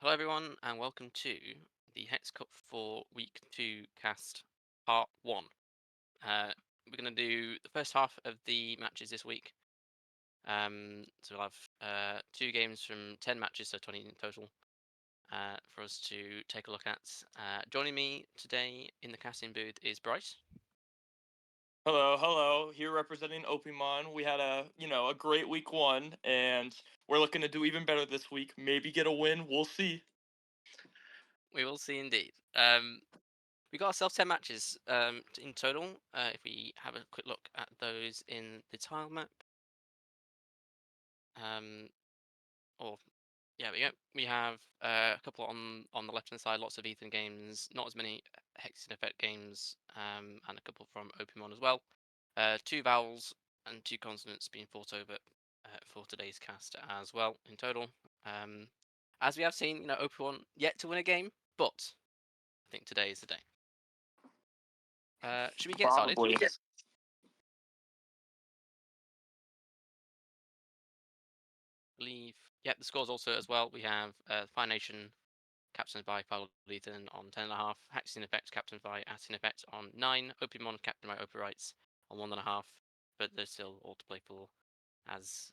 Hello, everyone, and welcome to the Hex Cup IV Week 2 cast Part 1. We're going to do the first half of the matches this week. So we'll have 2 games from 10 matches, so 20 in total, for us to take a look at. Joining me today in the casting booth is Bryce. Hello, hello. Here representing Opimon. We had a great week 1, and we're looking to do even better this week. Maybe get a win. We'll see. We will see indeed. We got ourselves 10 matches in total. If we have a quick look at those in the tile map. Um, or Yeah, we go. We have a couple on the left hand side, lots of Ethan games, not as many Hexen Effect games, and a couple from Opimon as well. 2 vowels and 2 consonants being fought over for today's cast as well in total. Um, as we have seen, Opimon yet to win a game, but I think today is the day. Should we get started? Probably. Believe. Yep, the scores also as well. We have Fire Nation captained by Paolo Ethan on 10.5, Hexen Effect captained by Atin Effect on 9, Opimon captained by Operites on 1.5, but they're still all to play for. As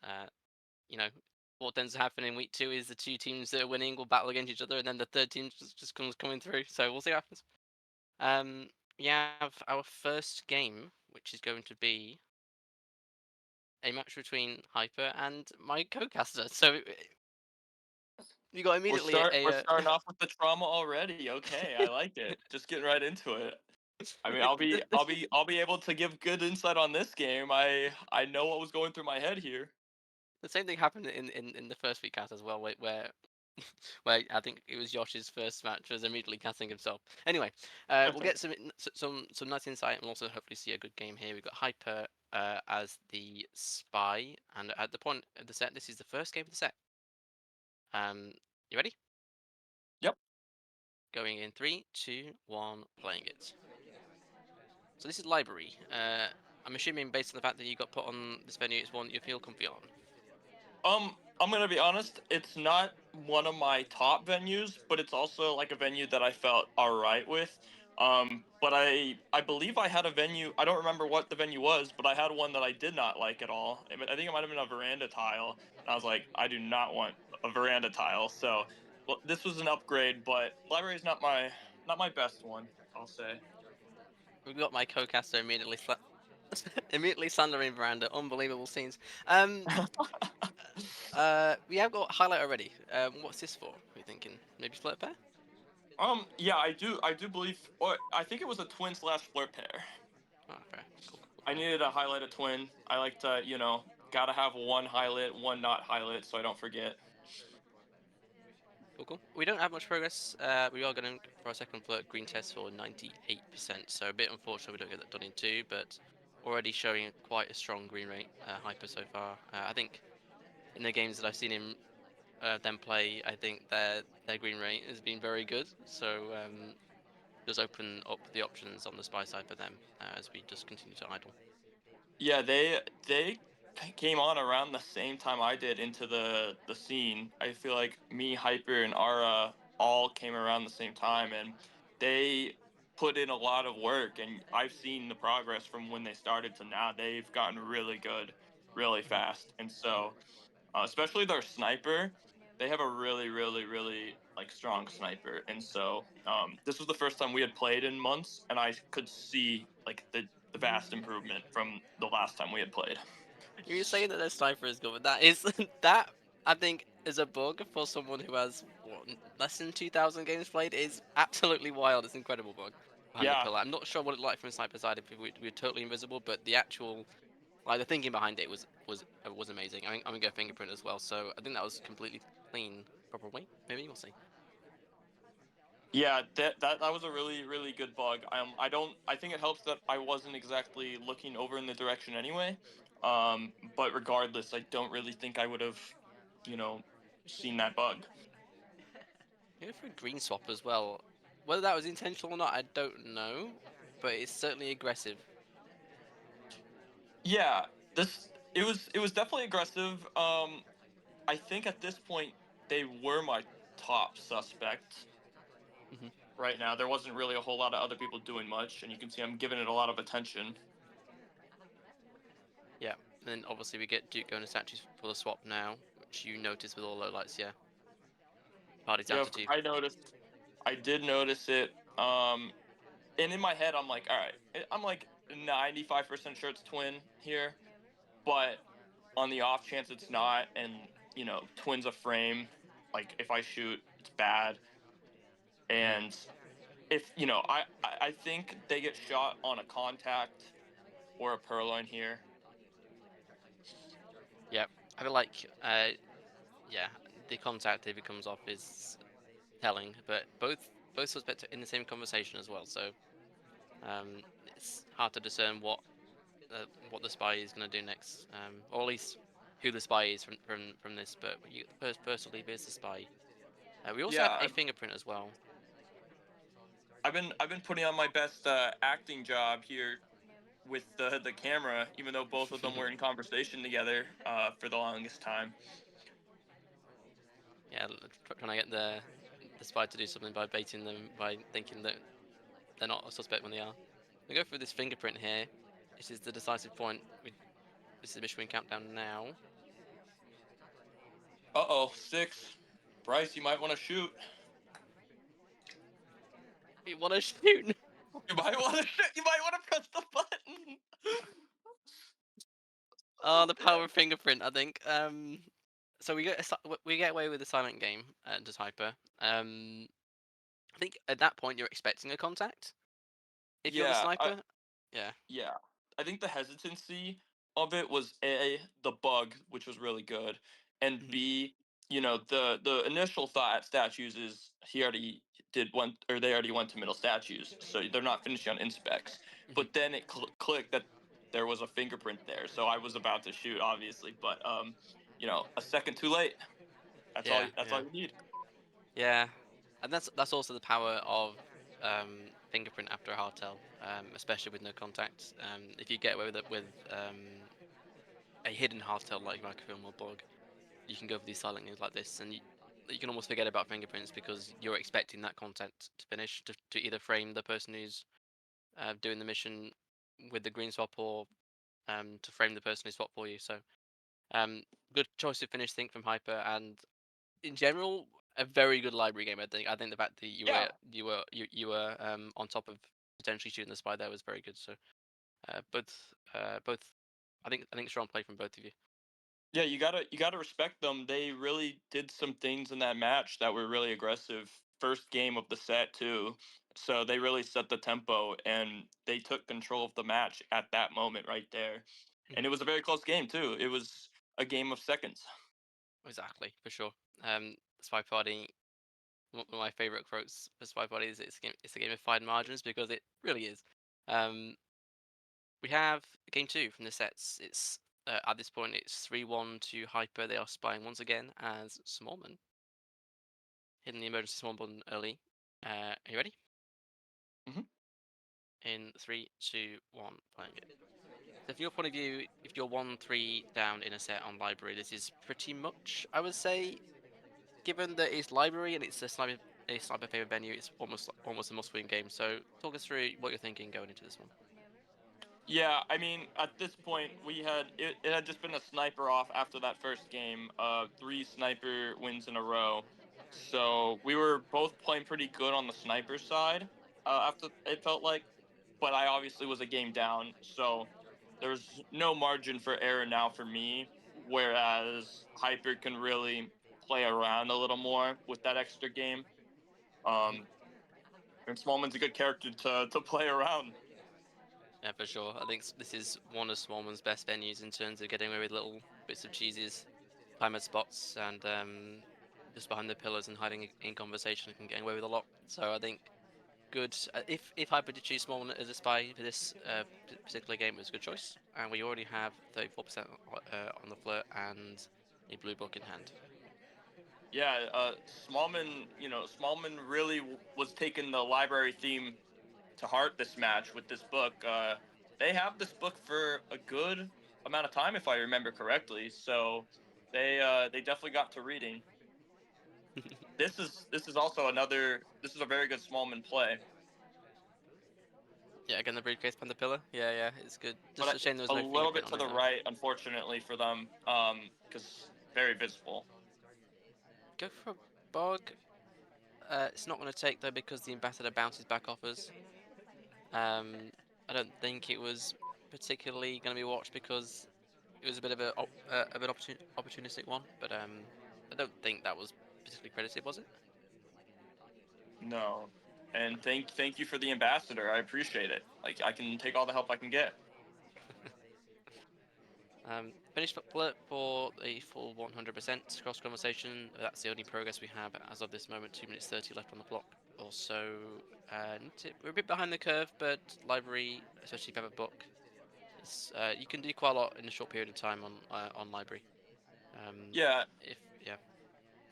you know, what tends to happen in week 2 is the 2 teams that are winning will battle against each other, and then the third team just comes coming through. So we'll see what happens. We have our first game, which is going to be a match between Hyper and my co-caster. So you got We're immediately start we're a starting off with the trauma already. Okay, I like it. Just getting right into it. I mean, I'll be the, I'll be I'll be able to give good insight on this game. I know what was going through my head here. The same thing happened in the first week cast as well, where where I think it was Josh's first match was immediately casting himself. Anyway, we'll get some nice insight and also hopefully see a good game here. We've got Hyper as the spy, and at the point of the set, this is the first game of the set. You ready? Yep. Going in 3, 2, 1, playing it. So this is library. I'm assuming based on the fact that you got put on this venue, it's one that you feel comfy on. I'm gonna be honest. It's not one of my top venues, but it's also like a venue that I felt all right with. But I believe I had a venue. I don't remember what the venue was, but I had one that I did not like at all. I think it might have been a veranda tile, and I was like, I do not want a veranda tile. So, well, this was an upgrade, but library is not my best one. I'll say. We've got my co-caster immediately immediately slandering Veranda. Unbelievable scenes. Um, we have got highlight already. What's this for? Are you thinking maybe split pair? Yeah, I do believe, or I think it was a twin slash flirt pair. Oh, fair. Cool, cool, I cool, needed a highlight a twin. I like to, gotta have one highlight, one not highlight, so I don't forget. cool, cool. We don't have much progress. We are going for our second flirt green test for 98%. So a bit unfortunate we don't get that done in 2, but already showing quite a strong green rate hyper so far. I think in the games that I've seen him them play, I think their green rate has been very good. So does open up the options on the spy side for them as we just continue to idle. Yeah, they came on around the same time I did into the scene. I feel like me, Hyper, and Ara all came around the same time, and they put in a lot of work. And I've seen the progress from when they started to now. They've gotten really good, really fast, and so. Especially their sniper. They have a really, really, really like strong sniper, and so this was the first time we had played in months, and I could see like the vast improvement from the last time we had played. You're saying that their sniper is good, but that is that I think is a bug for someone who has less than 2,000 games played. Is absolutely wild. It's an incredible bug behind the Yeah, pillar. I'm not sure what it's like from a sniper side if we're totally invisible, but the actual like the thinking behind it was amazing. I'm gonna go fingerprint as well, so I think that was completely clean, proper way. Maybe we'll see. yeah, that was a really, really good bug. I think it helps that I wasn't exactly looking over in the direction anyway. But regardless, I don't really think I would have, you know, seen that bug. Go for a green swap as well. Whether that was intentional or not, I don't know, but it's certainly aggressive. Yeah, this it was definitely aggressive. I think at this point they were my top suspect Hmm. right now. There wasn't really a whole lot of other people doing much, and you can see I'm giving it a lot of attention. Yeah. And then obviously we get Duke going to statues for the swap now, which you notice with all low lights. Yeah. Party's down Yeah, to two. I noticed. I did notice it. And in my head, I'm like, all right, I'm like 95% sure it's twin here, but on the off chance it's not, and twin's a frame, like if I shoot, it's bad. Mhm. And if I think they get shot on a contact or a purloin here. Yeah. I feel like yeah, the contact if it comes off is telling, but both suspects are in the same conversation as well. So it's hard to discern what the spy is going to do next, or at least who the spy is from this. But you, the first person to leave is the spy. We also have Yeah, a fingerprint as well. I've been putting on my best acting job here with the camera, even though both of them were in conversation together for the longest time. Yeah, trying to get the spy to do something by baiting them by thinking that they're not a suspect when they are. We go through this fingerprint here. This is the decisive point. This is the mission countdown now. Uh-oh, six. Bryce, you might want to shoot. We want to shoot. You might want to shoot. You might want to press the button. Oh, Oh the man. power of fingerprint. I think. So we get away with the silent game just hyper. I think at that point you're expecting a contact if you're the Yeah, sniper. Yeah. yeah. I think the hesitancy of it was A, the bug, which was really good, and Hmm. B, the initial thought at statues is he already did one, or they already went to middle statues, so they're not finishing on inspects. Hmm. But then it clicked that there was a fingerprint there, so I was about to shoot, obviously, but a second too late. That's all. Yeah. That's Yeah. all you need. Yeah. And that's also the power of fingerprint after a hardtail, especially with no contact. If you get away with it with a hidden hardtail like microfilm or bug, you can go for these silent games like this, and you can almost forget about fingerprints because you're expecting that contact to finish to either frame the person who's doing the mission with the green swap or to frame the person who swapped for you. So um, good choice to finish think from Hyper, and in general a very good library game. I think the fact that Yeah, you were on top of potentially shooting the spy there was very good. So both I think strong play from both of you. yeah. You gotta respect them. They really did some things in that match that were really aggressive. First game of the set too, so they really set the tempo and they took control of the match at that moment right there. And Mhm. it was a very close game too. It was a game of seconds. Exactly, for sure. Spy Party. One of my favorite quotes for Spy Party is it's a game of fine margins because it really is. Um, we have game two from the sets. It's at this point it's 3-1 to Hyper. They are spying once again as Smallman hitting the emergency small button early. Are you ready? Hmm. In three, two, one, playing it. So, from your point of view, if you're 1-3 down in a set on library, this is pretty much, I would say, given that it's library and it's a sniper favorite venue, it's almost a must-win game. So, talk us through what you're thinking going into this one. Yeah, I mean, at this point, it had just been a sniper off after that first game. Three sniper wins in a row, so we were both playing pretty good on the sniper side. After it felt like, but I obviously was a game down, so there's no margin for error now for me. Whereas Hyper can really play around a little more with that extra game. Mhm. Um, and Smallman's a good character to play around. Yeah, for sure. I think this is one of Smallman's best venues in terms of getting away with little bits of cheeses, climate spots, and just behind the pillars and hiding in conversation and getting away with a lot. So I think good. If Hyper did choose Smallman as a spy for this particular game, it was a good choice. And we already have 34% on the flirt and a blue book in hand. Yeah, Smallman really was taking the library theme to heart this match with this book. They have this book for a good amount of time, if I remember correctly. So they definitely got to reading. this is also another. This is a very good Smallman play, Yeah, again the briefcase behind the pillar. Yeah, yeah, it's good. but Just a shame there was a no little fingerprint bit on to it the though. right, unfortunately for them, because very visible. Go for a bug. It's not going to take though because the ambassador bounces back off us. I don't think it was particularly going to be watched because it was a bit of an opportunistic one. But I don't think that was particularly credited, was it? No, and thank you for the ambassador. I appreciate it. Like I can take all the help I can get. Finished bullet for the full 100% cross conversation. That's the only progress we have as of this moment. 2 minutes 30 left on the clock. Also, we're a bit behind the curve, but library, especially if you have a book, you can do quite a lot in a short period of time on library. Yeah, If yeah,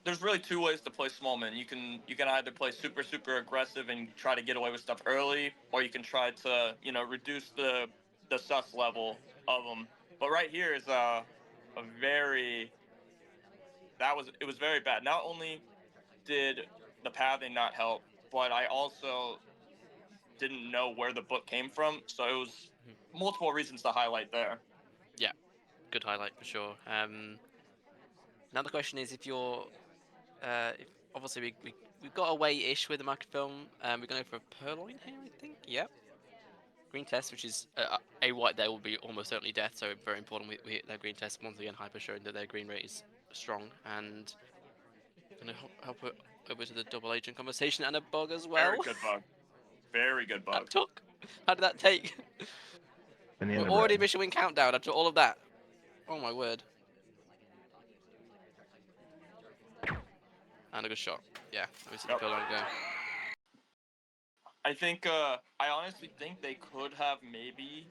there's really two ways to play Smallman. You can either play super aggressive and try to get away with stuff early, or you can try to reduce the sus level of them. But right here is a very it was very bad. Not only did the pathing not help, but I also didn't know where the book came from, so it was mhm, multiple reasons to highlight there. yeah, good highlight for sure. Now the question is if obviously we've got away-ish with the microfilm. We're going for a purloin here, I think. Yep. Green test, which is a white there will be almost certainly death, so very important we hit their green test. Once again, Hyper showing that their green rate is strong, and gonna help it over to the double agent conversation and a bug as Very well. good bug. Very good That bug. took. How did that take? And We're in the already red. mission win countdown after all of that. Oh my word. And a good shot. Yeah, let me see the Yep. purloin go. I think I honestly think they could have maybe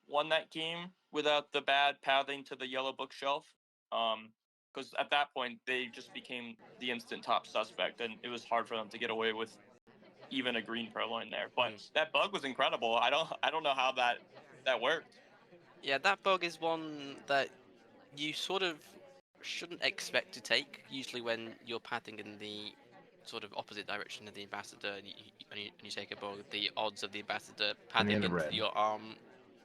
won that game without the bad pathing to the yellow bookshelf. Because at that point they just became the instant top suspect, and it was hard for them to get away with even a green purloin there. But Mhm. that bug was incredible. I don't know how that worked. Yeah, that bug is one that you sort of shouldn't expect to take. Usually, when you're pathing in the sort of opposite direction of the ambassador and you take a bug, the odds of the ambassador And in pathing the into red. your arm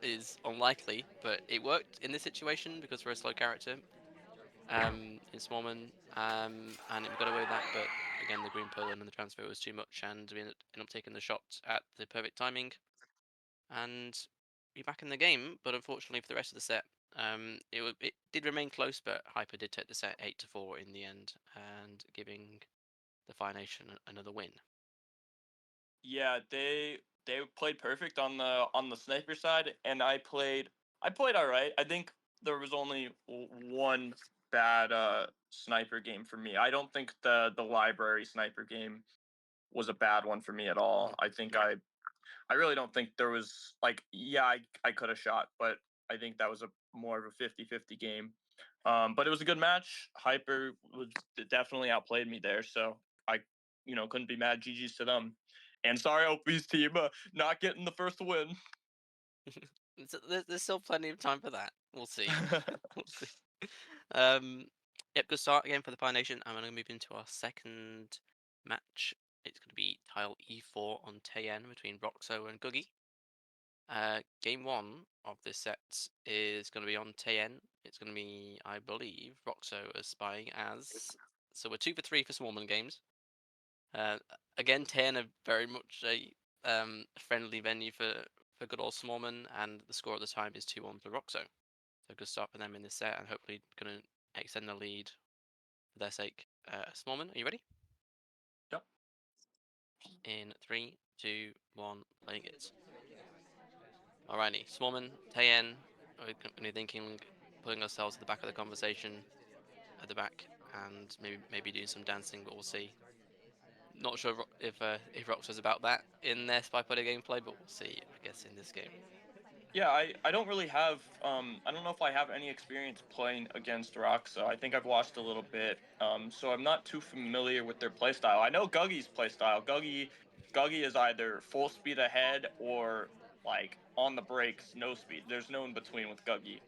is unlikely. But it worked in this situation because we're a slow character in Smallman, and it got away with that. But again, the green pull and the transfer was too much, and we ended up taking the shot at the perfect timing and be back in the game. But unfortunately for the rest of the set, it did remain close, but Hyper did take the set 8-4 in the end, and giving the Fire Nation another win. Yeah, they played perfect on the sniper side, and I played all right. I think there was only one bad sniper game for me. I don't think the library sniper game was a bad one for me at all. Mhm. I think Yeah. I really don't think there was like yeah, I could have shot, but I think that was a more of a 50-50 game. But it was a good match. Hyper was definitely outplayed me there, so I couldn't be mad. GG's to them. And sorry, OP's team, not getting the first win. There's still plenty of time for that. We'll see. We'll see. Um, yep, good start again for the Fire Nation. I'm going to move into our second match. It's going to be tile E4 on Tayen between Roxo and Googie. Game one of this set is going to be on Tayen. It's going to be, I believe, Roxo as spying as. So we're 2 for 3 for Smallman games. Uh, again, Tayen are very much a friendly venue for good old Smallman, and the score at the time is 2-1 for Roxo. So good start for them in this set, and hopefully going to extend the lead for their sake. Smallman, are you ready? Yep. In 3, 2, 1, playing it. Alrighty, Smallman, Tayen, are we thinking putting ourselves at the back of the conversation, at the back, and maybe doing some dancing, but we'll see. Not sure if Rox was about that in their SpyParty gameplay, but we'll see, I guess, in this game. Yeah, I don't really have I don't know if I have any experience playing against Roxa. I think I've watched a little bit. So I'm not too familiar with their playstyle. I know Guggie's playstyle. Guggie is either full speed ahead or like on the brakes, no speed. There's no in between with Guggie.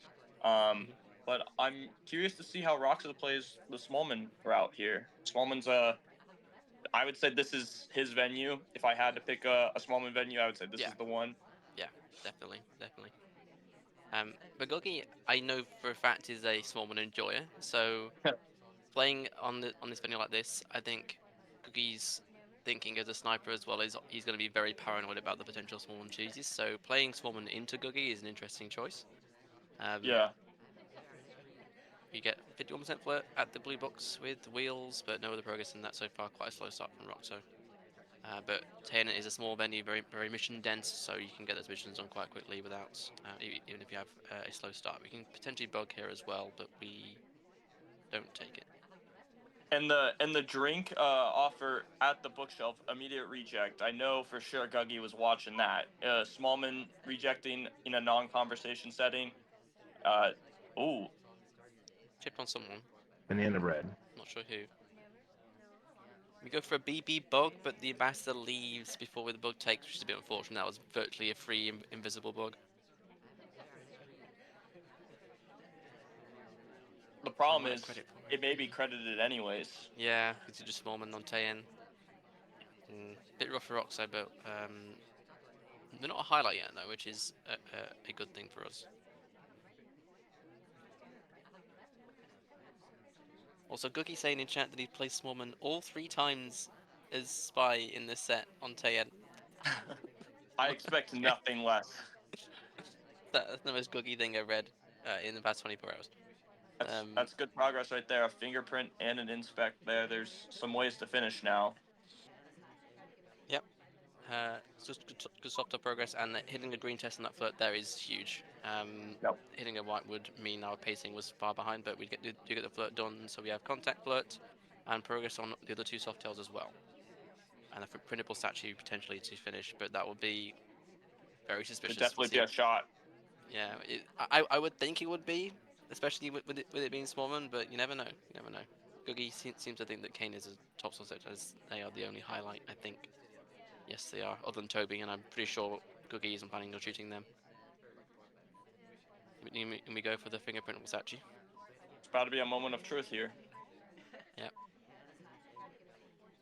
Um, Mhm. but I'm curious to see how Roxa plays the Smallman route here. Smallman's I would say this is his venue. If I had to pick a Smallman venue, I would say this Yeah, is the one. yeah, definitely, definitely. But Gogi, I know for a fact is a Smallman enjoyer, so playing on this venue like this, I think Googie's thinking as a sniper as well is he's going to be very paranoid about the potential Smallman cheeses. So playing Smallman into Googie is an interesting choice. Um, Yeah, you get 51% flirt at the blue box with wheels, but no other progress in that so far. Quite a slow start from Roxo. But Taylor is a small venue, very mission dense, so you can get those missions done quite quickly without, even if you have a slow start. We can potentially bug here as well, but we don't take it. and the drink offer at the bookshelf, immediate reject. I know for sure Guggy was watching that. Smallman rejecting in a non-conversation setting. Uh, ooh, Chipped on someone, Banana bread. not sure who. We go for a BB bug, but the ambassador leaves before the bug takes, which is a bit unfortunate. That was virtually a free invisible bug. the We problem might have is credit for it. it may be credited anyways. Yeah, it's just Smallman on Tayen. Bit rough for Oxo, but they're not a highlight yet though, which is a good thing for us. Also, Googie saying in chat that he plays Smallman all 3 times as Spy in this set on Tayen. I expect nothing less. That's the most Googie thing I've read in the past 24 hours. That's good progress right there. A fingerprint and an inspect there. There's some ways to finish now. Yep. It's just good soft progress, and hitting a green test on that flirt there is huge. Yep. Hitting a white would mean our pacing was far behind, but we do get the flirt done, so we have contact flirt and progress on the other 2 soft tails as well. And a printable statue potentially to finish, but that would be very Could suspicious. We'll definitely be see. a shot. Yeah, I would think it would be, especially with it being Smallman, but you never know. You never know. Googie seems to think that Kane is a top suspect, as they are the only highlight, I think. Yes, they are, other than Toby, and I'm pretty sure Googie isn't planning on shooting them. And we go for the fingerprint statue. It's about to be a moment of truth here. Yeah.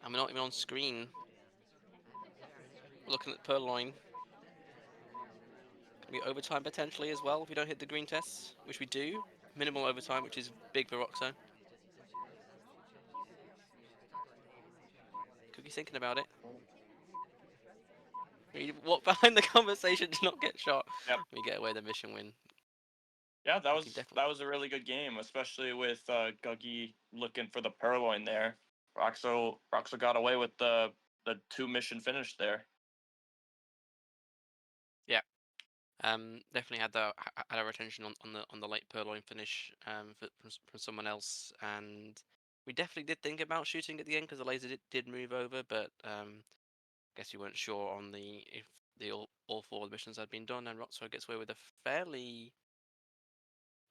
And we're not even on screen. We're looking at Purloin. Can be overtime potentially as well if we don't hit the green tests, which we do. Minimal overtime, which is big for Roxo. Cookie thinking about it. We walk behind the conversation to not get shot. Yep. We get away the mission win. Yeah, that We can definitely. was a really good game, especially with Guggy looking for the purloin there. Roxo got away with the 2 mission finish there. Yeah. Definitely had our attention on the late Purloin finish from someone else, and we definitely did think about shooting at the end because the laser did move over, but guess we weren't sure on if the all 4 of the missions had been done, and Roxo gets away with a fairly,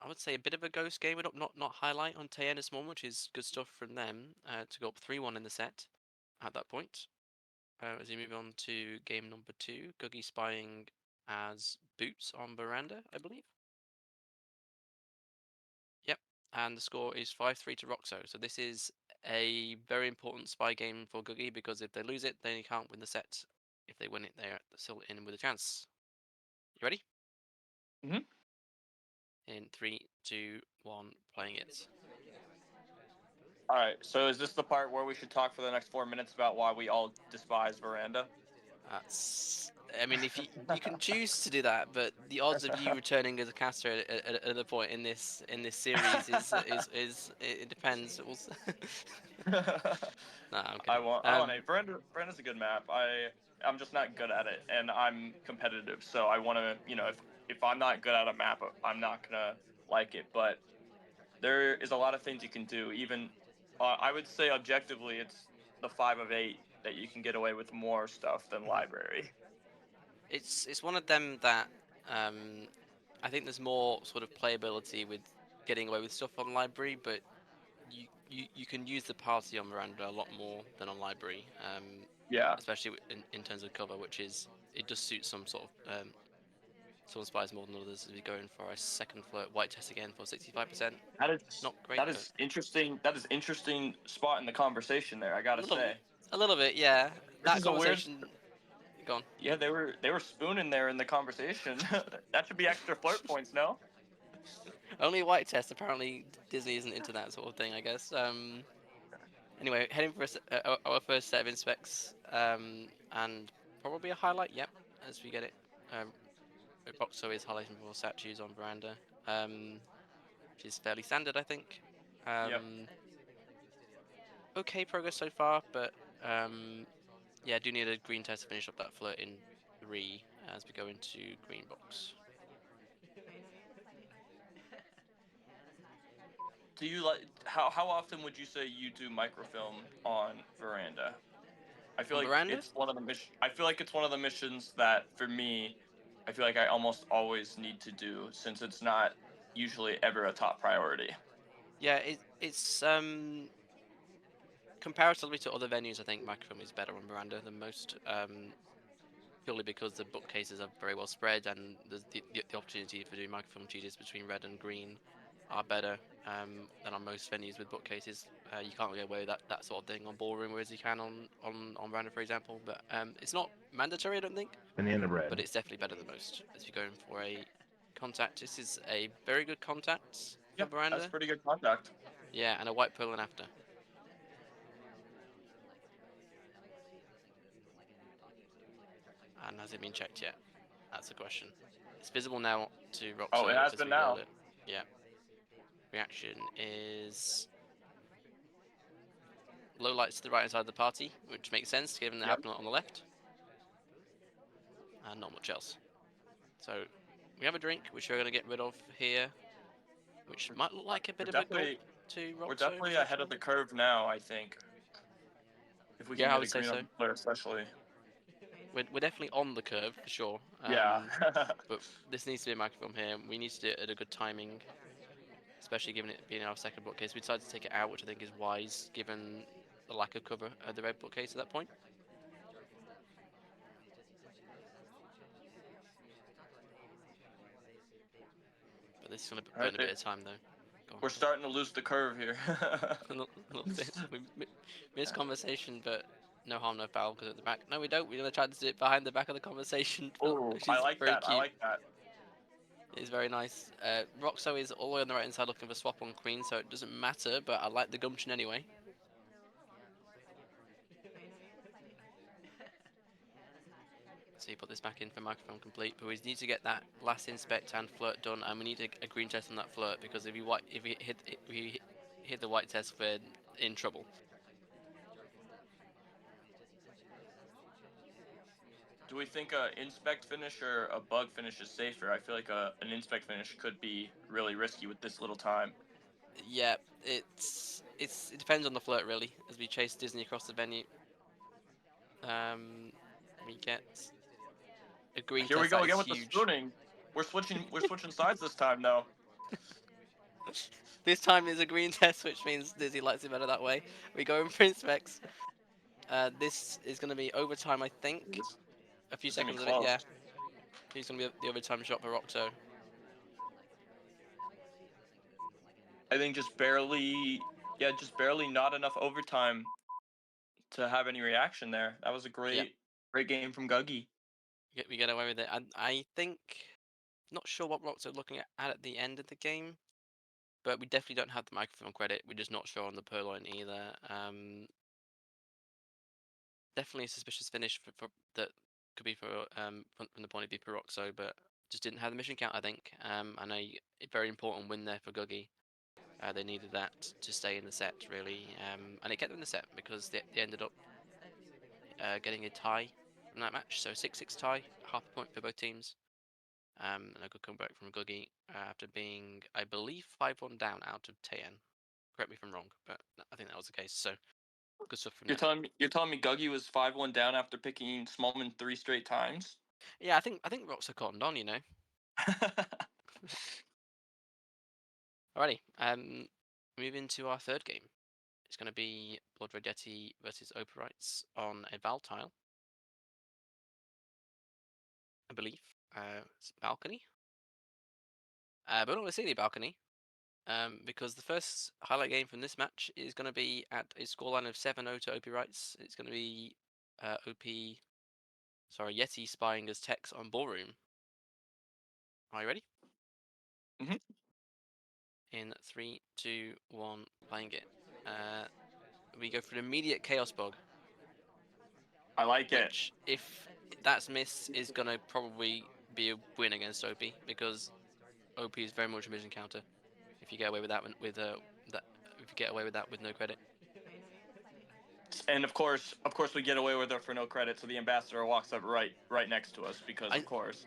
I would say, a bit of a ghost game, not highlight on Tayen Small, which is good stuff from them to go up 3-1 in the set at that point. As we move on to game number 2, Googie spying as Boots on Veranda, I believe. Yep, and the score is 5-3 to Roxo. So this is a very important spy game for Googie because if they lose it, they can't win the set. If they win it, they're still in with a chance. You ready? Mhm. In 3, 2, 1, playing it. All right. So is this the part where we should talk for the next 4 minutes about why we all despise Veranda? That's. I mean, if you can choose to do that, but the odds of you returning as a caster at another point in this series is it depends. Nah, I'm kidding. I want a Veranda's a good map. I'm just not good at it, and I'm competitive, so I want to, if I'm not good at a map, I'm not gonna like it. But there is a lot of things you can do. Even I would say objectively, it's the 5 of 8 that you can get away with more stuff than Mhm. library. It's one of them that I think there's more sort of playability with getting away with stuff on library, but you can use the party on Miranda a lot more than on library, Yeah. especially in terms of cover, which is it does suit some sort of Some spies more than others as we go in for a second flirt white test again for 65%. That is Not great, that but is interesting. That is interesting spot in the conversation there. I a gotta little, say, a little bit, yeah. this That is a weird. conversation, gone. Yeah, they were spooning there in the conversation. That should be extra flirt points, no? Only white test. Apparently, Disney isn't into that sort of thing, I guess. Anyway, heading for our first set of inspects, and probably a highlight. Yep, as we get it. Boxo is highlighting more statues on veranda, which is fairly standard, I think. Yep. Okay progress so far, but yeah, I do need a green test to finish up that flirt in 3 as we go into green box. Do you like how often would you say you do microfilm on veranda? I feel On like veranda? it's one of the I feel like it's one of the missions that for me, I feel like I almost always need to do since it's not usually ever a top priority. Yeah, it's comparatively to other venues, I think microfilm is better on veranda than most. Purely because the bookcases are very well spread and the opportunity for doing microfilm cheaters between red and green are better than on most venues with bookcases. You can't get away with that sort of thing on ballroom, whereas you can on veranda, for example. But it's not mandatory, I don't think. Banana But bread. it's definitely better than most. As you're going for a contact, this is a very good contact for Yeah, that's veranda. pretty good contact. Yeah, and a white pearl and after. And has it been checked yet? That's the question. It's visible now to Oh, it Roxo has as been we roll now. it. Yeah. Reaction is low lights to the right hand side of the party, which makes sense given they Yep. happen on the left, and not much else. So we have a drink, which we're going to get rid of here, which might look like a We're bit of a gulp definitely to we're Roxo, definitely ahead of potentially. the curve now, I think. If we can Yeah, I get a would say green on so. the flare especially. We're definitely on the curve, for sure. Yeah. But this needs to be a microfilm here. We need to do it at a good timing, especially given it being our second bookcase. We decided to take it out, which I think is wise, given the lack of cover of the red bookcase at that point. But this is going to All right, burn a bit of time, though. Go on. we're starting to lose the curve here. A little bit. We missed conversation, but no harm, no foul because at the back. No, we don't. We're going to try to do it behind the back of the conversation, Oh, which I is like very that. I cute. like that. It's very nice. Roxo is all the way on the right hand side looking for swap on queen, so it doesn't matter, but I like the gumption anyway. So you put this back in for microphone complete, but we need to get that last inspect and flirt done, and we need a green test on that flirt because if we hit the white test, we're in trouble. Do we think a inspect finish or a bug finish is safer? I feel like an inspect finish could be really risky with this little time. Yeah, it depends on the flirt really. As we chase Disney across the venue, um, we get a green Here we test go that is again with the huge. spooning. We're switching sides this time though. This time is a green test, which means Disney likes it better that way. We go in for inspects. This is going to be overtime, I think. This, A few this is gonna be seconds of it, close. yeah. He's going to be the overtime shot for Roxo. I think just barely, yeah, just barely not enough overtime to have any reaction there. That was a Yeah, great game from Guggy. we get away with it. And I think, not sure what Roxo looking at the end of the game, but we definitely don't have the microphone credit. We're just not sure on the Purloin either. Definitely a suspicious finish for that could be for from the point of view for Roxo, but just didn't have the mission count, I think. And a very important win there for Guggy. They needed that to stay in the set, really, and it kept them in the set because they ended up getting a tie from that match. So 6-6 tie, half a point for both teams. And a good comeback from Guggy after being, I believe, 5-1 down out of 10. Correct me if I'm wrong, but I think that was the case. So good stuff from You're them. telling me Guggy was 5-1 down after picking Smallman 3 straight times? Yeah, I think Roxo cottoned on, you know. Alrighty, moving to our third game. It's going to be Blood Red Yeti versus Operites on a Val tile, I believe. balcony. But we're not going to see the balcony because the first highlight game from this match is going to be at a scoreline of 7-0 to OP Rights. It's going to be Yeti spying as Tex on Ballroom. Are you ready? Hmm. In 3, 2, 1, playing it. We go for an immediate Chaos Bug, I like it. which, if that's missed, is going to probably be a win against OP because OP is very much a mission counter. If you get away with that, that if you get away with that with no credit. And of course, we get away with it for no credit. So the ambassador walks up right next to us because, I of course.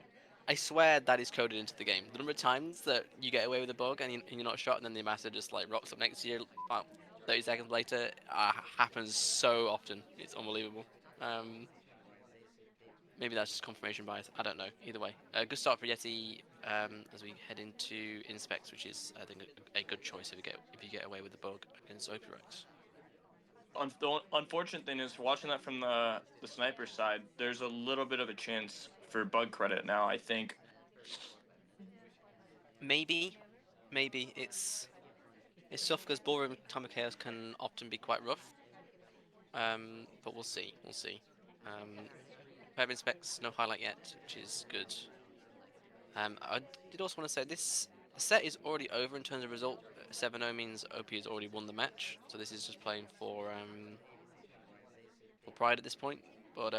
I swear that is coded into the game. The number of times that you get away with a bug and you're not shot, and then the ambassador just like rocks up next to you about 30 seconds later, happens so often. It's unbelievable. Um, Maybe that's just confirmation bias. I don't know. Either way, good start for Yeti as we head into inspects, which is I think a good choice if you get away with the bug against Operax. The unfortunate thing is, watching that from the sniper side, there's a little bit of a chance for bug credit now. I think. Maybe, maybe it's tough because ballroom time of chaos can often be quite rough. But we'll see. We'll see. Pair of inspects, no highlight yet, which is good. I did also want to say this set is already over in terms of result. 7-0 means OP has already won the match, so this is just playing for pride at this point. But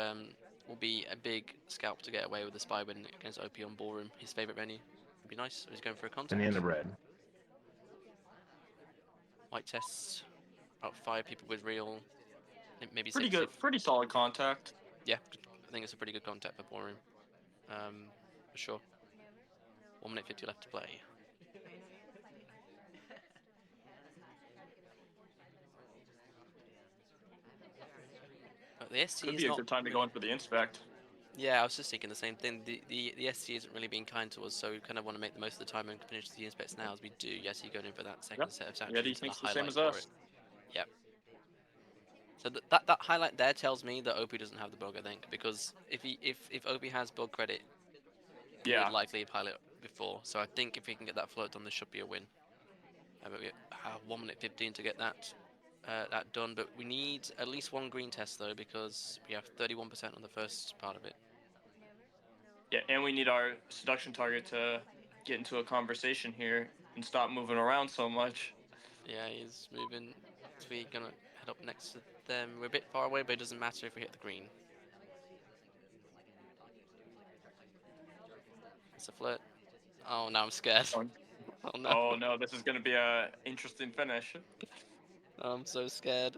will be a big scalp to get away with the spy win against OP on ballroom, his favorite venue. Would be nice. So he's going for a contact. Banana bread. White tests, about 5 people with real, maybe Pretty 6 if good, pretty solid contact. yeah. I think it's a pretty good contact for ballroom, for sure. 1 minute 50 left to play. But the SC Could is be a not good time to go really. in for the inspect. Yeah, I was just thinking the same thing. The SC isn't really being kind to us, so we kind of want to make the most of the time and finish the inspects now as we do. Yes, you going in for that second Yep. set of Yeti statues and the thinks the same highlight as for it. us. Yep. So that highlight there tells me that OP doesn't have the bug, I think, because if OP has bug credit, he would Yeah. likely have highlight before. So I think if he can get that float done, this should be a win. But we have 1 minute 15 to get that done, but we need at least one green test though because we have 31% on the first part of it. Yeah, and we need our seduction target to get into a conversation here and stop moving around so much. Yeah, he's moving. So we're gonna head up next to them. We're a bit far away, but it doesn't matter if we hit the green. It's a flirt. Oh, now I'm scared. Oh, Oh no, oh no, this is going to be a interesting finish. I'm so scared.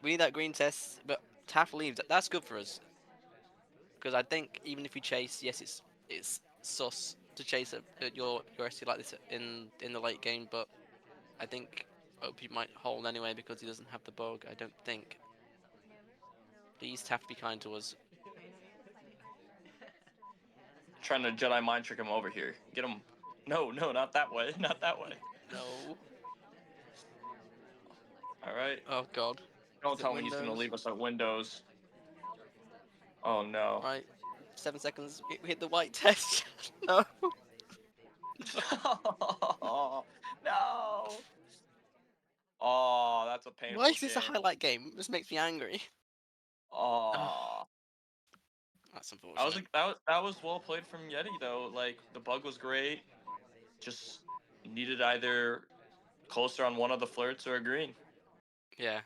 We need that green test, but Taff leaves. That's good for us because I think even if we chase, yes, it's sus to chase your SC like this in the late game, but I think OP might hold anyway because he doesn't have the bug. I don't think. Please, Taff, be kind to us. Trying to Jedi mind trick him over here. Get him. No, no, not that way. Not that way. No. All right. Oh God. Don't Is it tell me he's going to Windows? leave us at Windows. Oh no. Right. 7 seconds. We hit the white test. No. No. Oh, that's a Why painful is this a game. highlight game? This makes me angry. Oh, Oh. that's That was unfortunate. that was well played from Yeti though. Like the bug was great. Just needed either closer on one of the flirts or a green. Yeah.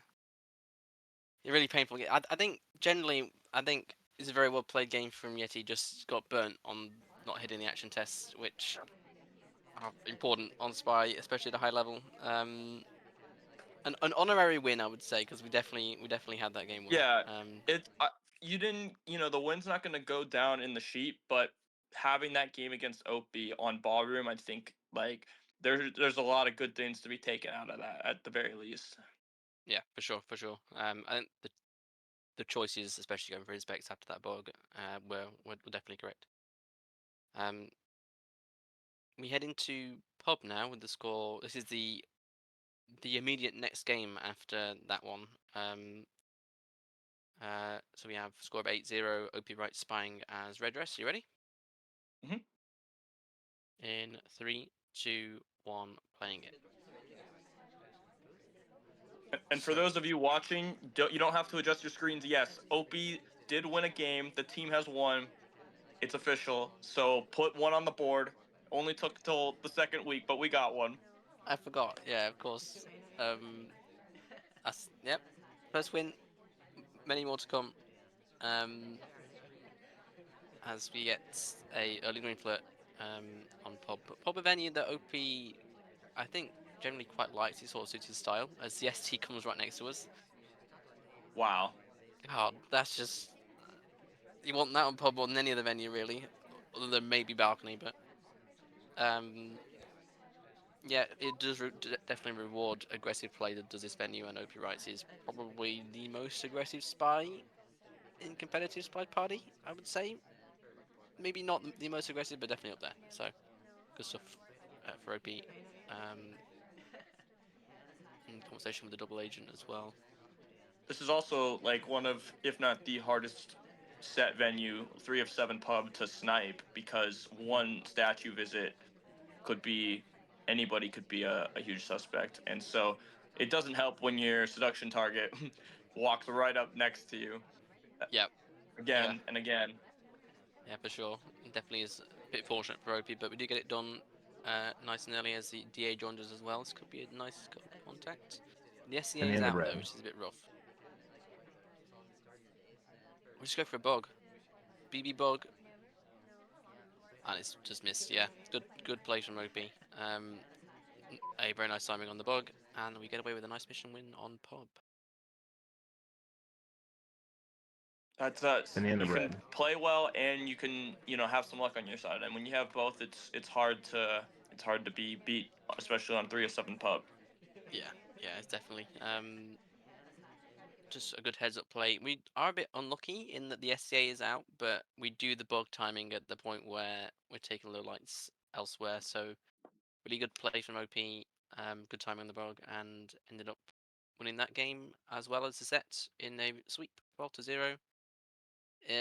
A really painful game. I think generally, I think it's a very well played game from Yeti. Just got burnt on not hitting the action tests, which are important on Spy, especially at a high level. An honorary win, I would say, because we definitely had that game well. Yeah, it. You didn't. The win's not going to go down in the sheet, but having that game against OP on ballroom, I think like there's a lot of good things to be taken out of that at the very least. Yeah, for sure, for sure. I think the choices, especially going for inspects after that bug, were definitely correct. Um, we head into pub now with the score. This is the immediate next game after that one. So we have score of 8-0. OP right spying as red dress. You ready? Mhm. In 3, 2, 1, playing it. And for So those of you watching, you don't have to adjust your screens. Yes, Opie did win a game. The team has won. It's official. So put one on the board. Only took till the second week, but we got one. I forgot. Yeah, of course. Yep. First win. Many more to come. As we get a early green flirt on Pub. But Pub a venue that OP I think generally quite likes. It sort of suits his style. As the ST comes right next to us. Wow. God, that's just you want that on Pub more than any other venue really, other than maybe balcony. But um, yeah, it does definitely reward aggressive play that does this venue, and OP Rights is probably the most aggressive spy in competitive spy party. I would say maybe not the most aggressive, but definitely up there. So good stuff for OP. Um, in conversation with the double agent as well. This is also like one of, if not the hardest set venue, 3 of 7 pub to snipe because one statue visit could be anybody could be a huge suspect. And so it doesn't help when your seduction target walks right up next to you Yeah, yeah, again and again. yeah, for sure. It definitely is a bit fortunate for OP, but we do get it done nice and early as the DA joins us as well. This could be a nice contact. The SCA Penny is in the out though, red. which is a bit rough. We'll just go for a bug. BB bug. And it's just missed, yeah. Good play from OP. A very nice timing on the bug, and we get away with a nice mission win on Pub. That's Penny in the you can red. play well and you can have some luck on your side. And when you have both, it's hard to be beat, especially on 3 of 7 pub. Yeah, yeah, it's definitely. Just a good heads up play. We are a bit unlucky in that the SCA is out, but we do the bug timing at the point where we're taking low lights elsewhere. So really good play from OP, good timing on the bug, and ended up winning that game as well as the set in a sweep, 12-0.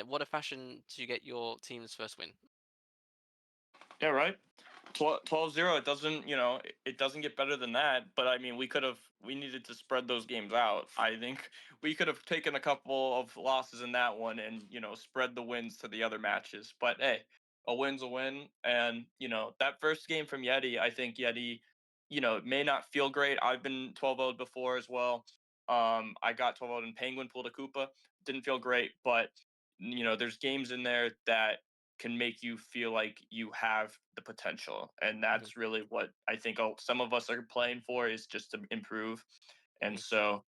What a fashion to get your team's first win. Yeah, right. 12-0, it doesn't, it doesn't get better than that, but I mean, we needed to spread those games out. I think we could have taken a couple of losses in that one and, spread the wins to the other matches. But hey, a win's a win. And, that first game from Yeti, I think Yeti, may not feel great. I've been 12-0'd before as well. I got 12-0'd in Penguin, pulled a Koopa. Didn't feel great, but, there's games in there that can make you feel like you have the potential, and Mhm, that's really what I think some of us are playing for, is just to improve. And mhm. so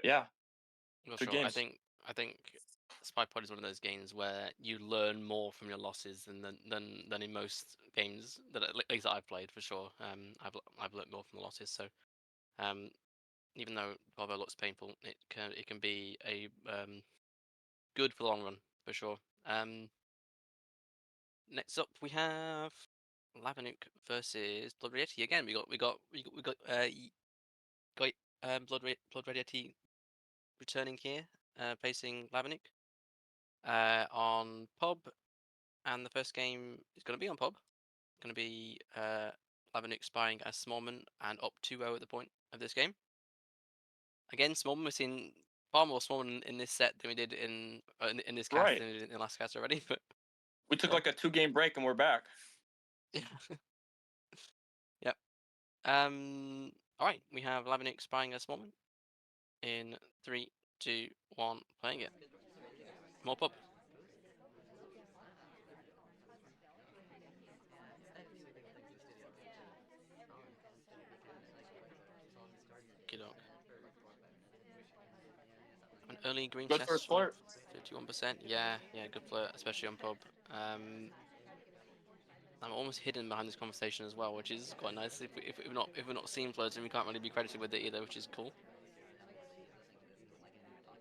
yeah, For good sure. games. I think SpyPod is one of those games where you learn more from your losses than in most games that at least that I've played for sure. I've learned more from the losses. So um, even though Volvo looks painful, it can be a good for the long run for sure. Next up we have Lavanuk versus Blood Red Yeti. Again, got Blood Red Yeti returning here, facing Lavanuk on Pub, and the first game is going to be on Pub. Going to be Lavanuk spying as Smallman and up 2-0 at the point of this game. Again, Smallman, we've seen far more Smallman in this set than we did in this cast Right, than we did in the last cast already. But we took yeah, like a 2 game break and we're back. yeah, yep. All right, we have Lavanuk spying as Smallman in 3, 2, 1, playing it. More Pub. Good dog. An early green Good chest first of flirt. 51%. Yeah, yeah, good flirt, especially on Pub. I'm almost hidden behind this conversation as well, which is quite nice. If we're not seeing flirting, we can't really be credited with it either, which is cool.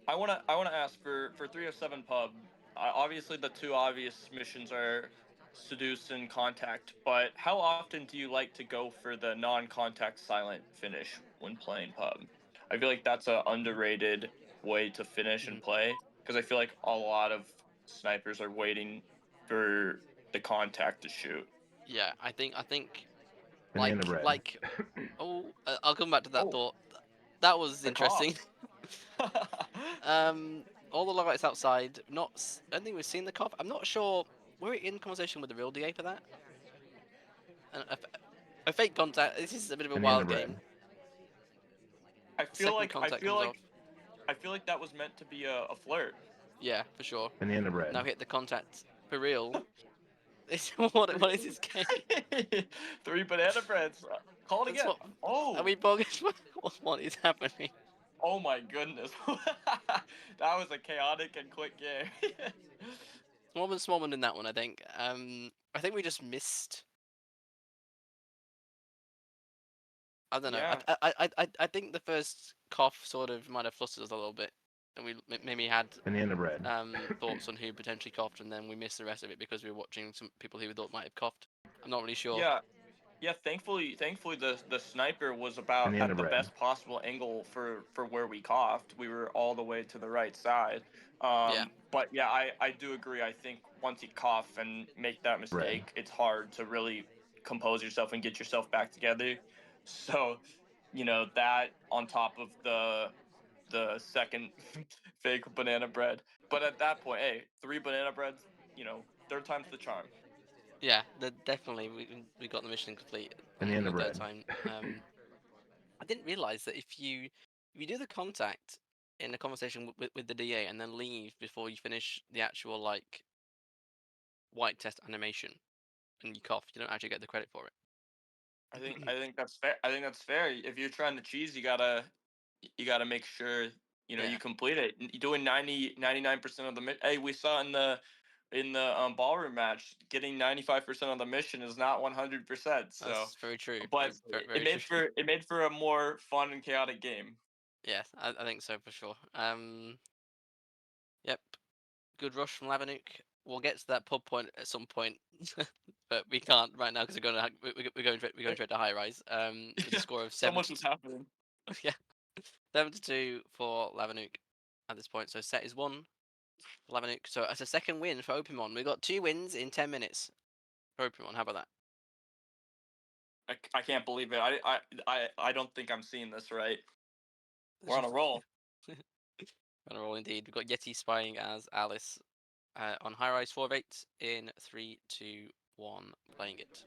I wanna ask for 3 of 7 pub. Obviously, the two obvious missions are seduce and contact, but how often do you like to go for the non-contact silent finish when playing pub? I feel like that's a underrated way to finish Mhm. and play. because I feel like a lot of snipers are waiting for the contact to shoot. Yeah, I think Banana bread. oh, I'll come back to that Oh, thought. That was the cough. interesting. All the logouts outside. I don't think we've seen the cop. I'm not sure. Were we in conversation with the real DA for that? A fake contact. This is a bit of a Banana wild bread. game. I feel Second like I contact feel comes off. like I feel like that was meant to be a flirt. Yeah, for sure. Banana bread. Now hit the contact for real. What is this game? 3 banana breads. Call it That's again. what. Are Oh, we bogus? What is happening? oh my goodness. That was a chaotic and quick game. Smallman in that one, I think. I think we just missed. I don't know. Yeah. I think the first cough sort of might have flustered us a little bit, and we maybe had Banana bread. thoughts on who potentially coughed, and then we missed the rest of it because we were watching some people who we thought might have coughed. I'm not really sure. Yeah. Yeah, thankfully the sniper was about Banana at the bread. best possible angle for where we coughed. We were all the way to the right side. Yeah, But yeah, I do agree. I think once you cough and make that Bread. mistake, it's hard to really compose yourself and get yourself back together. So, that on top of the second fake banana bread. But at that point, hey, 3 banana breads, third time's the charm. yeah, definitely we got the mission complete on Banana the third bread. time. I didn't realize that if you do the contact in a conversation with the DA and then leave before you finish the actual like white test animation and you cough, you don't actually get the credit for it. I think that's fair. I think that's fair. If you're trying to cheese, you gotta make sure Yeah, you complete it. You're doing 99% of the hey, we saw in the ballroom match, getting 95% of the mission is not 100%. So, that's very true. but That's very, it very made true. for it made for a more fun and chaotic game. Yeah, I think so for sure. Yep, good rush from Lavanuk. We'll get to that pub point at some point, but we can't right now because we're going straight to high rise. With a score of So seven much to was happening. yeah 7-2 for Lavanuk at this point. So set is one for Lavanuk. So as a second win for Opimon, we got 2 wins in 10 minutes for Opimon. How about that? I can't believe it. I don't think I'm seeing this right. We're on a roll. On a roll indeed. We've got Yeti spying as Alice on high rise 4 of 8 in 3, 2, 1, playing it.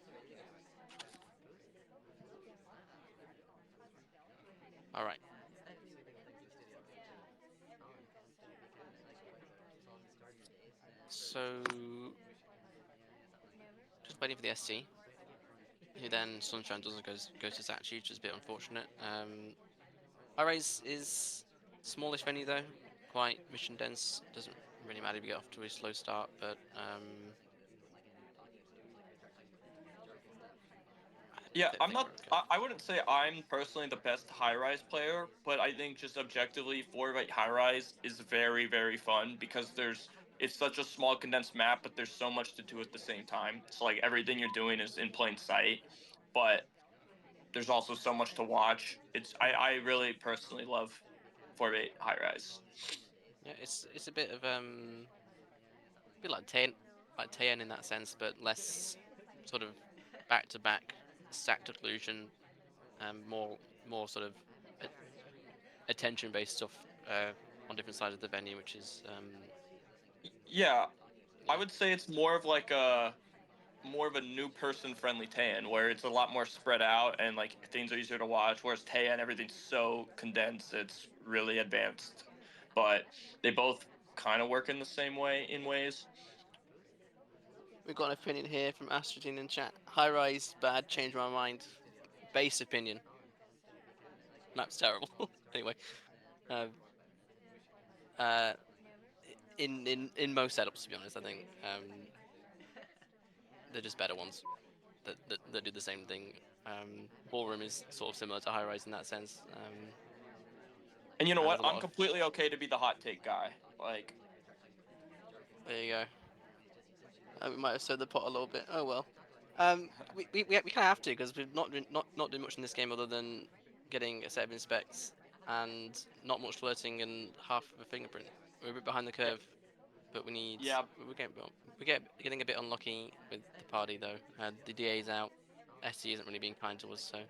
All right. So just waiting for the SC, who then Sunshine doesn't goes to Sachi, which is a bit unfortunate. High rise is smallish venue though, quite mission dense. Doesn't really matter if you get off to a slow start, but Yeah, I I'm think not. we're okay. I wouldn't say I'm personally the best high rise player, but I think just objectively, 4 of 8 high rise is very very fun because it's such a small condensed map, but there's so much to do at the same time. So like everything you're doing is in plain sight, but there's also so much to watch. I really personally love 4 of 8 high rise. Yeah, it's a bit of a bit like Tayen in that sense, but less sort of back to back stacked occlusion, more sort of attention based stuff on different sides of the venue, which is Yeah, I yeah. would say it's more of a new person friendly tan where it's a lot more spread out and like things are easier to watch, whereas tan everything's so condensed it's really advanced, but they both kind of work in the same way in ways. We've got an opinion here from Astrodine in chat. High rise, bad, change my mind. Base opinion. Map's terrible. Anyway, um, uh, in most setups, to be honest, I think they're just better ones that do the same thing. Ballroom is sort of similar to high rise in that sense. And you know what, There's a lot I'm of completely okay to be the hot take guy, like. there you go. We might have stirred the pot a little bit. Oh well. We kind of have to because we've not doing much in this game other than getting a set of inspects and not much flirting and half of a fingerprint. We're a bit behind the curve, but we need. Yeah, Getting a bit unlucky with the party though. The DA's out. SC isn't really being kind to us, so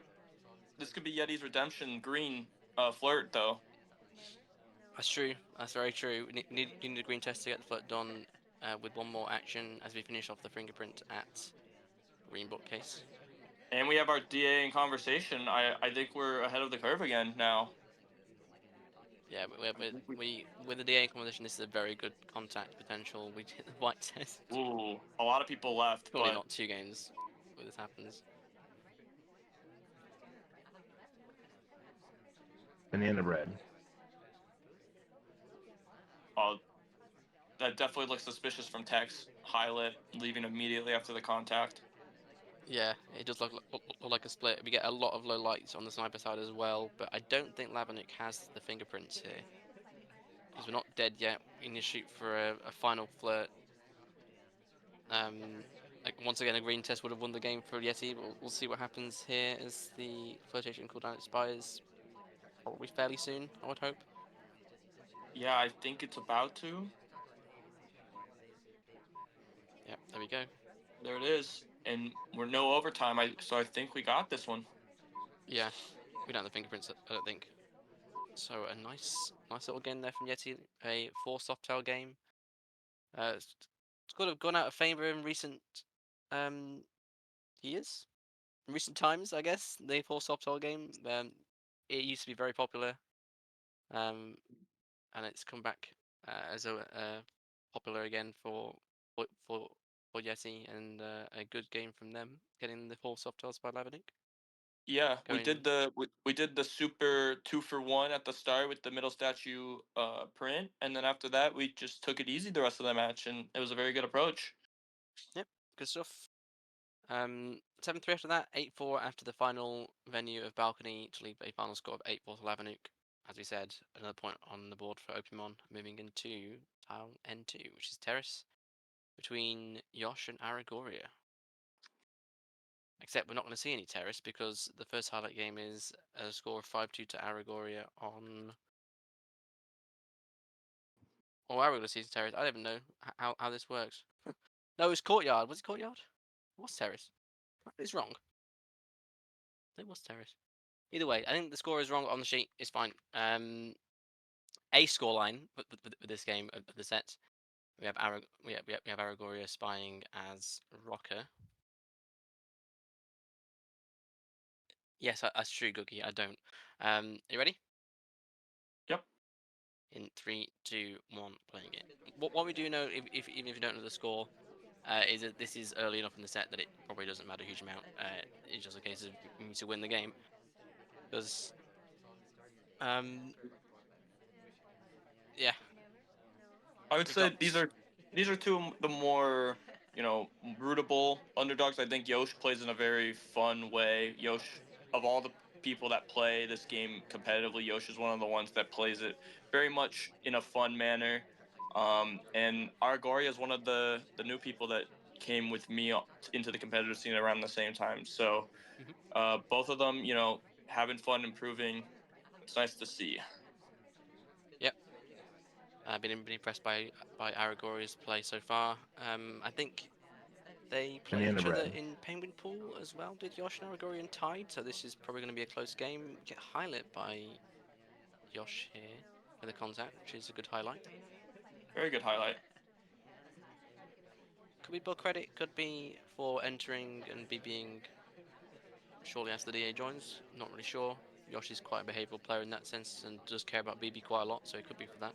this could be Yeti's redemption green flirt though. that's true. That's very true. We need a green test to get the flirt done with one more action as we finish off the fingerprint at green bookcase. And we have our DA in conversation. I think we're ahead of the curve again now. Yeah, we with the DA conversation, this is a very good contact potential. We did the white test. Ooh, a lot of people left, Probably but not 2 games where this happens. Banana bread. uh, that definitely looks suspicious from Tex. Highlight leaving immediately after the contact. Yeah, it does look like a split. We get a lot of low lights on the sniper side as well, but I don't think Labanuk has the fingerprints here. Because we're not dead yet. We need to shoot for a final flirt. Like once again, a green test would have won the game for Yeti. We'll see what happens here as the flirtation cooldown expires. Probably fairly soon, I would hope. Yeah, I think it's about to. Yeah, there we go. There it is, and we're no overtime. So I think we got this one. Yeah, we don't have the fingerprints, I don't think. So a nice little game there from Yeti. A 4 soft tail game. It's kind of gone out of favor in recent um, years, in recent times, I guess. The 4 soft tail game. It used to be very popular, um, and it's come back as a popular again for for Yeti, and a good game from them, getting the 4 soft tails by Lavanuk. Yeah, Going, we did the super 2-for-1 at the start with the middle statue print, and then after that we just took it easy the rest of the match, and it was a very good approach. yep, good stuff. 7-3 after that, 8-4 after the final venue of Balcony to leave a final score of 8-4 to Lavanuk. As we said, another point on the board for Opimon, moving into tile N2, which is Terrace, between Yosh and Aragoria. Except we're not going to see any Terrace because the first highlight game is a score of 5-2 to Aragoria on. Or are we going to see Terrace? I don't even know how this works. No, it's Courtyard. Was it Courtyard? What's Terrace? It's wrong. It was Terrace. Either way, I think the score is wrong on the sheet. It's fine. A scoreline with this game of the set. We have we have Aragoria spying as Rocker. Yes, that's true, Googie. I don't. Are you ready? Yep. In 3, 2, 1, playing it. What we do know, if even if you don't know the score, is that this is early enough in the set that it probably doesn't matter a huge amount. It's just a case of we need to win the game because um yeah, I would we've say got. these are two of the more rootable underdogs. I think Yosh plays in a very fun way. Yosh, of all the people that play this game competitively, Yosh is one of the ones that plays it very much in a fun manner. And Argoria is one of the new people that came with me into the competitive scene around the same time. So Mhm. both of them, having fun, improving. It's nice to see. Yep. I've been impressed by Aragoria's play so far. I think they played Banana each other bread. in Penguin Pool as well. Did Yosh and Aragorian tied? So this is probably going to be a close game. Get highlight by Yosh here for the contact, which is a good highlight. Very good highlight. Could be book credit. Could be for entering and BBing shortly after the DA joins. Not really sure. Yosh is quite a behavioural player in that sense and does care about BB quite a lot, so it could be for that.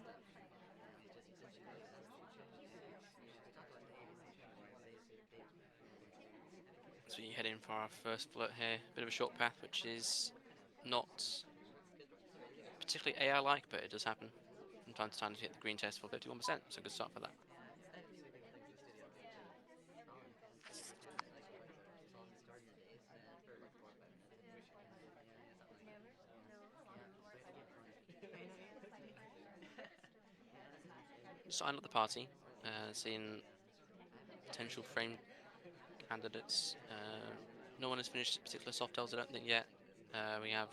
So we head in for our first flirt here. Bit of a short path, which is not particularly AI-like, but it does happen from time to time to hit the green test for 51%, so good start for that. Sign up the party, seeing potential frame candidates. No one has finished particular soft tails, I don't think yet. We have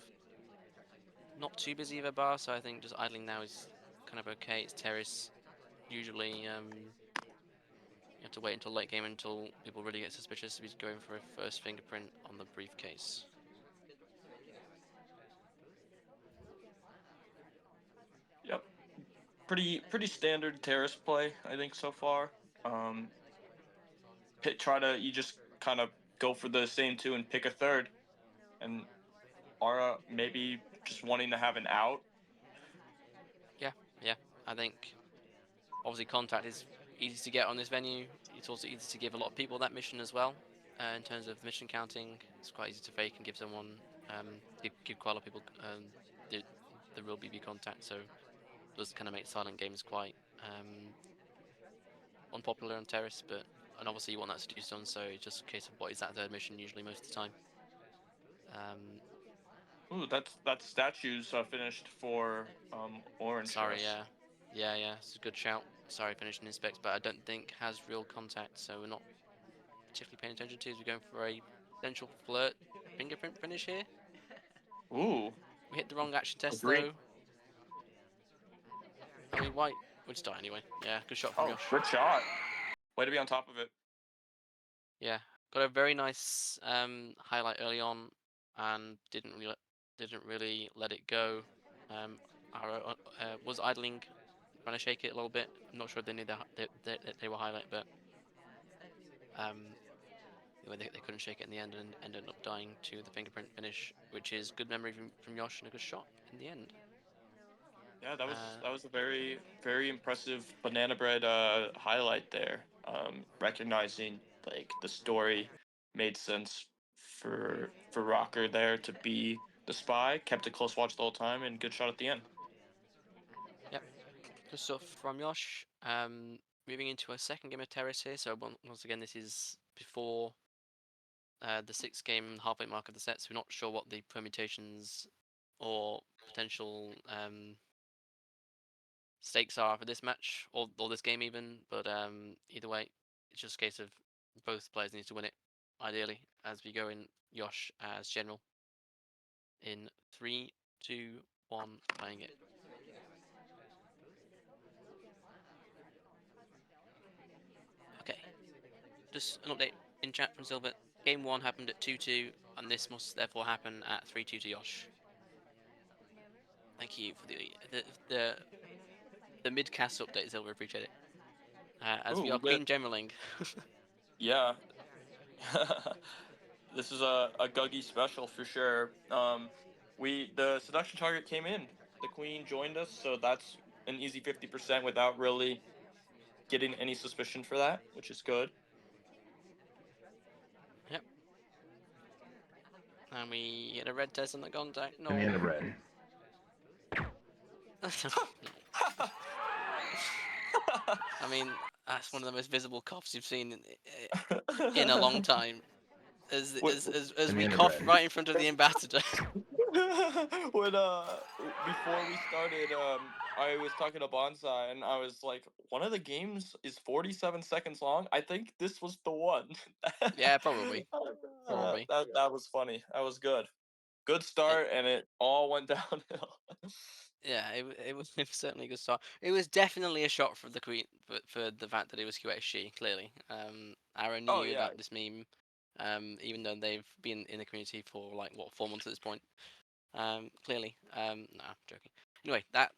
not too busy of a bar, so I think just idling now is kind of okay. It's terrace. Usually, you have to wait until late game until people really get suspicious. So he's going for a first fingerprint on the briefcase. Yep. Pretty standard terrace play, I think, so far. Um, you just kind of go for the same two and pick a third, and Aura maybe just wanting to have an out. Yeah, yeah. I think obviously contact is easy to get on this venue. It's also easy to give a lot of people that mission as well. In terms of mission counting, it's quite easy to fake and give someone, give quite a lot of people the the real BB contact. So it does kind of make silent games quite unpopular on terrace, but and obviously you want that seduce done. So it's just a case of what is that third mission usually most of the time. Um, Ooh, that's statues finished for orange. Sorry, Yes. yeah, it's a good shout. Sorry, finishing in specs, but I don't think has real contact, so we're not particularly paying attention to. Is we're going for a potential flirt fingerprint finish here. Ooh, We hit the wrong action a test green. though. I mean, white would start anyway. Yeah, good shot from Oh, Yosh. good shot. Way to be on top of it. Yeah, got a very nice highlight early on, and didn't really let it go. Aro was idling, trying to shake it a little bit. I'm not sure if they knew that they were highlight, but um, they couldn't shake it in the end and ended up dying to the fingerprint finish, which is good memory from Yosh and a good shot in the end. Yeah, that was Uh, that was a very impressive banana bread highlight there. Recognizing like the story made sense for Rocker there to be the spy, kept a close watch the whole time, and good shot at the end. yep, good stuff from Yosh. Moving into a second game of Terrace here. So once again, this is before the 6 game halfway mark of the set, so we're not sure what the permutations or potential stakes are for this match or this game even. But either way, it's just a case of both players need to win it, ideally, as we go in Yosh as general. In 3, 2, 1, playing it. Okay, just an update in chat from Silver. Game 1 happened at 2-2, and this must therefore happen at 3-2 to Yosh. Thank you for the the mid-cast update, Silver. Appreciate it. As Ooh, we we are get Queen Gemmerling. yeah. This is a Guggy special for sure. The seduction target came in. The queen joined us, so that's an easy 50% without really getting any suspicion for that, which is good. Yep. And we get a red test on the contact. No. Banana bread. I mean, that's one of the most visible coughs you've seen in a long time. What, As we Banana cough bread. right in front of the ambassador. when before we started, I was talking to Bonsai and I was like, one of the games is 47 seconds long. I think this was the one. Yeah, probably. Probably. That was funny. That was good. Good And start, and it all went downhill. yeah, it was certainly a good start. It was definitely a shot for the Queen, for the fact that it was QXG. Clearly, Aaron Oh knew yeah. about this meme, even though they've been in the community for like what 4 months at this point. Clearly, nah, joking. Anyway, that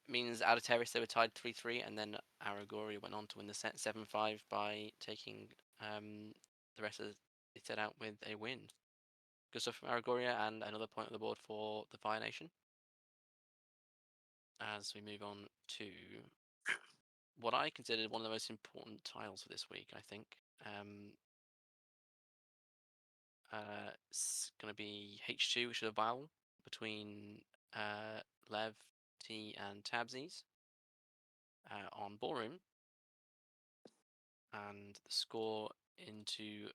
means out of terrace they were tied 3-3, and then Aragori went on to win the set 7-5 by taking the rest of the set out with a win. Good stuff from Aragoria, and another point on the board for the Fire Nation. As we move on to what I considered one of the most important tiles for this week, I think. It's going to be H2, which is a battle between Lev, T, and Tabsies on Ballroom. And the score into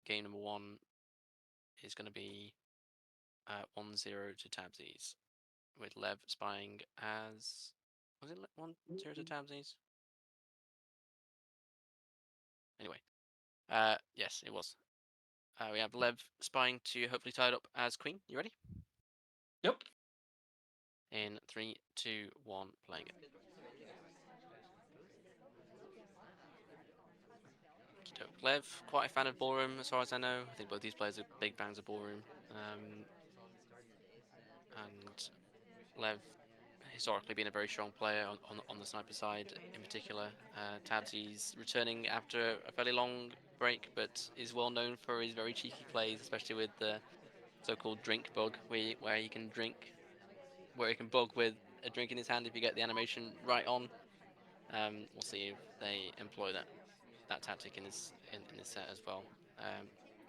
game number 1 is going to be 1-0 to Tabsies, with Lev spying as. Was it 1-0 to Tabsies? Anyway, yes, it was. We have Lev spying to hopefully tie it up as queen. You ready? Yep. In 3, 2, 1, playing it. Lev, quite a fan of ballroom as far as I know. I think both these players are big fans of ballroom. And Lev historically been a very strong player on the sniper side in particular. Tabsy's returning after a fairly long break, but is well known for his very cheeky plays, especially with the so-called drink bug, where you can drink, where you can bug with a drink in his hand if you get the animation right on. We'll see if they employ that tactic in this set as well.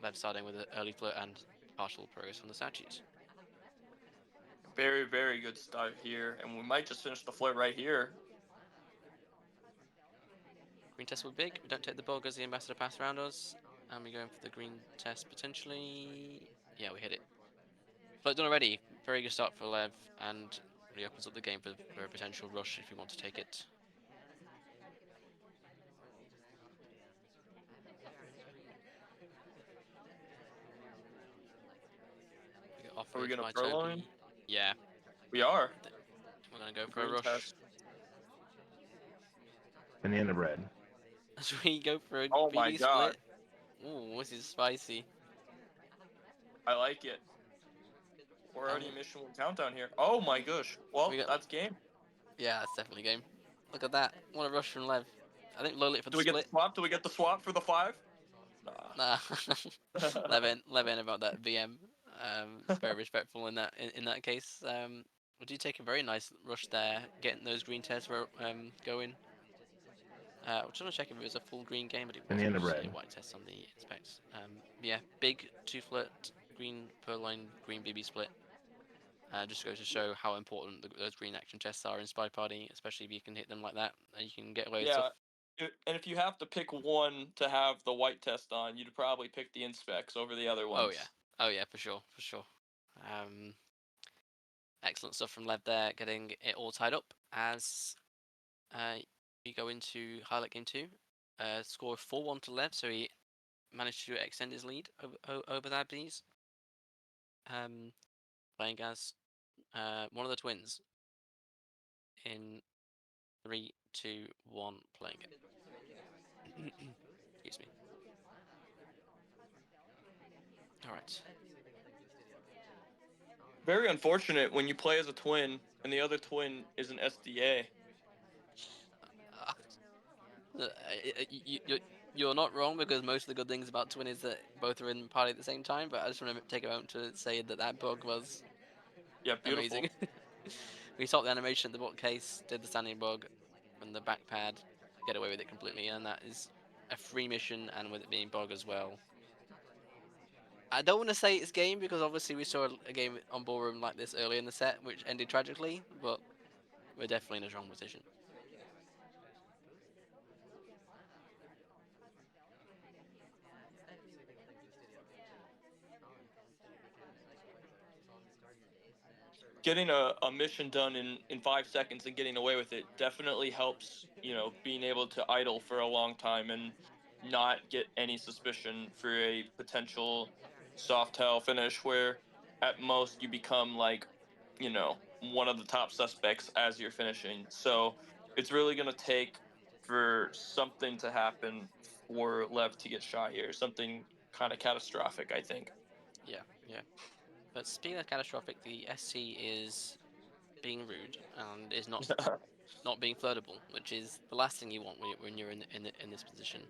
Lev starting with an early flirt and partial progress on the statues. Very, very good start here, and we might just finish the flirt right here. Green test will be big. We don't take the bug as the ambassador pass around us. And we're going for the green test potentially. Yeah, we hit it. Flirt done already. Very good start for Lev, and really opens up the game for a potential rush if you want to take it. We get Are we offered gonna by purloin? Toby. Yeah, We are. we're gonna go for a Green rush. test. Banana red. As we go for a Oh my BB god, split. Ooh, this is spicy. I like it. We're already Um, mission one countdown here. Oh my gosh. Well, we got that's game. Yeah, it's definitely game. Look at that. What a rush from Lev. I think low lit for Do the we get the split. swap? Do we get the swap for the 5? Nah. Nah. Levin about that VM. Very respectful in that case. We do take a very nice rush there, getting those green tests going. I'm trying to check if it was a full green game, but it wasn't. Banana Just red. a white test on the inspect. Yeah, big 2 flirt, green purloin, green BB split. Just goes to show how important those green action chests are in SpyParty, especially if you can hit them like that. You can get away with Yeah. stuff. And if you have to pick one to have the white test on, you'd probably pick the inspects over the other Oh ones. yeah, oh yeah, for sure, for sure. Um, Excellent stuff from Lev there, getting it all tied up as we go into highlight game 2. Score 4-1 to Lev, so he managed to extend his lead over the Abdies. Playing as one of the twins in 3, 2, 1, playing it. Excuse me. All right. Very unfortunate when you play as a twin and the other twin is an SDA. You're not wrong, because most of the good things about Twin is that both are in party at the same time. But I just want to take a moment to say that bug was Yeah, beautiful. amazing. We stopped the animation, the bookcase, did the standing bug from the back pad, get away with it completely, and that is a free mission, and with it being bug as well. I don't want to say it's game, because obviously we saw a game on ballroom like this earlier in the set, which ended tragically, but we're definitely in a strong position. Getting a mission done in 5 seconds and getting away with it definitely helps, being able to idle for a long time and not get any suspicion for a potential soft tail finish where at most you become like, one of the top suspects as you're finishing. So it's really going to take for something to happen for Lev to get shot here, something kind of catastrophic, I think. Yeah, yeah. But speaking of catastrophic, the SC is being rude and is not being flirtable, which is the last thing you want when you're in this position.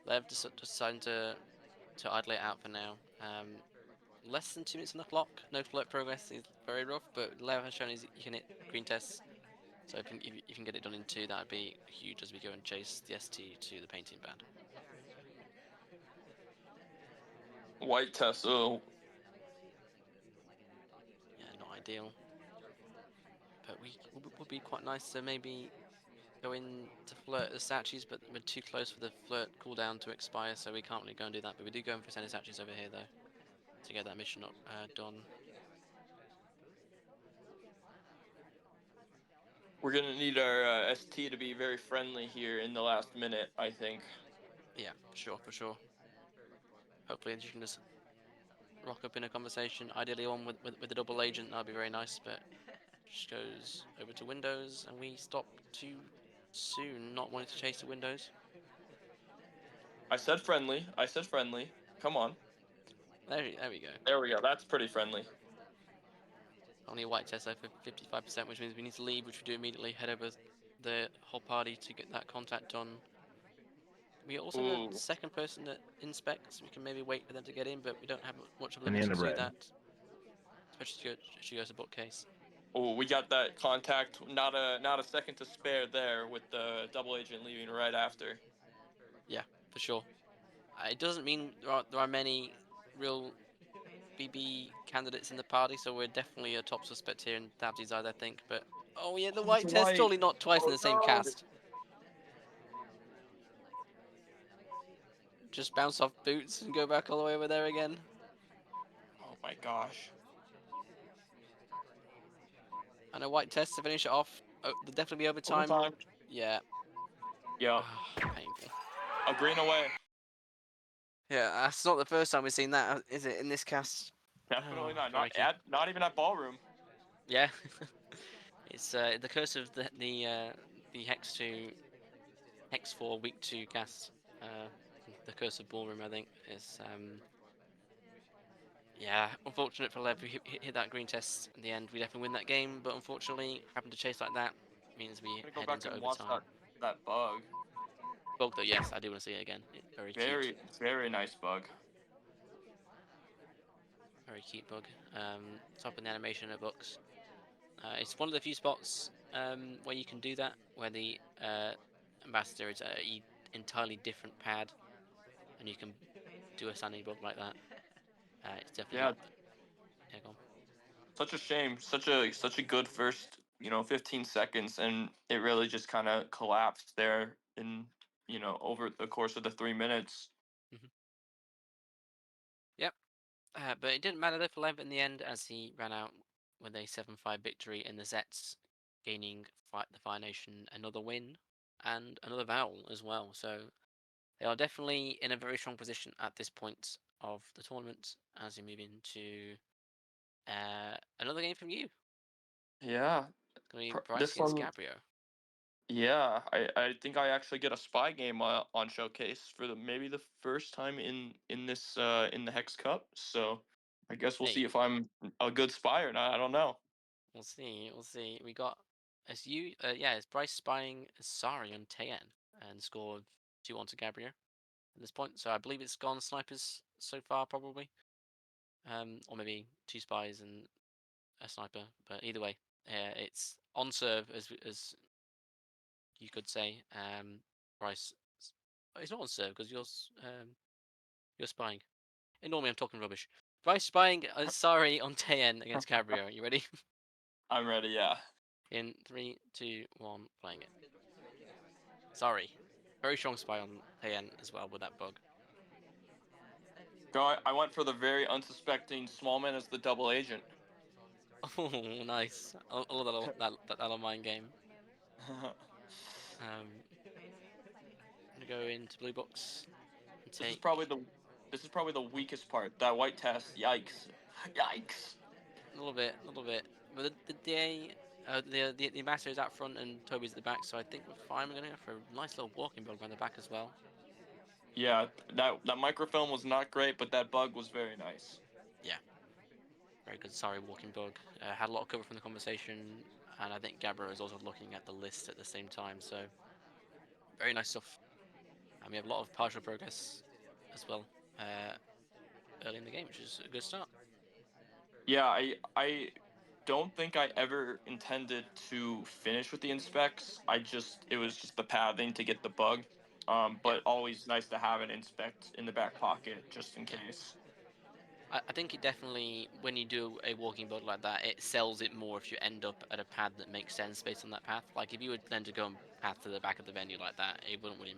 Lev deciding to idle it out for now. Less than 2 minutes on the clock. No flirt progress is very rough, but Lev has shown you can hit green tests. So if you can get it done in 2, that would be huge as we go and chase the ST to the painting band. White test. Oh, Yeah, not ideal. But would be quite nice to maybe go in to flirt the statues, but we're too close for the flirt cooldown to expire, so we can't really go and do that. But we do go in for sending statues over here, though, to get that mission done. we're gonna need our ST to be very friendly here in the last minute, I think. Yeah, for sure, for sure. Hopefully you can just rock up in a conversation. Ideally one with a double agent, that'd be very nice, but just goes over to Windows, and we stop too soon, not wanting to chase the Windows. I said friendly. I said friendly. Come on. There we go. There we go. That's pretty friendly. Only a white test for 55%, which means we need to leave, which we do immediately. Head over the whole party to get that contact done. We also have Ooh. a second person that inspects. We can maybe wait for them to get in, but we don't have much of a And limit in to the do red. that. Especially if she goes to bookcase. Oh, we got that contact. Not a second to spare there with the double agent leaving right after. Yeah, for sure. It doesn't mean there are many real BB candidates in the party, so we're definitely a top suspect here in Dabsy's eyes, I think. But oh yeah, the Oh, it's white test, white. surely not twice in Oh the same no. cast. Just bounce off boots and go back all the way over there again. Oh my gosh. And a white test to finish it off. Oh, there'll definitely be overtime. Overtime. Yeah. Yeah. Painful. A green away. Yeah, that's not the first time we've seen that, is it, in this cast? Definitely Oh, not. crikey. Not even at ballroom. Yeah. It's the curse of the Hex 4 week 2 cast. The curse of ballroom, I think, is yeah, unfortunate for Lev. We hit that green test in the end. We definitely win that game, but unfortunately, having to chase like that means we I'm gonna go head back into and watch overtime. that bug. Bug though, yes, I do want to see it again. Very cute. Very nice bug. Very cute bug. Top in the animation of books. It's one of the few spots where you can do that, where the ambassador is a entirely different pad, and you can do a standing bug like that. It's definitely Yeah, not. Yeah, go on. such a shame. Such a good first, 15 seconds, and it really just kind of collapsed there in, over the course of the 3 minutes. Mhm. Yep. But it didn't matter though for Lev in the end, as he ran out with a 7-5 victory in the Zets, gaining the Fire Nation another win and another vowel as well. So they are definitely in a very strong position at this point of the tournament as we move into another game from you. Yeah, It's going to be Bryce this against one. Gabriel. Yeah, I think I actually get a spy game on showcase for maybe the first time in this in the Hex Cup. So I guess we'll see Hey, if I'm a good spy or not. I don't know. we'll see. We'll see. We got as you, yeah, it's Bryce spying Sari on Tayen and scored 2-1 to Gabriel at this point. So I believe it's gone snipers so far, probably. Or maybe 2 spies and a sniper. But either way, it's on serve as you could say. Bryce, it's not on serve because you're spying. Ignore me, I'm talking rubbish. Bryce spying Sari on Tayen against Gabriel. You ready? I'm ready. Yeah. In 3, 2, 1, playing it. Sorry. Very strong spy on Tayen as well with that bug. Go. I went for the very unsuspecting small man as the double agent. Oh, nice. I love that little mind game. I'm gonna go into blue box and this is take probably the this is probably the weakest part. That white test. Yikes. Yikes. a little bit, a little bit. But the ambassador is out front and Toby's at the back, so I think we're fine. We're gonna go for a nice little walking bug around the back as well. Yeah, that microfilm was not great, but that bug was very nice. Yeah, very good. Sorry, walking bug. Had a lot of cover from the conversation, and I think Gabra is also looking at the list at the same time. So very nice stuff. And we have a lot of partial progress as well early in the game, which is a good start. Yeah, I don't think I ever intended to finish with the inspects. It was just the pathing to get the bug. Yeah, But always nice to have an inspect in the back pocket just in yeah. case. I think it definitely, when you do a walking bug like that, it sells it more if you end up at a pad that makes sense based on that path. Like if you were then to go and path to the back of the venue like that, it wouldn't really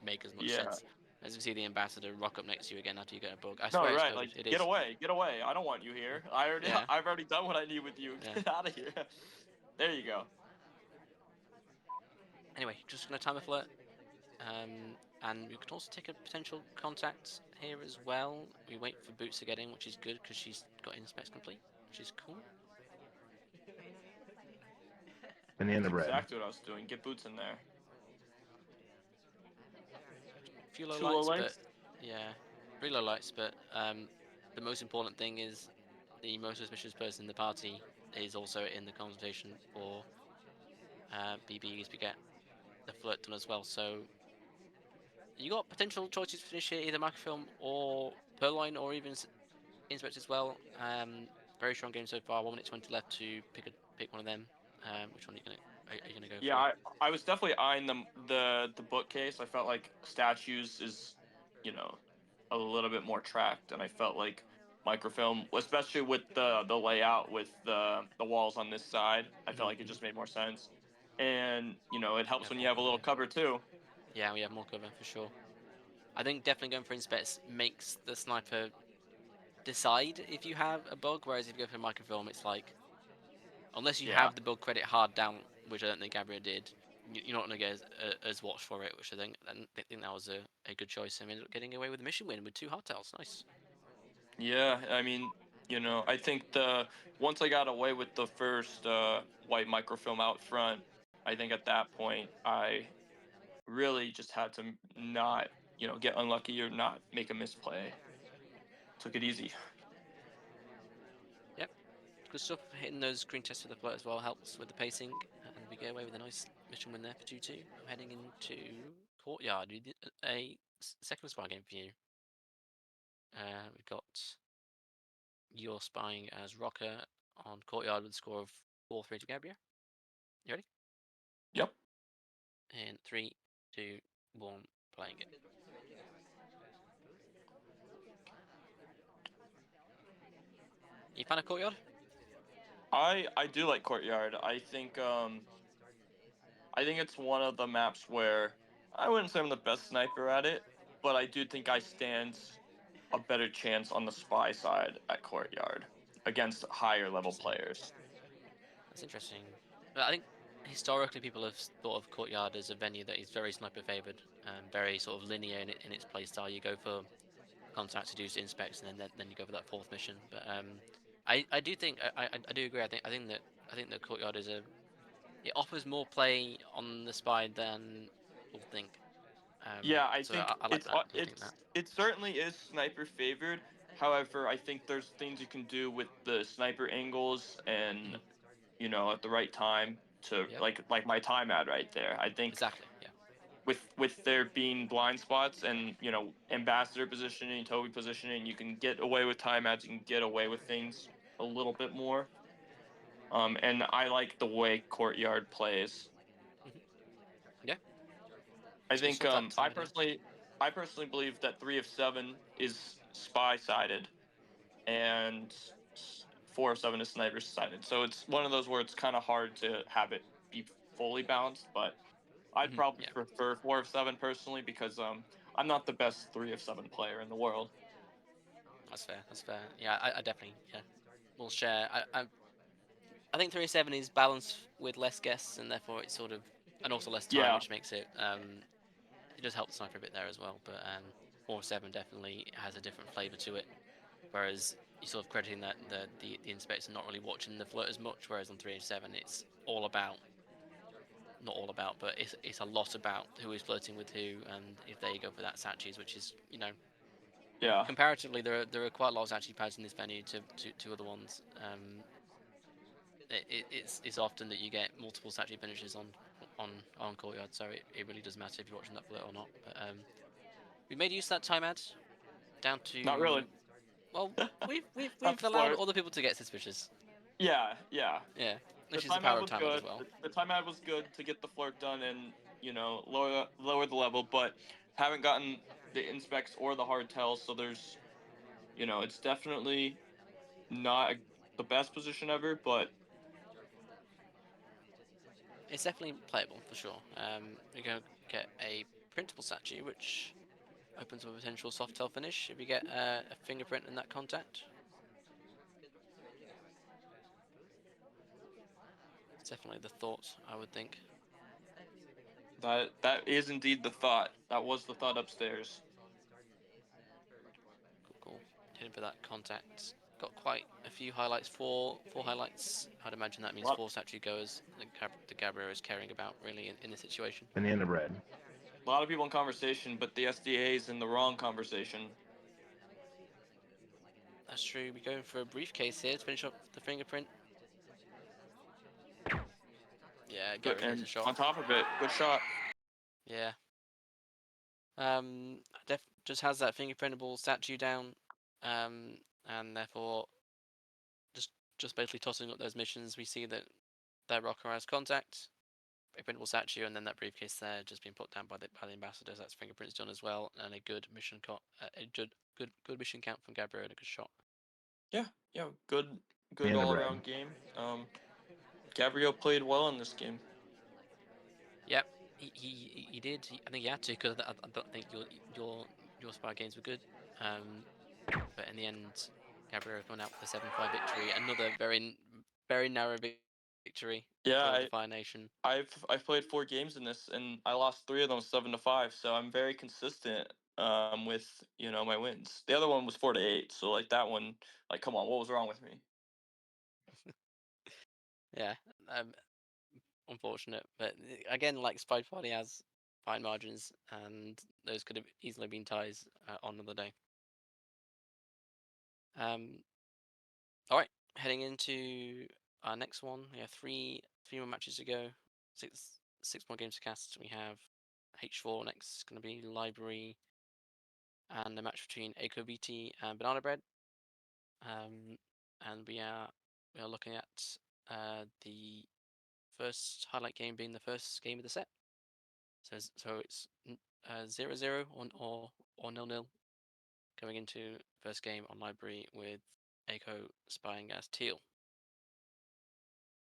make as much Yeah. sense. As we see the ambassador rock up next to you again after you get a bug. I No, swear it's right. Toby. Like, It get is. away, get away. I don't want you here. Yeah, I've already done what I need with you. yeah. Get out of here. There you go. Anyway, just gonna time a flirt And we could also take a potential contact here as well. We wait for Boots to get in, which is good because she's got inspects complete, which is cool. Banana That's red. exactly what I was doing. Get Boots in there. A few low 2 low lights, but lights? yeah, pretty low lights. But the most important thing is the most suspicious person in the party is also in the consultation for BBs. We get the flirt done as well. So you got potential choices to finish here, either microfilm or Purloin, or even Inspect as well. Very strong game so far. 1 minute 20 left to pick one of them. Which one are you gonna go Yeah, for? I was definitely eyeing the bookcase. I felt like statues is, you know, a little bit more tracked, and I felt like microfilm, especially with the layout with the walls on this side, I felt like it just made more sense. And it helps Have when you more have a cover little here. cover too. Yeah, we have more cover for sure. I think definitely going for inspects makes the sniper decide if you have a bug, whereas if you go for microfilm, it's like unless you Yeah. have the bug credit hard down, which I don't think Gabriel did, you're not going to get as watched for it, which I think that was a good choice. I ended up getting away with the mission win with 2 hardtails. Nice. Yeah, I mean, I think the once I got away with the first white microfilm out front, I think at that point I really just had to not, get unlucky or not make a misplay. Took it easy. Yep, good stuff. Hitting those green tests with the float as well helps with the pacing, and we get away with a nice mission win there for 2-2. I'm heading into Courtyard. We did second spy game for you. We've got your spying as Rocker on Courtyard with a score of 4-3 to Gabriel. You ready? Yep. In 3, 2, 1, playing it. You fan of Courtyard? I do like Courtyard. I think it's one of the maps where I wouldn't say I'm the best sniper at it, but I do think I stand a better chance on the spy side at Courtyard against higher level Interesting. players. That's interesting. But I think historically people have thought of Courtyard as a venue that is very sniper favoured and very sort of linear in its play style. You go for contacts, you do inspects, and then you go for that fourth mission. But I do think I do agree. I think that Courtyard it offers more play on the spy than people think. Yeah, I So think I like that. I think that. it certainly is sniper favored. However, I think there's things you can do with the sniper angles and Mhm. at the right time to Yeah, like my time ad right there. I think exactly. Yeah. with there being blind spots and ambassador positioning, Toby positioning, you can get away with time ads. You can get away with things a little bit more. And I like the way Courtyard plays. Hmm. Yeah. I You think saw that time there. I personally believe that 3 of 7 is spy sided and 4 of 7 is sniper sided. So it's one of those where it's kind of hard to have it be fully balanced, but I'd probably Yeah. prefer 4 of 7 personally because I'm not the best 3 of 7 player in the world. That's fair. That's fair. Yeah, I definitely will share. I think 307 is balanced with less guests, and therefore it's sort of and also less time, Yeah, which makes it does help the sniper a bit there as well. But 407 definitely has a different flavour to it. Whereas you're sort of crediting that the inspector not really watching the float as much. Whereas on 307 it's all about not all about, but it's a lot about who is flirting with who, and if they go for that Satchis, which is yeah, comparatively there are quite a lot of Satchi pads in this venue to other ones. It's often that you get multiple Satchi finishes on Courtyard, so it really does matter if you're watching that float or not. But we made use of that time ad down not to really. well, we've That's allowed flirt. other people to get suspicious. Yeah, yeah. Yeah, The which is the time ad power of was time ad as good. well. The time ad was good to get the flirt done and lower the level, but haven't gotten the inspects or the hard tells. So there's it's definitely not the best position ever, but It's definitely playable for sure. We're going to get a printable statue, which opens up a potential soft tail finish if you get a fingerprint in that contact. It's definitely the thought, I would think. That is indeed the thought. That was the thought upstairs. Cool. Heading for that contact. Got quite a few highlights. Four highlights. I'd imagine that means Lot- 4 statue goers that the Gabriel is caring about really in this situation. Banana bread. A lot of people in conversation, but the SDA is in the wrong conversation. That's true. We're going for a briefcase here to finish up the fingerprint. Yeah, Good, Gabriel gets and a shot. on top of it, good shot. Yeah. Just has that fingerprintable statue down, and therefore just basically tossing up those missions. We see that their rocker has contact, a printable statue, and then that briefcase there just being put down by the ambassadors. That's fingerprints done as well, and a good mission good mission count from Gabriel and a good shot. Yeah, good Banana all bread. around game. Gabriel played well in this game. Yep, he did. I think he had to because I don't think your spy games were good. But in the end, Gabriel coming out with a 7-5 victory. Another very narrow victory Yeah, for the Fire Nation. I've played 4 games in this, and I lost 3 of them 7-5. So I'm very consistent with my wins. The other one was 4-8. So like that one, like come on, what was wrong with me? Yeah, unfortunate. But again, like SpyParty has fine margins, and those could have easily been ties on another day. All right, heading into our next one. We have three more matches to go. Six more games to cast. We have H4 next. It's going to be Library and a match between Eco BT and Banana Bread. And we are looking at the first highlight game being the first game of the set. So it's 0-0 or 0-0 going into first game on Library with Echo spying as teal.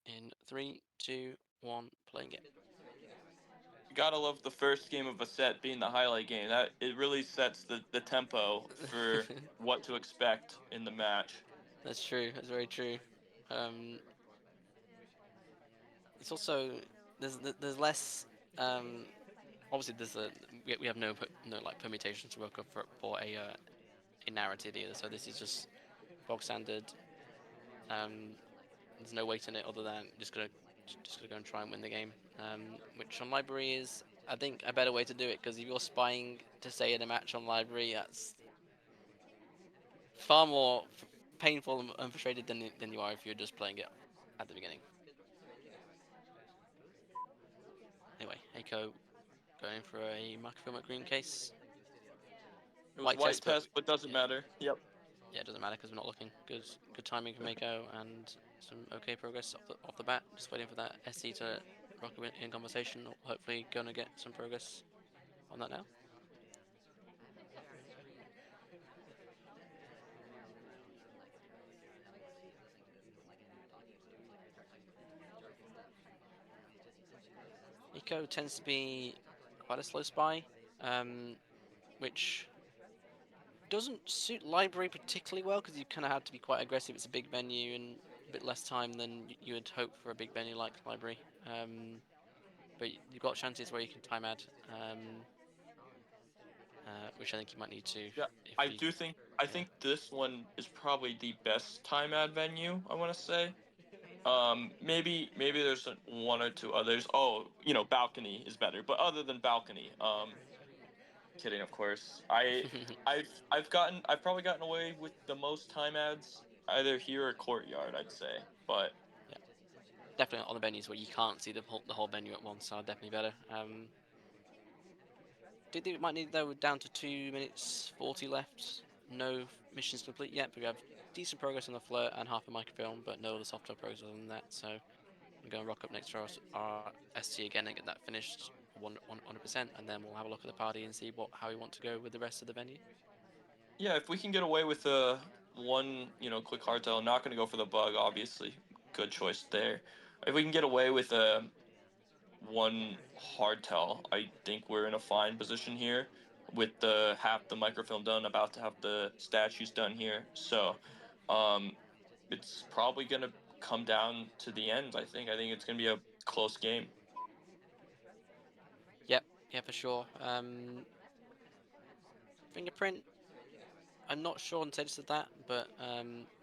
In 3, 2, 1, playing it. You gotta love the first game of a set being the highlight game. That it really sets the tempo for what to expect in the match. That's true. That's very true. It's also there's less. Obviously, we have no like permutations to work up for a narrative either. So this is just bog standard. There's no weight in it other than just gonna go and try and win the game. Which on Library is, I think, a better way to do it, because if you're spying to stay in a match on Library, that's far more painful and frustrated than you are if you're just playing it at the beginning. Anyway, Eiko going for a microfilm at green case. It was white but test, but doesn't yeah, matter. Yep. yeah, it doesn't matter because we're not looking. Good timing from Eiko and some okay progress off the bat. Just waiting for that SC to rock in conversation. Hopefully, going to get some progress on that now. Eco tends to be quite a slow spy, which doesn't suit Library particularly well because you kind of have to be quite aggressive. It's a big venue and a bit less time than you would hope for a big venue like Library. But you've got chances where you can time add, which I think you might need to. Yeah, I think this one is probably the best time ad venue. I want to say. Maybe there's one or two others. Oh, balcony is better. But other than balcony, kidding, of course. I've probably gotten away with the most time ads either here or courtyard. I'd say, but Yeah, definitely on the venues where you can't see the whole venue at once are definitely better. Do think we might need, though, down to 2 minutes 40 left. No missions complete yet, but we have decent progress on the flirt and half a microfilm, but no other software progress other than that. So I'm going to rock up next to our ST again and get that finished 100%, and then we'll have a look at the party and see how we want to go with the rest of the venue. yeah, if we can get away with one, quick hardtail, not going to go for the bug, obviously. Good choice there. If we can get away with one hardtail, I think we're in a fine position here with the half the microfilm done, about to have the statues done here. So, it's probably going to come down to the end, I think. I think it's going to be a close game. Yeah, for sure. Fingerprint. I'm not sure on the status of that, but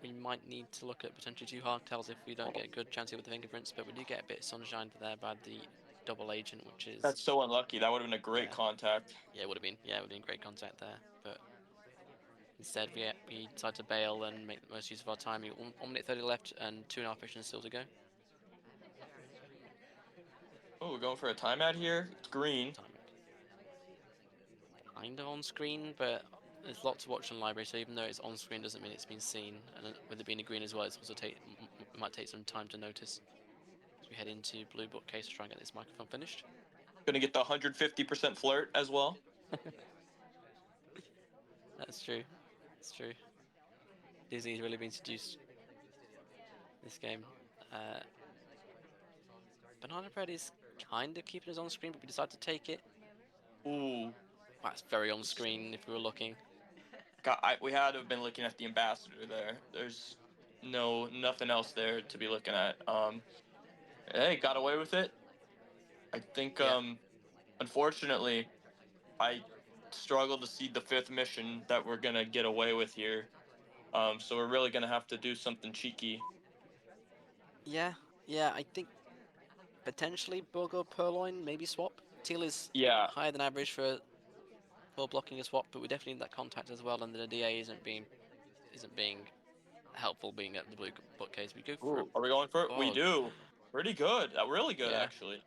we might need to look at potentially 2 hardtails if we don't get a good chance here with the fingerprints. But we do get a bit of sunshine there by the double agent, which is That's so unlucky. That would have been a great yeah, contact. yeah, it would have been great contact there. But instead, we decide to bail and make the most use of our time. 1 minute 30 left and 2.5 missions still to go. Oh, we're going for a timeout here. It's green. Time kind of on screen, but there's a lot to watch on library. So even though it's on screen, doesn't mean it's been seen. And with it being a green as well, it's also it might take some time to notice. As we head into blue bookcase to try and get this microphone finished. Gonna get the 150% flirt as well. That's true. That's true. Disney's really been seduced this game. Banana Bread is kind of keeping us on screen, but we decide to take it. Ooh. That's very on screen if we were looking. God, we had to have been looking at the ambassador there. There's nothing else there to be looking at. Hey, got away with it. I think Yeah. unfortunately I struggle to see the 5th mission that we're gonna get away with here. So we're really gonna have to do something cheeky. Yeah. Yeah, I think potentially Bug or Purloin, maybe swap. Teal is Yeah. higher than average for blocking a swap, but we definitely need that contact as well, and the DA isn't being helpful being at the blue bookcase. We go for a Ooh, are we going for it? We bug. do. Pretty good. Really good, Yeah. actually.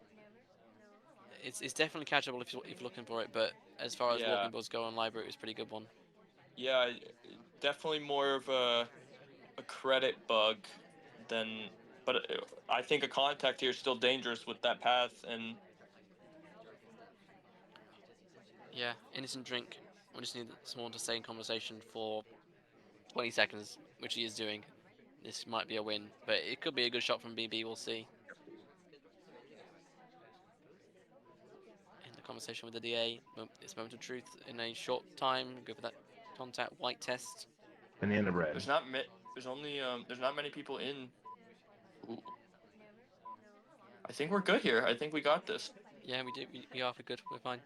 It's definitely catchable if you're looking for it, but as far as Yeah. walking bugs go on library, it was a pretty good one. Yeah, definitely more of a credit bug than, but I think a contact here is still dangerous with that path. And Yeah, innocent drink. We just need someone to stay in conversation for 20 seconds, which he is doing. This might be a win, but it could be a good shot from BB. We'll see. In the conversation with the DA, it's moment of truth in a short time. Go for that contact white test. Banana bread. there's not many people in. Ooh. I think we're good here. I think we got this. Yeah, we do. We are for good. We're fine.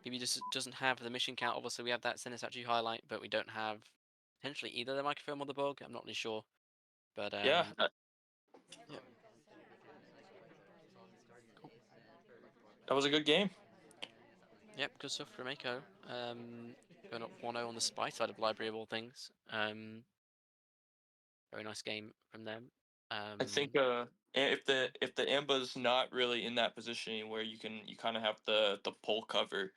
BB just doesn't have the mission count. Obviously, we have that Cinesatchi highlight, but we don't have potentially either the microfilm or the bug. I'm not really sure, but Yeah, yeah. Cool. that was a good game. Yep, good stuff from Mako. Going up 1-0 on the spy side of library of all things. Very nice game from them. I think if the Amba's not really in that position where you kind of have the pull cover,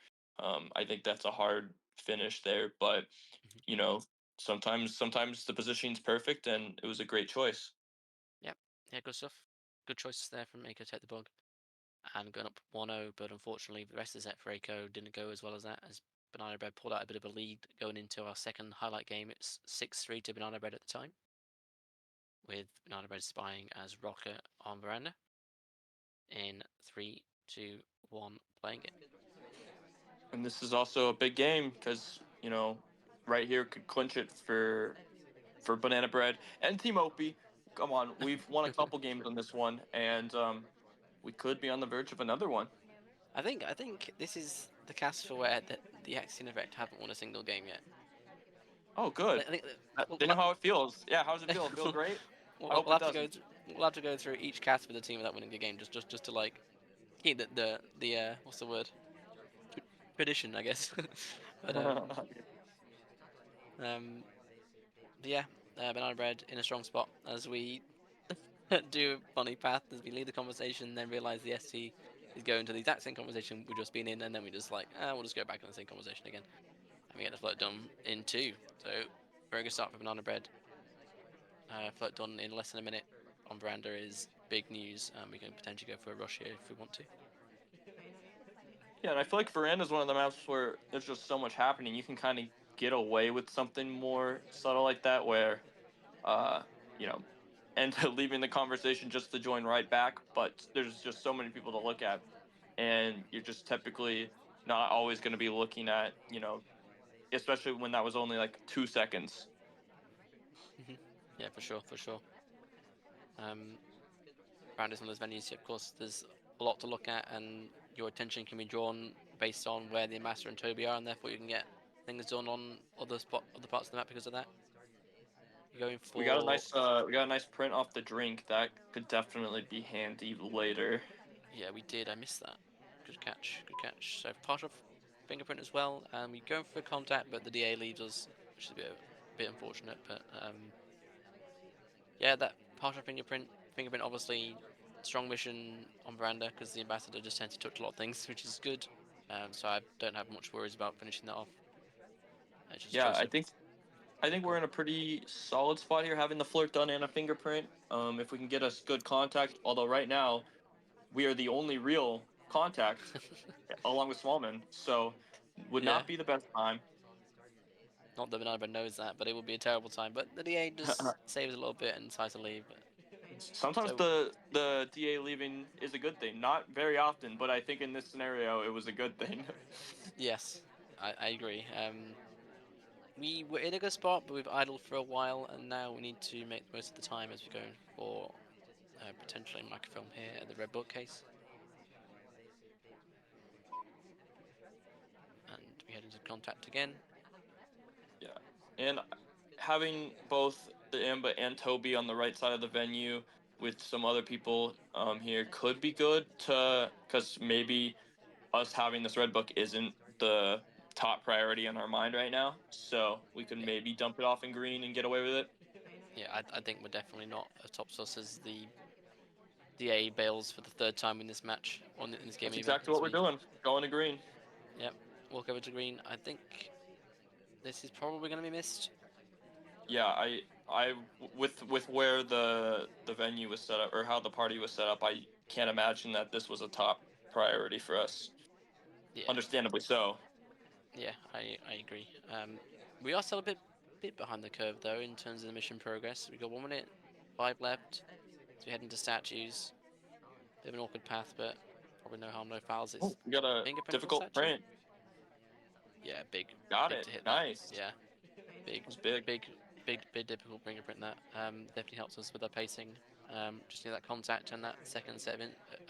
I think that's a hard finish there. But Mhm. you know, sometimes the positioning's perfect, and it was a great choice. Yep, yeah, good stuff. Good choices there from Mako to take the bug. And going up 1-0, but unfortunately the rest of the set for Aiko didn't go as well as that, as Banana Bread pulled out a bit of a lead going into our second highlight game. It's 6-3 to Banana Bread at the time, with Banana Bread spying as Rocker on Veranda. In 3, 2, 1, playing it. And this is also a big game because right here could clinch it for Banana Bread and Team Opie. Come on, we've won a couple games on this one, and we could be on the verge of another one. I think this is the cast for where the Axion Effect haven't won a single game yet. Oh, good. I think we'll, They know how it feels. Yeah, how's it feel? Feel great? I hope we'll it have to go. doesn't. We'll have to go through each cast with the team without winning the game, just to like keep the what's the word? Tradition, I guess. but um, but yeah, Banana Bread in a strong spot as we do a funny path as we lead the conversation, then realize the ST is going to the exact same conversation we've just been in, and then we just like, we'll just go back in the same conversation again, and we get the float done in 2. So very good start for Banana Bread. Float done in less than a minute on Veranda is big news. We can potentially go for a rush here if we want to. Yeah, and I feel like Veranda's one of the maps where there's just so much happening. You can kind of get away with something more subtle like that, where, uh, you know, and leaving the conversation just to join right back. But there's just so many people to look at, and you're just typically not always going to be looking at, especially when that was only like 2 seconds. Yeah, for sure, for sure. Veranda is one of those venues. Of course, there's a lot to look at, and your attention can be drawn based on where the ambassador and Toby are, and therefore you can get things done on other parts of the map because of that. You're going We got a for nice print off the drink that could definitely be handy later. yeah, we did. I missed that. Good catch. Good catch. So part of fingerprint as well. We go for contact, but the DA leaves us, which is a bit unfortunate. But yeah, that part of fingerprint obviously strong mission on veranda because the ambassador just tends to touch a lot of things, which is good. So I don't have much worries about finishing that off. It's just Yeah, choice of I think go we're in a pretty solid spot here, having the flirt done and a fingerprint. If we can get us good contact, although right now we are the only real contact on. along with Smallman, so would Yeah, not be the best time. not that Banana knows that, but it would be a terrible time. But the DA just saves a little bit and decides to leave. Sometimes So the DA leaving is a good thing. Not very often, but I think in this scenario it was a good thing. yes, I agree. We were in a good spot, but we've idled for a while, and now we need to make the most of the time as we're going for potentially microfilm here at the red bookcase. And we head into contact again. Yeah, and having both the Imba and Toby on the right side of the venue with some other people here could be good to because maybe us having this red book isn't the top priority on our mind right now, so we could Yeah, maybe dump it off in green and get away with it. yeah, I think we're definitely not as top sus as the DA bails for the third time in this match, or in this game That's even, exactly as what we're we, doing. Going to green. yep, walk over to green. I think this is probably going to be missed. Yeah, I with where the venue was set up or how the party was set up, I can't imagine that this was a top priority for us. Yeah, Understandably so. yeah, I agree. We are still a bit behind the curve though in terms of the mission progress. We got 1 minute, 5 left. So we head into statues. Bit of an awkward path, but probably no harm, no fouls. Oh, It's we got a fingerprint for difficult statue. print. Yeah, Got big it. to hit that. Nice. Yeah, big, It's big. big, big difficult fingerprint that. Definitely helps us with our pacing. Just need that contact and that second set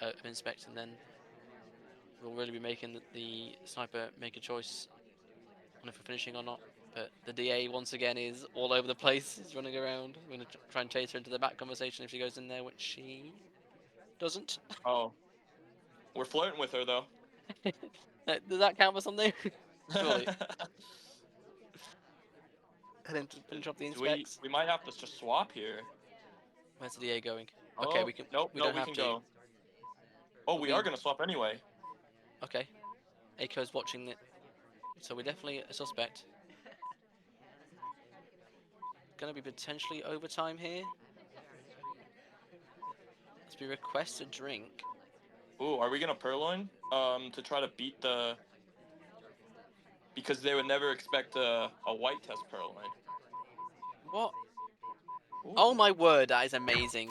of inspect, and then we'll really be making the sniper make a choice on if we're finishing or not. But the DA once again is all over the place. He's running around. We're gonna try and chase her into the back conversation if she goes in there, which she doesn't. Oh, we're flirting with her though. Does that count for something? Surely. And then to finish off the Do we inspects. we might have to just swap here. Where's the DA going? Okay, Oh, nope, we no, don't we have can to, go. Oh, but we are gonna swap anyway. okay. Aiko's watching it, so we're definitely a suspect. Gonna be potentially overtime here. As we request a drink. Ooh, are we gonna purloin? To try to beat the because they would never expect a white test purloin. What? Oh Ooh. my word, that is amazing.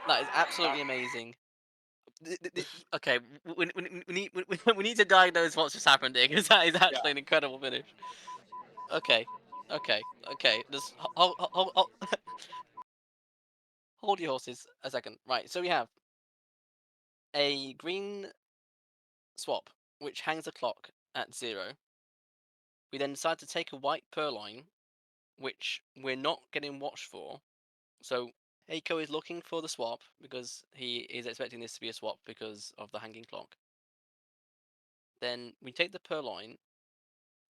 That is Uh, absolutely amazing. Okay, we need to diagnose what's just happened here, because that is yeah. actually an incredible finish. Okay, okay. Just hold your horses a second. Right, so we have a green swap, which hangs a clock at 0. We then decide to take a white purloin, which we're not getting watched for. So Eiko is looking for the swap because he is expecting this to be a swap because of the hanging clock. Then we take the purloin.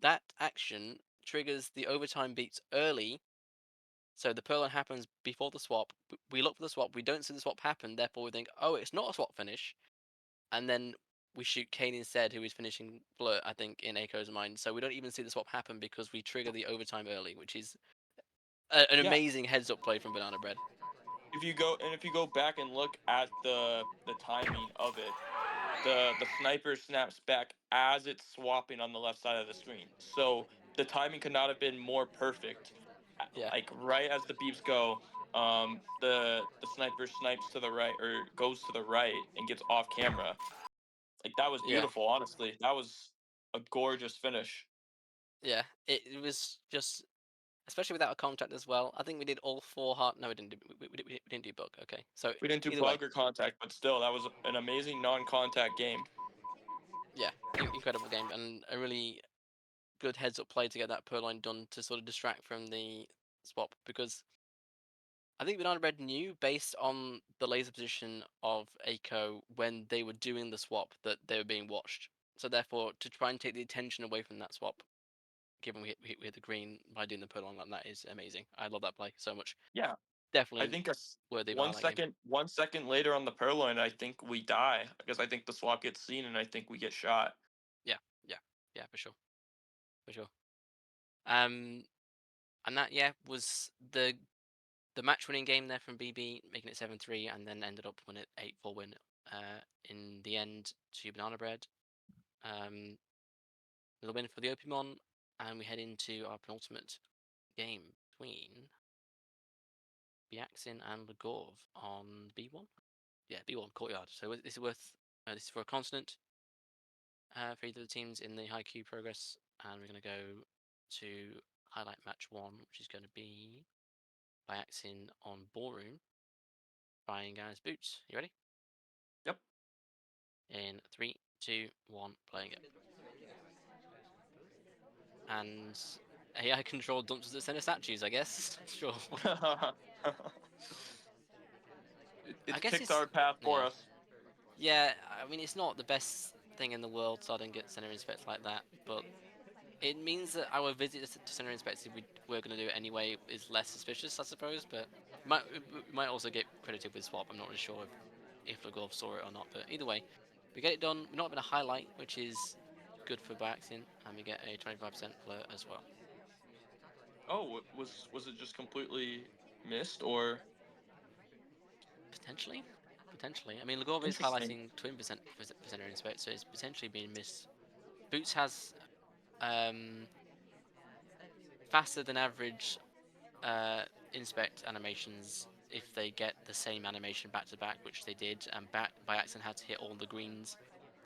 That action triggers the overtime beats early. So the purloin happens before the swap. We look for the swap. We don't see the swap happen. Therefore, we think, oh, it's not a swap finish. And then we shoot Kane instead, who is finishing Blur, I think, in Aiko's mind. So we don't even see the swap happen because we trigger the overtime early, which is an Yeah. amazing heads up play from Banana Bread. If you go back and look at the timing of it, the sniper snaps back as it's swapping on the left side of the screen. So the timing could not have been more perfect. Yeah, Like right as the beeps go, the sniper snipes to the right or goes to the right and gets off camera. Like that was yeah, beautiful, honestly. That was a gorgeous finish. yeah. It was just, especially without a contact as well. I think we did all 4 heart. No, we didn't do. We didn't do bug. Okay, so We didn't do either way, bug or contact, but still, that was an amazing non-contact game. incredible game and a really good heads up play to get that purloin done to sort of distract from the swap because I think Banana Bread knew based on the laser position of Aiko when they were doing the swap that they were being watched. So therefore, to try and take the attention away from that swap, given we hit the green by doing the purloin like that is amazing. I love that play so much. Yeah, I Definitely think worthy of a one highlight game. second 1 second later on the purloin, I think we die because I think the swap gets seen and I think we get shot. Yeah, yeah, yeah, for sure, for sure. Um, and that was the match winning game there from BB, making it 7-3, and then ended up winning it 8-4 win in the end to Banana Bread. Little win for the Opimon, and we head into our penultimate game between Biaxin and Lagorv on B1. Yeah, B1 Courtyard. So this is worth this is for a consonant for either of the teams in the Haiku progress, and we're going to go to highlight match one, which is going to be Biaxin on Ballroom, buying guys boots. You ready? Yep. In 3, 2, 1, playing it. And AI controlled dumps at center statues, I guess. Sure. I It's guess picked it's our path for yeah. us. Yeah, I mean it's not the best thing in the world so I don't get center inspect like that, but it means that our visit to center inspect if we were going to do it anyway is less suspicious, I suppose. But we might also get credited with swap. I'm not really sure if Lagov saw it or not. But either way, we get it done. We're not having a highlight, which is good for Biaxin, and we get a 25% flirt as well. Oh, was it just completely missed or Potentially, potentially. I mean, Lagov is interesting? highlighting twin percenter inspect, so it's potentially being missed. Boots has um, faster than average inspect animations if they get the same animation back to back, which they did, and back by accident had to hit all the greens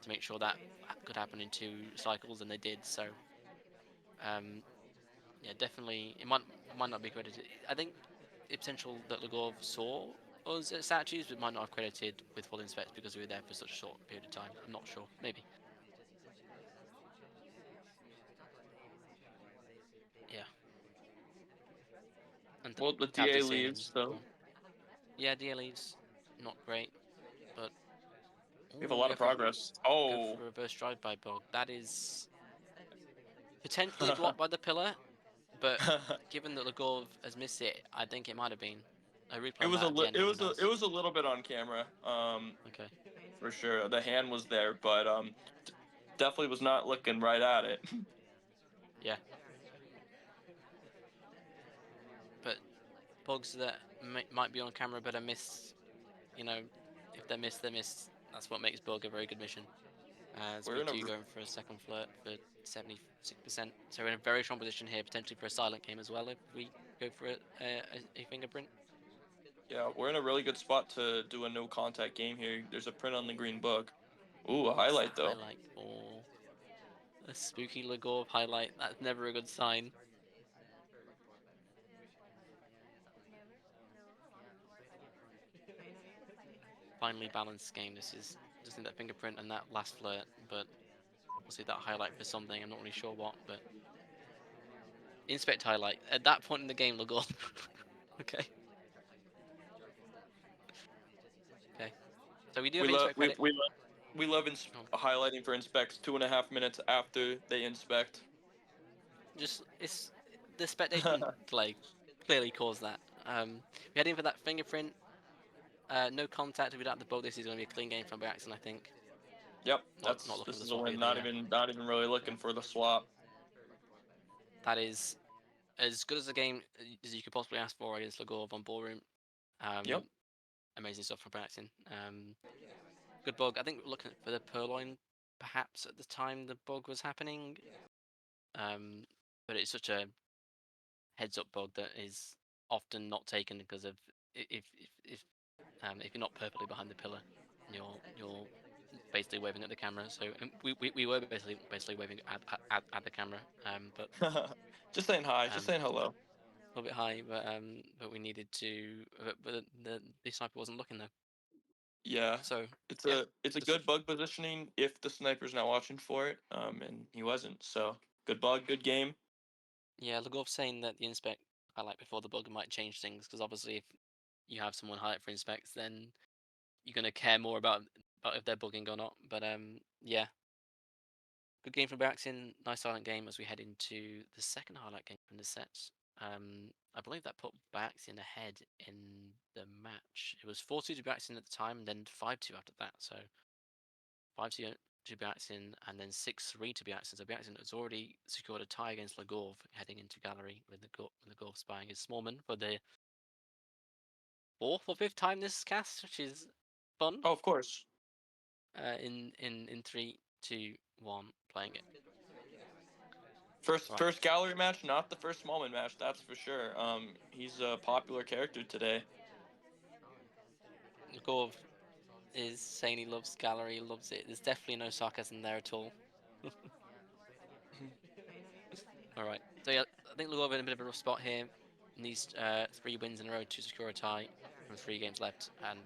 to make sure that could happen in 2 cycles, and they did. So, um, yeah, definitely, it might not be credited. I think the potential that Lagov saw us at statues, but might not have credited with full inspect because we were there for such a short period of time. I'm not sure. Maybe. Yeah. And Well, the Tab DA the same. leaves, so Go on. Yeah, DL leaves. Not great, but we have a oh, lot of progress. go Oh, for a reverse drive by Bog. That is potentially blocked by the pillar, but given that Lagov has missed it, I think it might have been. A replay it on was that at the end would be it nice. was a little bit on camera. Okay. For sure, the hand was there, but definitely was not looking right at it. Yeah, but Bogs that might be on camera but are missed, you know, if they're missed, they're missed. That's what makes Bog a very good mission. As We're we in a do go in for a second flirt for 76%. So we're in a very strong position here, potentially for a silent game as well if we go for a fingerprint. yeah, we're in a really good spot to do a no contact game here. There's a print on the green book. Ooh, a It's a highlight though. highlight for a spooky Lagorv highlight. That's never a good sign. Finely balanced game. This is just need that fingerprint and that last flirt, but we'll see that highlight for something. I'm not really sure what, but inspect highlight at that point in the game. Lagorv. Okay. Okay. So we do have We love inspect credit. we love Oh, highlighting for inspects 2.5 minutes after they inspect. just it's the spectation delay clearly caused that. We had in for that fingerprint. No contact. If we don't have the bug, this is going to be a clean game from Braxton, I think. Yep, Not that's looking for this the is a swap win. either. Yeah, Not even really looking for the swap. that is as good as a game as you could possibly ask for against Lagorv on Ballroom. Yep. Um, Amazing stuff from Braxton. Good bug. I think looking for the Purloin, perhaps at the time the bug was happening. But it's such a heads up bug that is often not taken because of if you're not perfectly behind the pillar, you're basically waving at the camera. So we were basically waving at the camera. But Just saying hi. Just um, saying hello. a little bit high. But we needed to. But the sniper wasn't looking though. Yeah, So it's yeah, a just good bug positioning if the sniper's not watching for it. And he wasn't. So good bug, good game. yeah. Lagov saying that the inspect highlight before the bug might change things because obviously if you have someone highlight for inspects, then you're gonna care more about if they're bugging or not. But yeah, good game from Baraxin. Nice silent game as we head into the second highlight game from the set. I believe that put Baraxin ahead in the match. It was 4-2 to Baraxin at the time, and then 5-2 after that. So 5-2 to Baraxin, and then 6-3 to Baraxin. So Baraxin has already secured a tie against Lagov heading into gallery with Lagov spying his Smallman for the fourth or fifth time this cast, which is fun. Oh, of course. In 3, 2, 1, playing it. Right. First gallery match, not the first Smallman match. That's for sure. He's a popular character today. Lagov is saying he loves gallery, loves it. There's definitely no sarcasm there at all. All right. So yeah, I think Lagov in a bit of a rough spot here. Needs 3 wins in a row to secure a tie from 3 games left and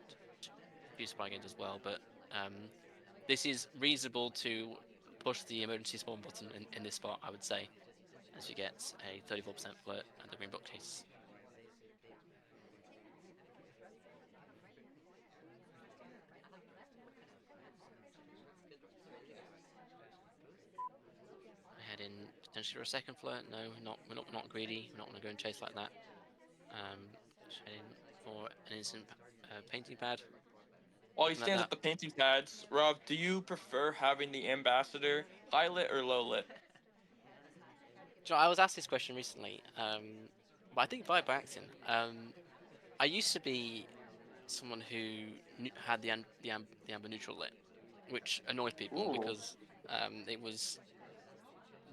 a few spy games as well. But um, this is reasonable to push the emergency spawn button in this spot, I would say, as you get a 34% flirt and the green bookcase. I head in potentially for a second flirt. No, we're not greedy. We're not going to go and chase like that. Just head in for an instant painting pad. While he Looking at stands that. at the painting pads, Rob, do you prefer having the ambassador high lit or low lit? I was asked this question recently, but I think by accident. I used to be someone who had the amber neutral lit, which annoyed people Ooh, because it was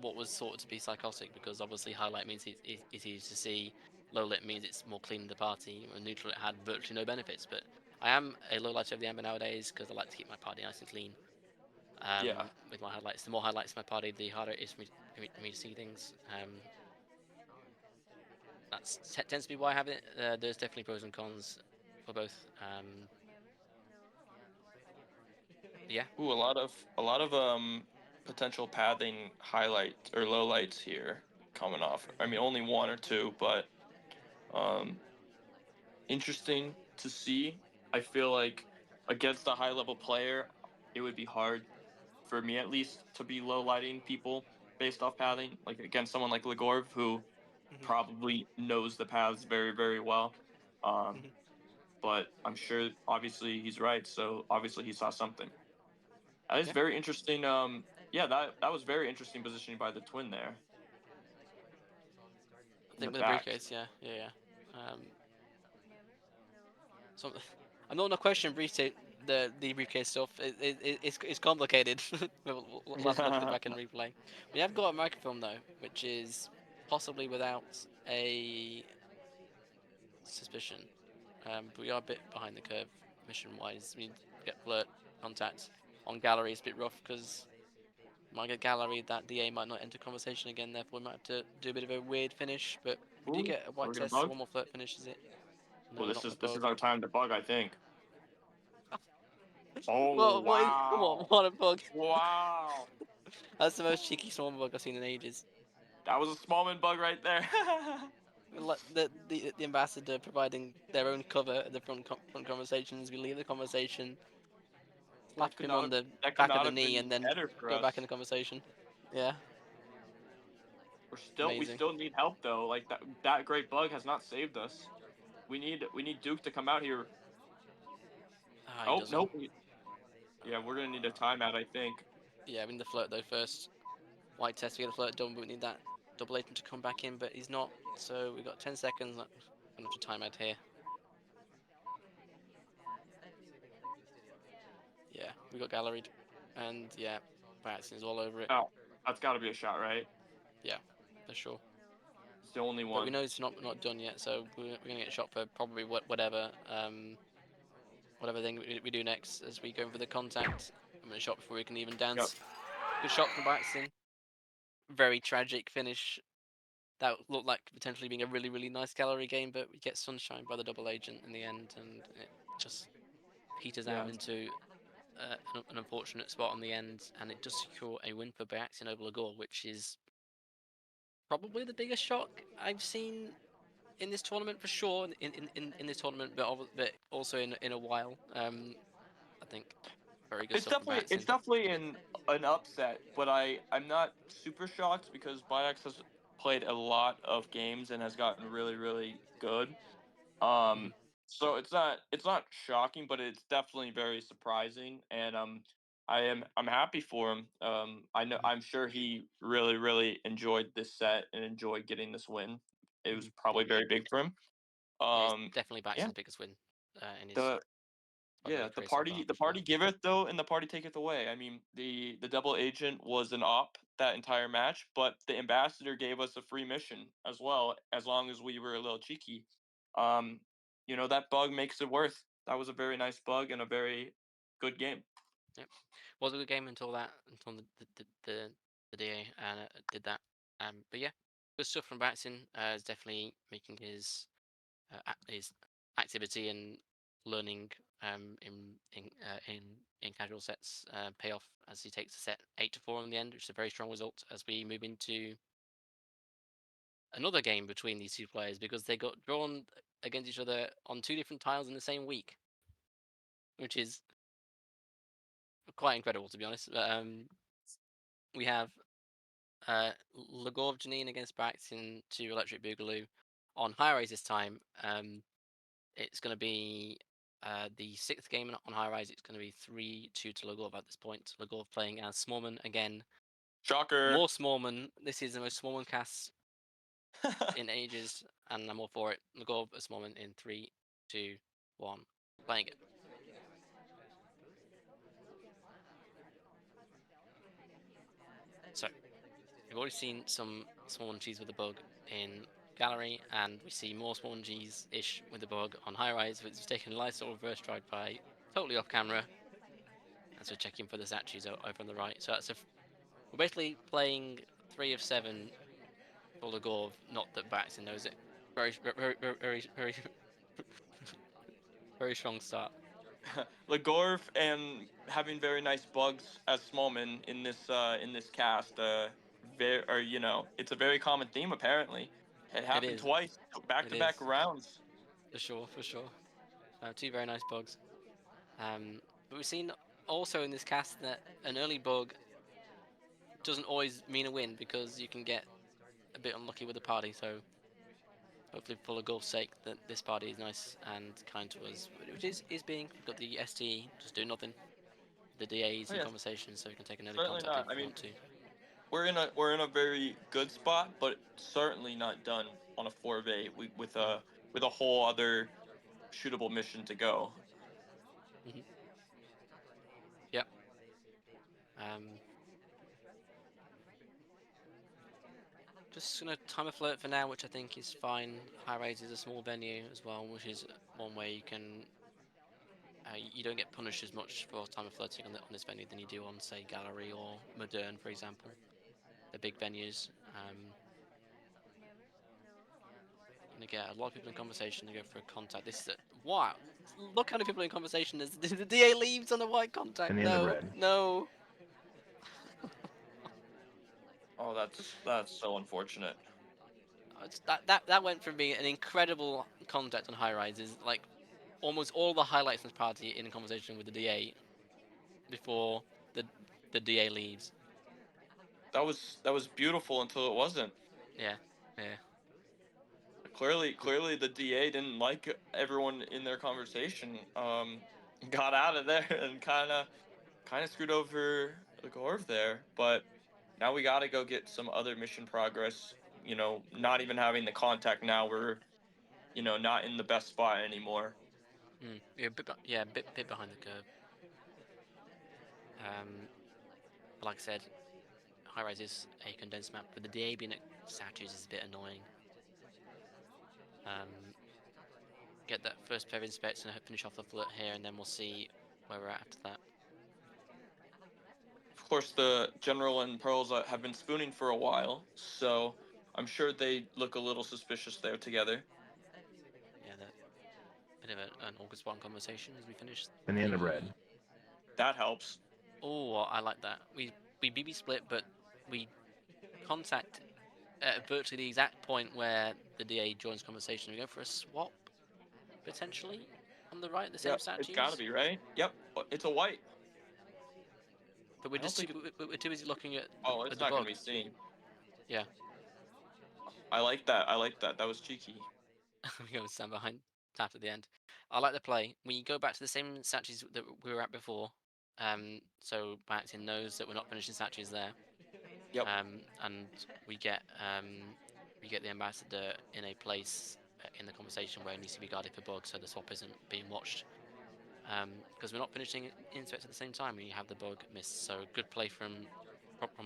what was thought to be psychotic because obviously highlight means it's easy to see, low lit means it's more clean in the party, and neutral it had virtually no benefits. But I am a low lighter of the amber nowadays because I like to keep my party nice and clean. yeah. With my highlights, the more highlights in my party, the harder it is for me to see things. That tends to be why I have it. There's definitely pros and cons for both. Yeah, Ooh, a lot of potential pathing highlight or low lights here coming off. I mean, only one or two, but um, interesting to see. I feel like against a high level player, it would be hard for me at least to be low lighting people based off pathing. Like against someone like Legorv who hmm probably knows the paths very very well. Um, hmm but I'm sure obviously he's right. So obviously he saw something. That is yeah. very interesting. Yeah, that was very interesting positioning by the twin there I in the think with the back. briefcase, yeah. So I'm not gonna question the briefcase stuff. It's complicated. We'll have to look at it back in replay. We have got a microphone though, which is possibly without a suspicion. But we are a bit behind the curve mission wise. We need to get flirt contact on gallery. It's a bit rough because might get gallery that DA might not enter conversation again. Therefore, we might have to do a bit of a weird finish. But we do Ooh, get a are we white gonna test. bug? One more flirt finish is it? Well, No, we're not gonna this bug. is our time to bug, I think. Oh What is come wow, on? What a bug! wow, That's the most cheeky swarm bug I've seen in ages. that was a Smallman bug right there. The ambassador providing their own cover at the front conversations. We leave the conversation, slap that could him not on have the that could back of not the have knee, been and then better for go back in us. the conversation. Yeah, We amazing. still need help though. Like that great bug has not saved us. We need Duke to come out here. Ah, he Oh doesn't. nope. Yeah, we're gonna need a timeout, I think. Yeah, we need the flirt though first. White test, we get the flirt done, but we need that double agent to come back in, but he's not. So we've got 10 seconds. Gonna have to time out here. Yeah, we got galleried, and yeah, Patson is all over it. Oh, that's got to be a shot, right? Yeah, for sure. It's the only But we one. know it's not done yet, so we're gonna get shot for probably whatever whatever thing we do next as we go for the contact. I'm gonna shot before we can even Yep. dance. Good shot from Braxton. Very tragic finish. That looked like potentially being a really nice gallery game, but we get sunshine by the double agent in the end, and it just peters Yeah. out into an unfortunate spot on the end, and it does secure a win for Byaxian over Lagor, which is probably the biggest shock I've seen in this tournament for sure. In this tournament, but also in a while. I think very good stuff from It's Byaxian. definitely an upset, but I'm not super shocked because Biax has played a lot of games and has gotten really good. Mhm. So it's not shocking, but it's definitely very surprising, and I'm happy for him. Mhm. I'm sure he really enjoyed this set and enjoyed getting this win. It was Yeah, probably very big for him. yeah, it's Um, definitely yeah, Byaxian's biggest win in his the SpyParty the career so far for sure. party giveth though, and the party taketh away. I mean, the double agent was an op that entire match, but the ambassador gave us a free mission as well, as long as we were a little cheeky. Um, that bug makes it worth. That was a very nice bug and a very good game. Yep. Was a good game until the DA did that. But yeah, good stuff from Byaxian. Is definitely making his activity and learning in casual sets pay off as he takes the set 8-4 in the end, which is a very strong result as we move into another game between these two players because they got drawn against each other on two different tiles in the same week, which is quite incredible to be honest. But, we have Lagorv Janine against Braxton to Electric Boogaloo on high rise this time. It's going to be the sixth game on high rise. It's going to be 3-2 to Lagorv at this point. Lagorv playing as Smallman again. Shocker. More Smallman. This is the most Smallman cast in ages, and I'm all for it. Lagorv as Smallman in 3-2-1. Playing it. So we've already seen some Smallman cheese with the bug in gallery, and we see more Smallman cheese ish with the bug on high rise, which is taken a nice sort of reverse stride by totally off camera. As we're checking for the statues over on the right. So we're basically playing 3 of 7 for Lagorv, not that Baxton knows it. Very very strong start. Legorv and having very nice bugs as Smallman in this cast. Very or it's a very common theme apparently. It It happened is. twice, back It to back is. rounds. For sure, for sure. Two very nice bugs. But we've seen also in this cast that an early bug doesn't always mean a win because you can get a bit unlucky with the party. So hopefully for Lagorv's sake that this party is nice and kind to us, which is being. We've got the ST just doing nothing. The DA's Oh in yes, conversation, so we can take an early certainly contact if not. I we mean, want to. we're in a very good spot, but certainly not done on a 4 of 8 Mm-hmm. with a whole other shootable mission to go. Mm-hmm. Yep. Um, just gonna time a flirt for now, which I think is fine. High Raise is a small venue as well, which is one way you can. You don't get punished as much for time of flirting on this venue than you do on, say, Gallery or Modern, for example. The big venues. Gonna get a lot of people in conversation to go for a contact. This is wow. Look how many people in conversation. The DA leaves on a white contact. and in the No, red. no. Oh, that's so unfortunate. That went from being an incredible contact on high rises, like almost all the highlights from this party in conversation with the DA before the the DA leaves. That was beautiful until it wasn't. Yeah, yeah. Clearly, the DA didn't like everyone in their conversation. Got out of there and kind of screwed over the Gorv there. But now we got to go get some other mission progress. Not even having the contact now, we're not in the best spot anymore. Yeah, bit behind the curve. But like I said, high rise is a condensed map, but the DA being at statues is a bit annoying. Um, get that first pair of inspects and finish off the flirt here, and then we'll see where we're at after that. Of course, the General and Pearls have been spooning for a while, so I'm sure they look a little suspicious there together. Yeah, bit of an August 1 conversation as we finish. Banana bread. That helps. Oh, I like that. We BB split, but we contact at virtually the exact point where the DA joins conversation. We go for a swap potentially on the right, the same Yep, it's gotta statues. be, right? Yep, it's a white. But we're I don't just think too, we're too busy looking at Oh, it's the not gonna bug. be seen. Yeah, I like that. I like that. That was cheeky. we go and stand behind tap at the end. I like the play. We go back to the same statues that we were at before. So Baxin knows that we're not finishing statues there. Yep. And we get the ambassador in a place in the conversation where it needs to be guarded for bugs, so the swap isn't being watched. Because we're not finishing inspect at the same time when you have the bug missed. So good play from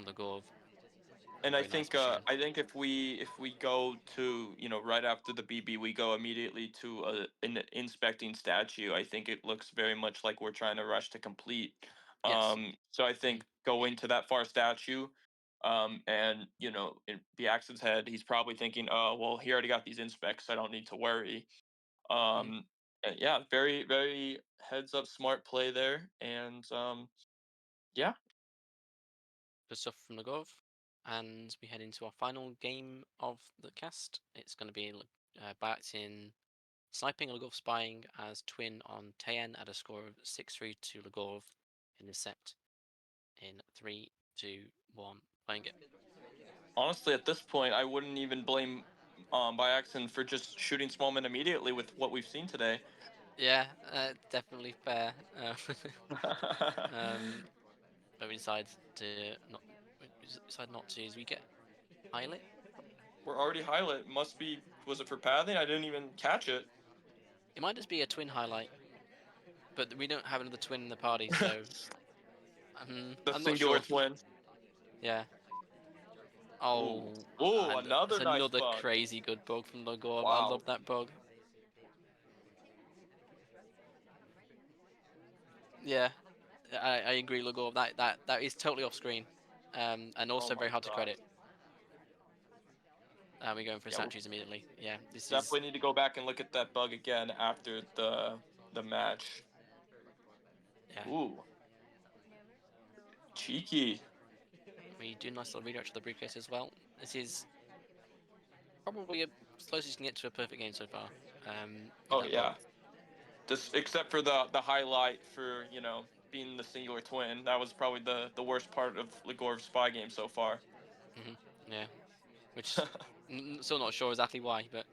the Gorv. And Very nice machine. I think if we go to right after the BB, we go immediately to an inspecting statue. I think it looks very much like we're trying to rush to complete. Yes. So I think going to that far statue, and in the Axon's head, he's probably thinking, oh well, he already got these inspects, so I don't need to worry. Mhm. And yeah, very very heads up, smart play there, and yeah. Good stuff from the Gorv. And we head into our final game of the cast. It's going to be Baxin sniping Lagov spying as twin on Tayen at a score of 6-3 to Lagov in this set. In 3, 2, 1, playing it. Honestly, at this point, I wouldn't even blame Byaxon for just shooting Smallman immediately with what we've seen today. Yeah, definitely fair. Um, but we decide not to. As we get Islet. We're already highlight. Must be. Was it for pathing? I didn't even catch it. It might just be a twin highlight, but we don't have another twin in the party, so The I'm not singular sure. twin. Yeah. Ooh. Oh, Ooh, and it's another nice another bug. crazy good bug from Logorb. I Wow. love that bug. Yeah, I agree, Logorb. That is totally off screen, and Oh also my very hard to god. credit. We're going for Yeah, we statues immediately. Yeah, this is definitely need to go back and look at that bug again after the match. yeah. Ooh, cheeky. We do a nice little redirect to the briefcase as well. This is probably as close as you can get to a perfect game so far. With Oh that bug. yeah. Just except for the highlight for being the singular twin. That was probably the worst part of Ligor's spy game so far. Yeah, which still not sure exactly why, but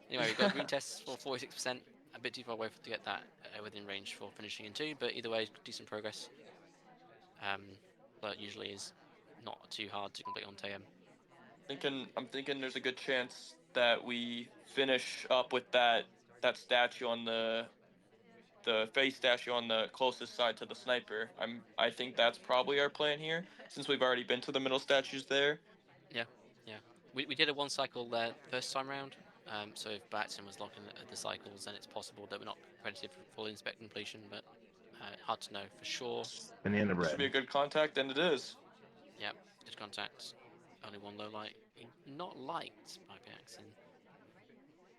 anyway, we got green tests for 46%. A bit too far away to get that within range for finishing in 2, but either way, decent progress. Um, but usually is not too hard to complete on TM. I'm thinking there's a good chance that we finish up with that statue on the face statue on the closest side to the sniper. I think that's probably our plan here, since we've already been to the middle statues there. Yeah, yeah. We did a one cycle there first time round. So if Batson was locking at the cycles, then it's possible that we're not credited for full inspect completion, but hard to know for sure. Banana This should be a bread. good contact, and it is. Yep, good contact. Only one low light. Not liked by Batson.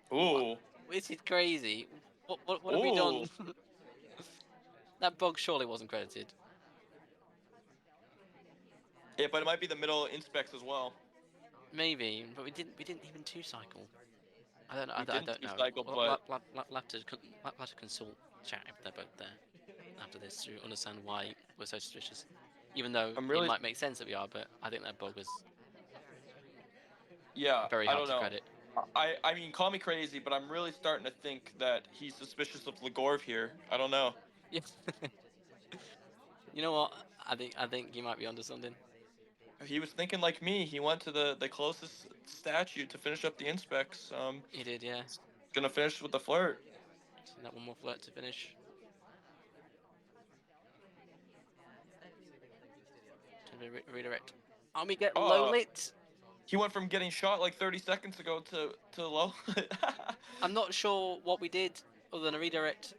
What? Ooh, This is crazy. What have we ooh. done? That bug surely wasn't credited. Yeah, but it might be the middle inspects as well. Maybe, but we didn't even two cycle. I don't know. We I didn't don't two know. cycle, but We'll have to consult chat if they're both there after this to understand why we're so suspicious. Even though I'm it really might make sense that we are, but I think that bug was yeah. very I hard don't to know. credit. I mean, call me crazy, but I'm really starting to think that he's suspicious of Ligorv here. I don't know. Yeah. You know what? I think you might be onto something. He was thinking like me. He went to the closest statue to finish up the inspects. He did, yeah. Gonna finish with the flirt. So that one more flirt to finish. To redirect. And we get low Oh, lit. he went from getting shot like 30 seconds ago to low. I'm not sure what we did other than a redirect.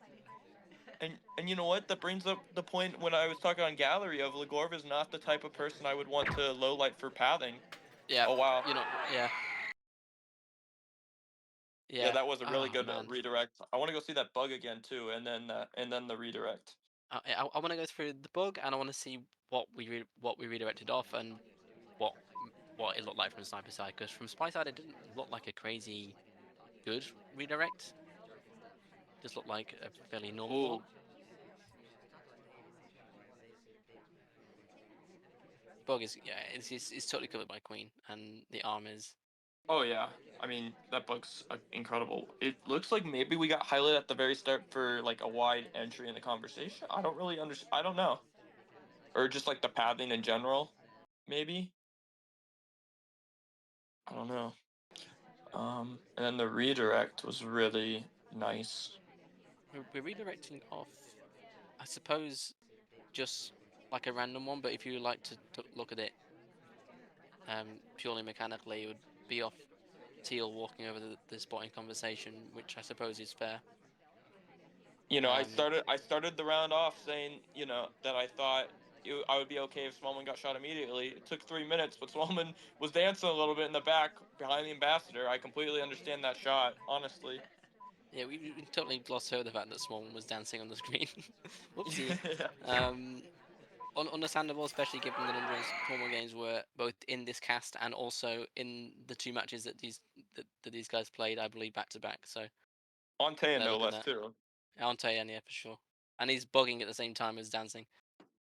And you know what? That brings up the point when I was talking on gallery of Ligorv is not the type of person I would want to low light for pathing. Yeah, Oh wow. you know, yeah. Yeah, that was a really Oh good man. redirect. I want to go see that bug again too, and then the redirect. I want to go through the bug, and I want to see what we redirected off, and what what it looked like from sniper side. Because from spy side, it didn't look like a crazy good redirect. Just looked like a fairly normal Ooh. one. Bug is, yeah, it's totally covered by Queen, and the arm is, Oh yeah. I mean, that bug's incredible. It looks like maybe we got highlighted at the very start for like a wide entry in the conversation. I don't really understand. I don't know. Or just like the pathing in general, maybe. I don't know. And then the redirect was really nice. we're redirecting off, I suppose, just like a random one. But if you like to look at it purely mechanically, it would be off Teal walking over the spot in conversation, which I suppose is fair. You know, Um, I started the round off saying, you know, that I thought I would be okay if Smallman got shot immediately. It took 3 minutes, but Smallman was dancing a little bit in the back behind the ambassador. I completely understand that shot, honestly. yeah, we totally glossed over the fact that Smallman was dancing on the screen. Whoopsie. Yeah. Um, Understandable, especially given the number of Smallman games were both in this cast and also in the two matches that these guys played, I believe, back to back. So On Taya, fair no look at less, that. too. Ante and yeah, for sure. And he's bugging at the same time as dancing.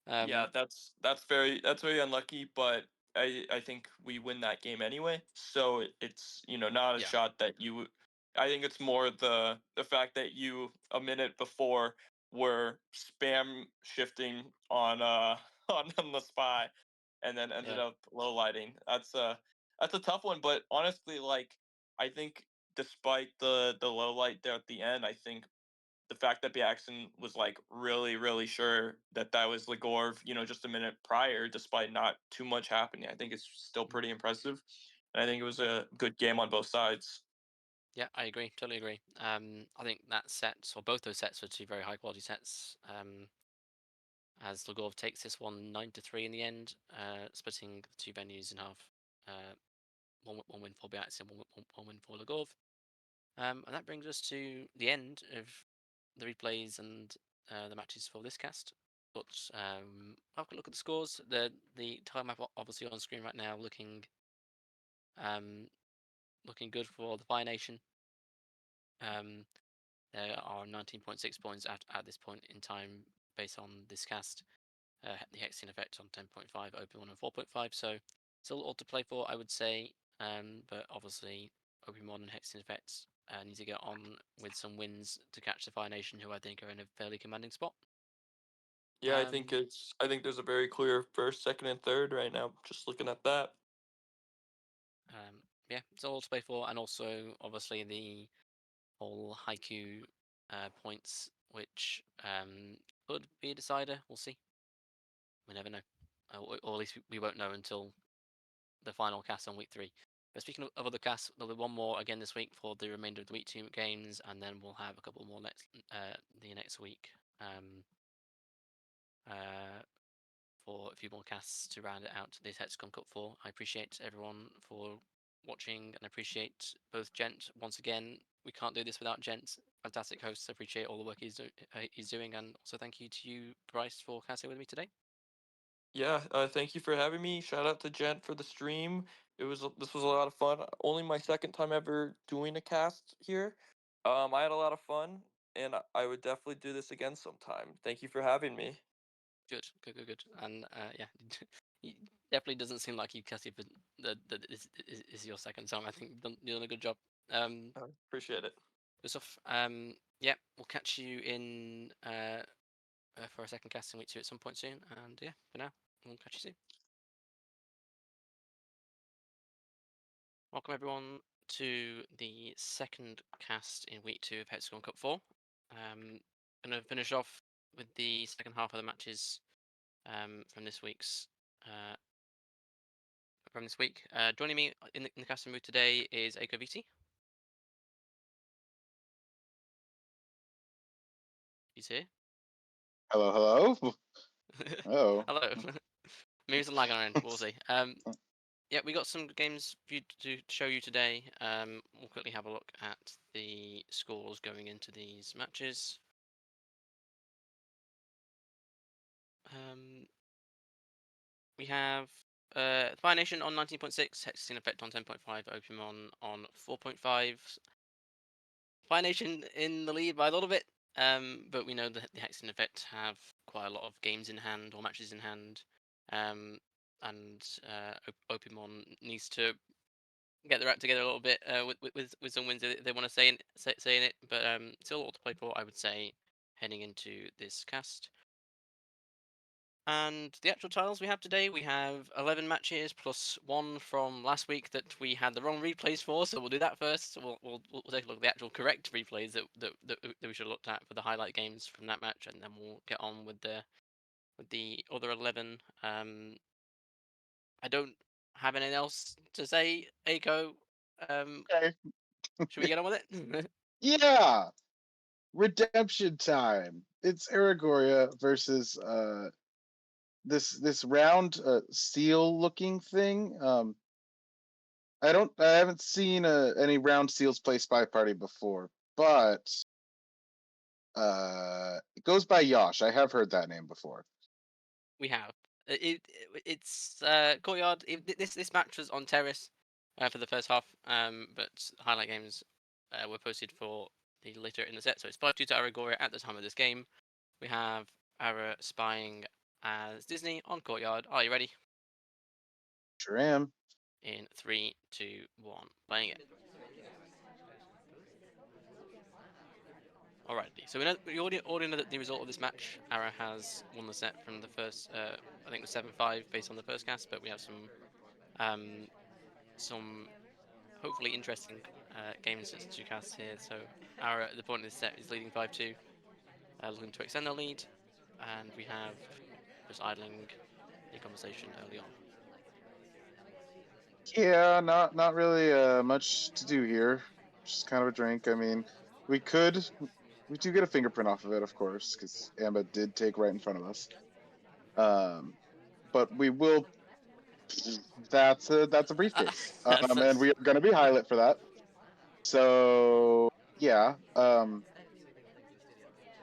Yeah, Um, that's very unlucky, but I think we win that game anyway. So it's, you know, not a yeah, shot that you. I think it's more the fact that you a minute before were spam shifting on on the spy, and then ended yeah, up low lighting. That's a tough one, but honestly, like I think despite the low light there at the end, I think the fact that Jackson was like really sure that that was Ligorv, you know, just a minute prior, despite not too much happening, I think it's still mhm. pretty impressive. And I think it was a good game on both sides. Yeah, I agree, totally agree. I think that set, or both those sets, were two very high quality sets. As Lugov takes this one 9-3 in the end, splitting the two venues in half. Uh, one win for Biaxium, one win for Lugov. And that brings us to the end of the replays and the matches for this cast. But have a look at the scores. The time map obviously on screen right now, um, looking good for the Fire Nation. There are 19.6 points at this point in time based on this cast. The Hexian effect on 10.5, Open 1 and 4.5. So still all to play for, I would say. But obviously, Open 1 and Hexian effects need to get on with some wins to catch the Fire Nation, who I think are in a fairly commanding spot. Yeah, Um, I think there's a very clear first, second, and third right now. Just looking at that. um, yeah, it's all to play for, and also obviously the whole haiku points, which could be a decider. We'll see. We never know, or at least we won't know until the final cast on week 3. But speaking of other casts, there'll be one more again this week for the remainder of the week 2 games, and then we'll have a couple more the next week uh, for a few more casts to round it out this Hex Cup IV. I appreciate everyone for watching, and I appreciate both Gent once again. We can't do this without Gent. Fantastic hosts. I appreciate all the work he's doing, and also thank you to you, Bryce, for casting with me today. Yeah, thank you for having me. Shout out to Jen for the stream. This was a lot of fun. Only my second time ever doing a cast here. I had a lot of fun, and I would definitely do this again sometime. Thank you for having me. Good. And yeah, he definitely doesn't seem like you casted for is your second time. I think you've done a good job. I appreciate it. Good stuff. Yeah, we'll catch you in for a second cast in week 2 at some point soon. And yeah, for now, we'll catch you soon. Welcome everyone to the second cast in week 2 of Hex Cup IV. Gonna finish off with the second half of the matches from this week's from this week. Joining me in the casting mood today is Aiko VT. He's here. Hello. Oh, Hello. Maybe some lag on our end. We'll see. Yeah, we got some games for you to show you today. We'll quickly have a look at the scores going into these matches. We have Fire Nation on 19.6, Hex Effect on 10.5, Opium on 4.5. Fire Nation in the lead by a little bit, but we know that the Hexen Effect have quite a lot of games in hand or matches in hand, and Opimon needs to get their act together a little bit with some wins they want to say in it, but still a lot to play for, I would say, heading into this cast. And the actual titles we have today, we have 11 matches plus one from last week that we had the wrong replays for, so we'll do that first. We'll take a look at the actual correct replays that we should have looked at for the highlight games from that match, and then we'll get on with the other 11. I don't have anything else to say, Aiko. Okay. Should we get on with it? Yeah. Redemption time. It's Aragoria versus this round seal looking thing. I haven't seen any round seals play SpyParty before, but it goes by Yosh. I have heard that name before. We have. It's Courtyard. This match was on Terrace for the first half, but highlight games were posted for the later in the set. So it's 5-2 to Aragoria at the time of this game. We have Ara spying as Disney on Courtyard. Are you ready? Sure am. In 3, 2, 1, playing it. Alrighty, so we already know that the result of this match, Ara has won the set from the first, I think it was 7-5 based on the first cast, but we have some hopefully interesting games to cast here. So Ara at the point of this set is leading 5-2, looking to extend the lead, and we have just idling the conversation early on. Yeah, not really much to do here. Just kind of a drink. I mean, we do get a fingerprint off of it, of course, because Amba did take right in front of us. But we will. That's a briefcase, and we are going to be highlight for that. So yeah,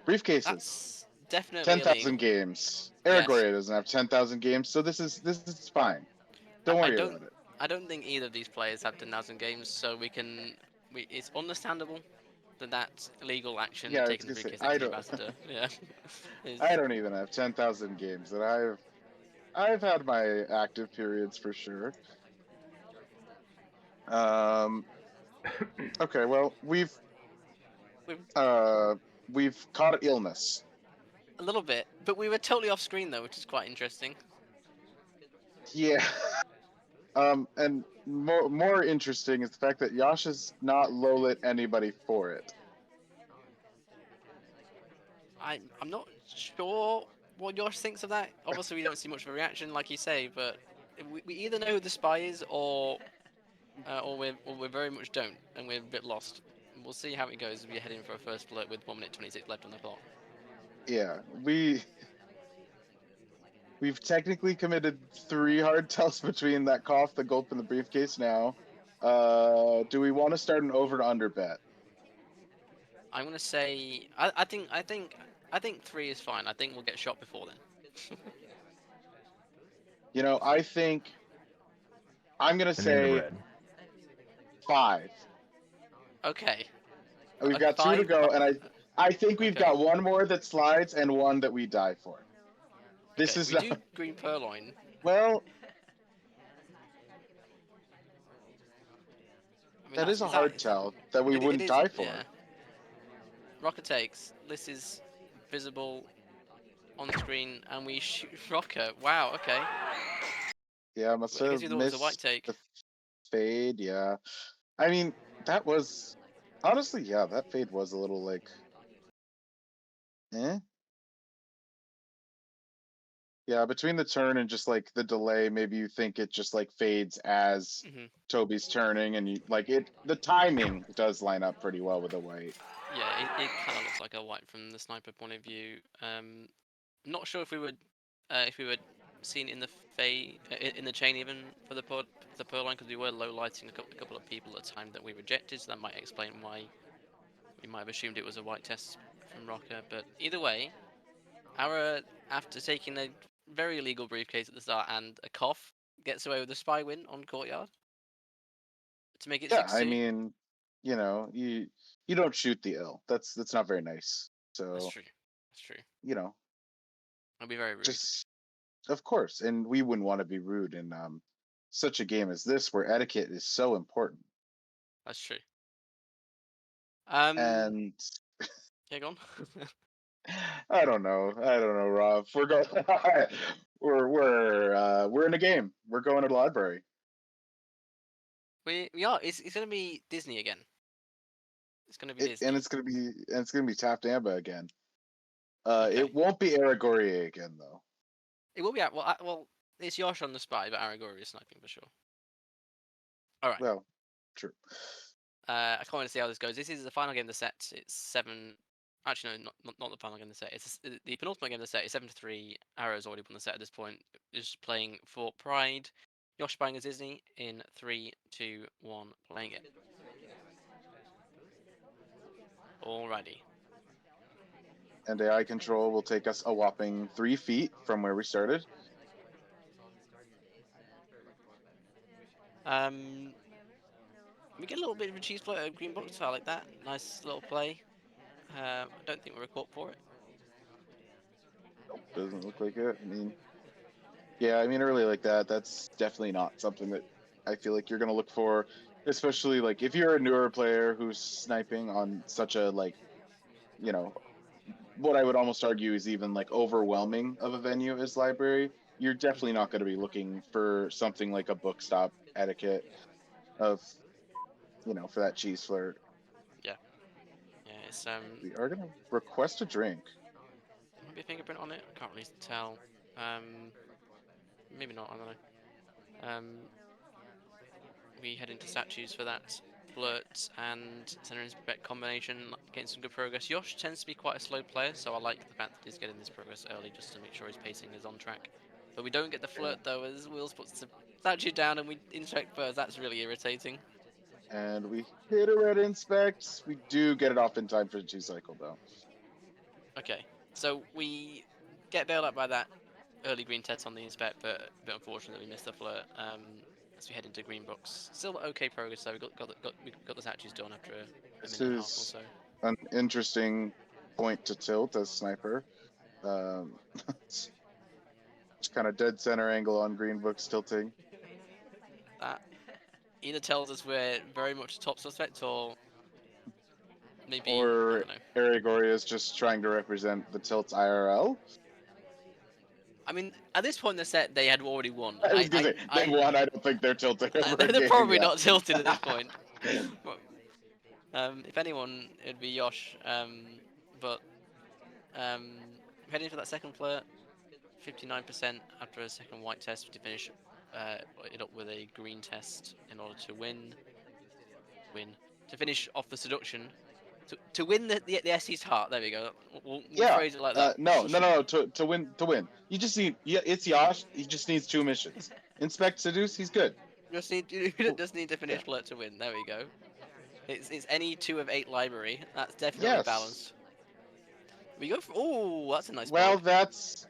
briefcases. That's definitely 10,000 games. Yes. Aragoria doesn't have 10,000 games, so this is fine. Don't worry about it. I don't think either of these players have 10,000 games, so it's understandable that legal action Yeah, I was taken the gonna say, briefcase X ambassador. Yeah. I don't even have 10,000 games, and I've had my active periods for sure. Okay, well we've caught illness. A little bit, but we were totally off screen though, which is quite interesting. Yeah. And more interesting is the fact that Yasha's not low-lit anybody for it. I'm not sure what Josh thinks of that. Obviously, we don't see much of a reaction, like you say, but we either know who the spy is, or we very much don't, and we're a bit lost. We'll see how it goes as we head in for a first split with 1 minute 26 left on the clock. Yeah, we've technically committed 3 hard tells between that cough, the gulp, and the briefcase now. Do we want to start an over to under bet? I'm gonna say I think 3 is fine. I think we'll get shot before then. You know, I think I'm gonna say 5. Okay. We've got 2 to go, and I think we've got 1 more that slides and 1 that we die for. This is we do green purloin. Well, I mean, that is a hard tell that we wouldn't die for. Yeah. Rocker takes. This is visible on screen, and we shoot Rocker. Wow. Okay. Yeah, must have missed a white take. the fade. Yeah, I mean that was honestly, yeah, that fade was a little like, eh. Yeah, between the turn and just like the delay, maybe you think it just like fades as Toby's turning, and you like it. The timing does line up pretty well with the white. Yeah, it kind of looks like a white from the sniper point of view. Not sure if we were seen in the Faye in the chain even for the pearl line, because we were low lighting a couple of people at a time that we rejected, so that might explain why we might have assumed it was a white test from Rocker. But either way, Ara, after taking a very illegal briefcase at the start and a cough, gets away with a spy win on Courtyard to make it Yeah, 6-2. I mean, you don't shoot the ill. That's not very nice. That's So true. That's true. you know, I'll be very rude. just of course, and we wouldn't want to be rude in such a game as this, where etiquette is so important. That's true. And Yeah, go on. I don't know, Rob. We're going. we're in a game. We're going to the library. we are. It's gonna be Disney again. It's gonna be Disney. And it's gonna be tapped Amba again. Okay. It won't be Aragorn again though. It will be out. Well, it's Yosh on the spy, but Aragorn is sniping for sure. All right. Well, true. I can't wait to see how this goes. This is the final game of the set. It's 7. Actually, no, not the final game of the set. It's the penultimate game of the set. It's 7-3. Arrow's already won the set at this point. Just playing for Pride. Yosh buying as Disney in 3, 2, 1. Playing it. Alrighty. And AI control will take us a whopping 3 feet from where we started. We get a little bit of a cheese plate at Green Box. I like that. Nice little play. I don't think we're caught for it. Nope, doesn't look like it. I mean, yeah, I mean, early like that, that's definitely not something that I feel like you're going to look for, especially like if you're a newer player who's sniping on such a what I would almost argue is even like overwhelming of a venue as library. You're definitely not going to be looking for something like a book stop etiquette of, for that cheese flirt. Yeah. Yeah, it's We are going to request a drink. might be a fingerprint on it. I can't really tell. Maybe not. I don't know. We head into statues for that flirt and center inspect combination, getting some good progress. Yosh tends to be quite a slow player, so I like the fact that he's getting this progress early just to make sure his pacing is on track. But we don't get the flirt though, as Wheels puts the statue down and we inspect first. That's really irritating. And we hit a red inspect. We do get it off in time for the 2 cycle though. Okay, so we get bailed out by that early green test on the inspect, but a bit unfortunate that we missed the flirt. As we head into green box, still okay progress though. We got the statues done after a This minute and a half or is so. an interesting point to tilt as sniper. It's kind of dead center angle on green books tilting. That either tells us we're very much top suspect, or maybe I Or don't know. Aragorn is just trying to represent the tilts IRL. I mean, at this point in the set, they had already won. I was gonna say they won. I don't think they're tilting ever They're again probably yet. not tilted at this point. If anyone, it'd be Yosh. But heading for that second flirt, 59% after a second white test to finish it up with a green test in order to win. To finish off the seduction. To win the SC's heart. There we go. We'll phrase it like that. No. To win. You just need. Yeah, it's Yash. He just needs 2 missions. Inspect, seduce. He's good. You just need to finish flirt to win. There we go. It's any 2 of 8 library. That's definitely Yes. balanced. We go for. Oh, that's a nice. Well, bug. that's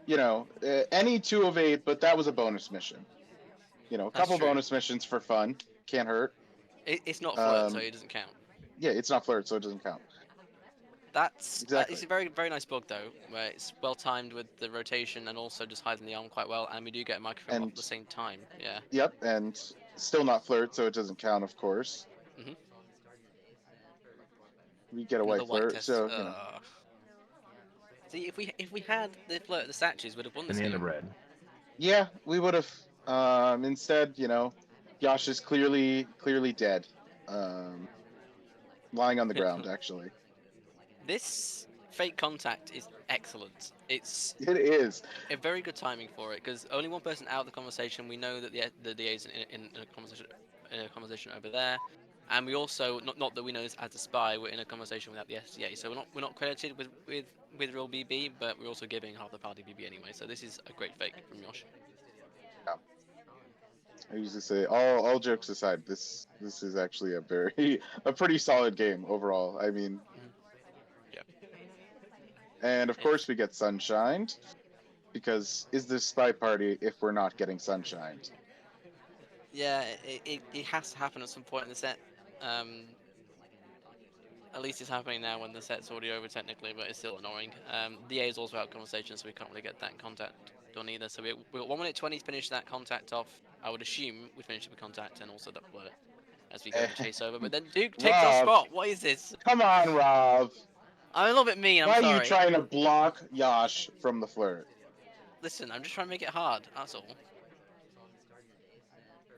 any 2 of 8, but that was a bonus mission. A couple true. bonus missions for fun can't hurt. It's not flirt, so it doesn't count. Yeah, it's not flirt, so it doesn't count. That's Exactly. it's a very very nice bug though, where it's well timed with the rotation and also just hiding the arm quite well, and we do get a microphone off at the same time. Yeah. Yep, and still not flirt, so it doesn't count, of course. Mhm. We get a Another white flirt, test. so See, if we had the flirt of the statues, we'd have won this Banana game. bread. yeah, we would have. Instead, Yash is clearly dead, lying on the ground. Actually, This fake contact is excellent. It's it is. a very good timing for it because only one person out of the conversation. We know that the DA is in a conversation over there, and we also not that we know this as a spy. We're in a conversation without the SCA, so we're not credited with real BB, but we're also giving half the party BB anyway. So this is a great fake from Yosh. I usually say, all jokes aside, this is actually a pretty solid game overall. I mean, Yep. and of If course we get sunshined, because is this spy party if we're not getting sunshined? yeah, it has to happen at some point in the set. At least it's happening now when the set's already over technically, but it's still annoying. The A is also out of conversation, so we can't really get that contact done either. So we got 1 minute 20 to finish that contact off. I would assume we finish the contact and also the flirt as we go to chase over. But then Duke takes our Rob, spot. What is this? come on, Rob. I'm a little bit mean. I'm Why are you sorry. trying to block Yash from the flirt? Listen, I'm just trying to make it hard. That's all.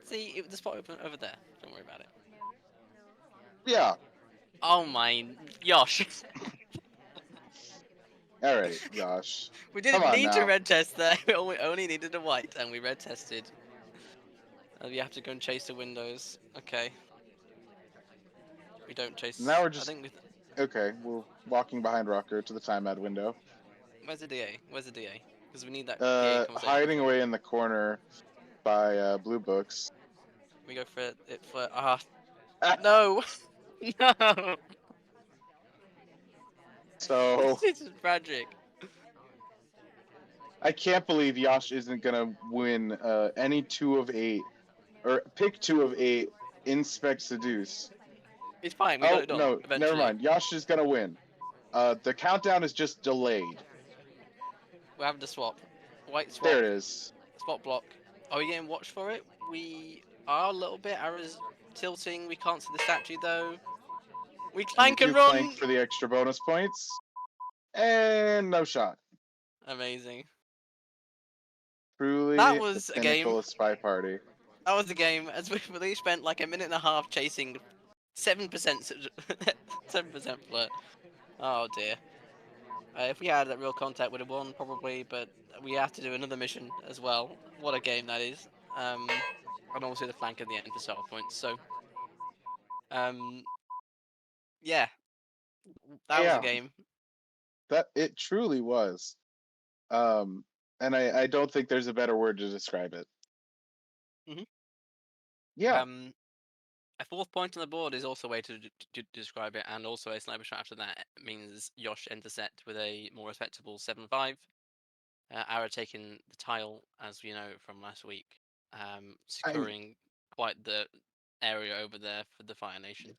See, the spot open over there. Don't worry about it. Yeah. Oh my, Yosh. All right, Yash. We Come didn't on need to now. red test there. We only needed a white, and we red tested. You have to go and chase the windows. Okay. We don't chase. Now we're I just think we. okay. We're walking behind Rocker to the timeout window. Where's the DA? Where's the DA? Because we need that DA conversation. Hiding away in the corner by blue books. We go for it. Ah. Ah. No. No. So This is tragic. I can't believe Yash isn't gonna win any 2 of 8 or pick 2 of 8. Inspect seduce. It's fine. We got it done. No, Eventually. never mind. Yash is gonna win. The countdown is just delayed. We're having to swap. White swap. There it is. Spot block. Are we getting watched for it? We are a little bit. Arrows tilting. We can't see the statue though. We clank You and do run. clank for the extra bonus points. And no shot. Amazing. Truly That was the a game. pinnacle of Spy Party. That was the game. As we really spent like a minute and a half chasing 7%, 7% flirt. Oh dear. If we had that real contact, would have won probably, but we have to do another mission as well. What a game that is. And also the flank at the end for start points. So, yeah, that was a game. That it truly was. And I don't think there's a better word to describe it. Mhm. Yeah. A 4th point on the board is also a way to describe it, and also a sniper shot after that means Yosh ends the set with a more respectable 7-5. Ara taking the tile, as we know from last week, securing quite the area over there for the Fire Nation.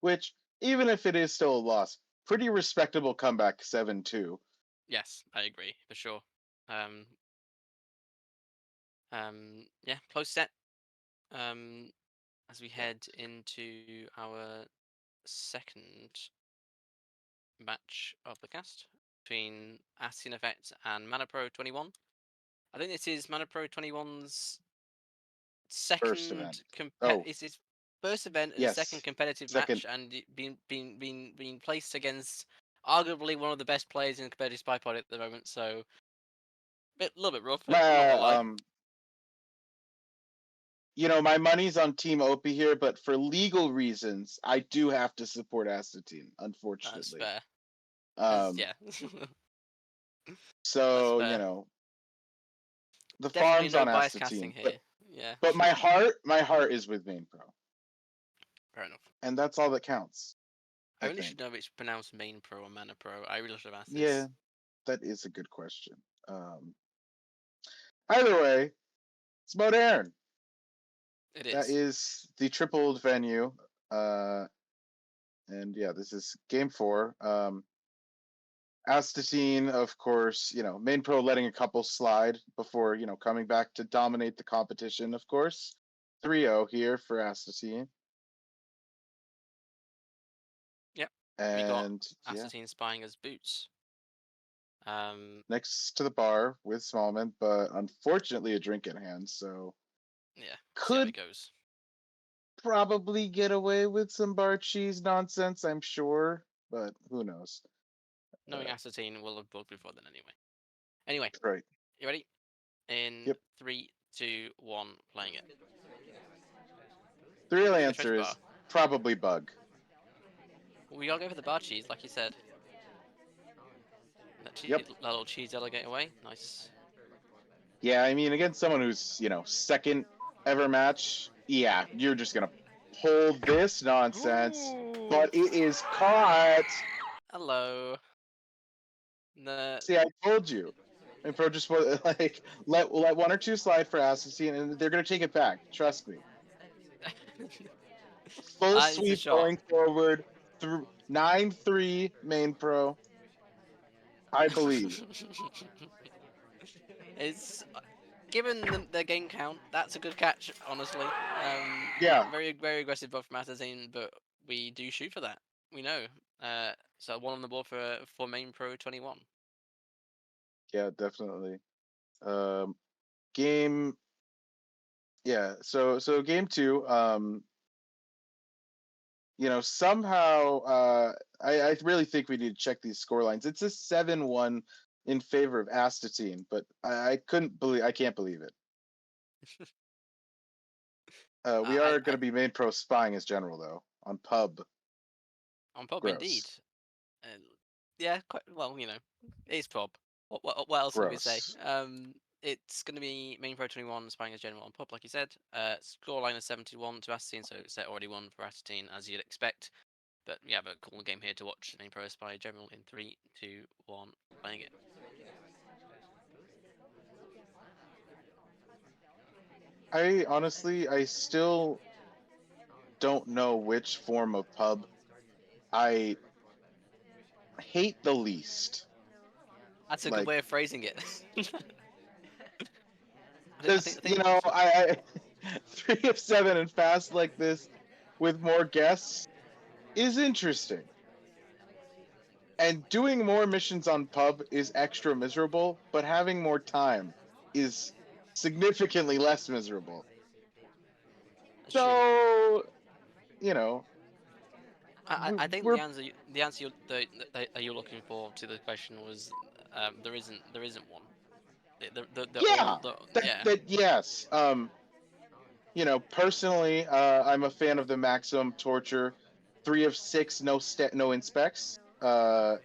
Which, even if it is still a loss, pretty respectable comeback 7-2. Yes, I agree for sure. Yeah, close set. As we head into our second match of the cast between Astin Effect and Mana Pro 21. I think this is Mana Pro 21's First event. It's his first event and Yes. second competitive Second. match, and being placed against arguably one of the best players in the competitive SpyParty at the moment. So, a little bit rough. I'm not gonna lie. My money's on Team Opie here, but for legal reasons, I do have to support Astatine, unfortunately. That's fair. Yeah. So, fair. the Definitely farm's no on bias Astatine. casting here. Yeah. But my heart is with Main Pro. Fair enough. And that's all that counts. I really should know if it's pronounced Main Pro or Mana Pro. I really should have asked this. Yeah, that is a good question. Either way, it's about Aaron. It is. That is the tripled venue. And yeah, this is game 4. Astatine, of course, Main Pro letting a couple slide before, coming back to dominate the competition, of course. 3-0 here for Astatine. Yep. And we got Astatine spying as boots. Next to the bar with Smallman, but unfortunately a drink in hand, so yeah, could it goes. Probably get away with some bar cheese nonsense, I'm sure, but who knows? Knowing Astatine will have booked before then anyway. Right. You ready? In 3, 2, 1, playing it. The real answer is probably bug. We gotta go for the bar cheese, like you said. That little cheese alligator away. Nice. Yeah, I mean, against someone who's, second ever match. Yeah, you're just gonna pull this nonsense, but it is caught. Hello. The See, I told you. And Pro just like let one or two slide for Assassin, and they're gonna take it back. Trust me. Full That is a sweep shot. going forward through 9-3 main pro. I believe. It's given the game count, that's a good catch, honestly. Yeah, Very very aggressive buff from Assassin, but we do shoot for that. We know. So one on the board for main pro 21. yeah, definitely. Game. Yeah, so game two. Somehow, I really think we need to check these score lines. It's a 7-1 in favor of Astatine, but I can't believe it. We are going to be main pro spying as general though on pub. On pub Gross. indeed. Yeah, quite well. It's pub. What else can we say? Gross. It's going to be main pro 21, spying as general on pub, like you said. Scoreline is 71 to Assatine, so it's already won for Assatine as you'd expect. But we have a cool game here to watch. Main pro spy general in 3, 2, 1, playing it. I still don't know which form of pub I hate the least. That's a good way of phrasing it. Because I 3 of 7 and fast like this with more guests is interesting. And doing more missions on pub is extra miserable, but having more time is significantly less miserable. That's so, true. I think the answer that you're looking for to the question was there isn't one. Yes. Personally, I'm a fan of the maximum torture. 3 of 6, no inspects. That's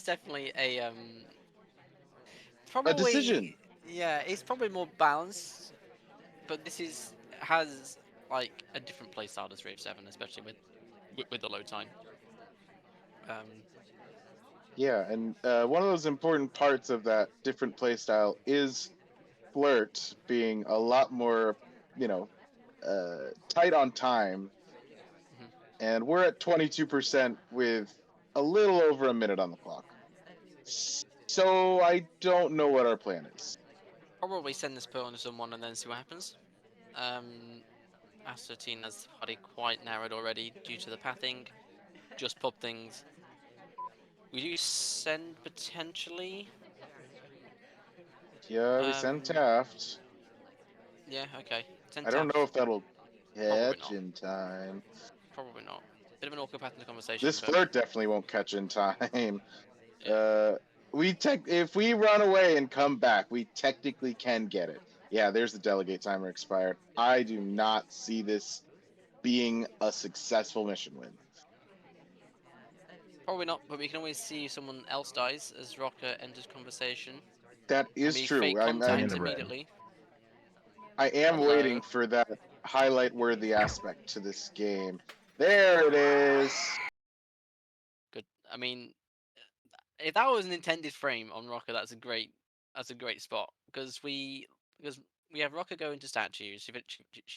definitely A decision. Yeah, it's probably more balanced, but this has like a different playstyle as 3 of 7, especially with the low time. Yeah, and one of those important parts of that different playstyle is Flirt being a lot more, tight on time. Mhm. And we're at 22% with a little over a minute on the clock. So I don't know what our plan is. Probably send this pearl into someone and then see what happens. Assertine has had it quite narrowed already due to the pathing. Just pub things. We do send potentially. Yeah, we send Taft. Yeah, okay. Send I don't Taft. know if that'll Probably catch not. in time. Probably not. Bit of an awkward path in the conversation. This but Flirt definitely won't catch in time. Yeah. If we run away and come back, we technically can get it. Yeah, there's the delegate timer expired. I do not see this being a successful mission win. Probably not, but we can always see if someone else dies as Rocker enters conversation. That is and we true. fake And contact the red. immediately. I am Hello. waiting for that highlight-worthy aspect to this game. There it is. Good. I mean, if that was an intended frame on Rocker, that's a great spot because we have Rocker go into statues. She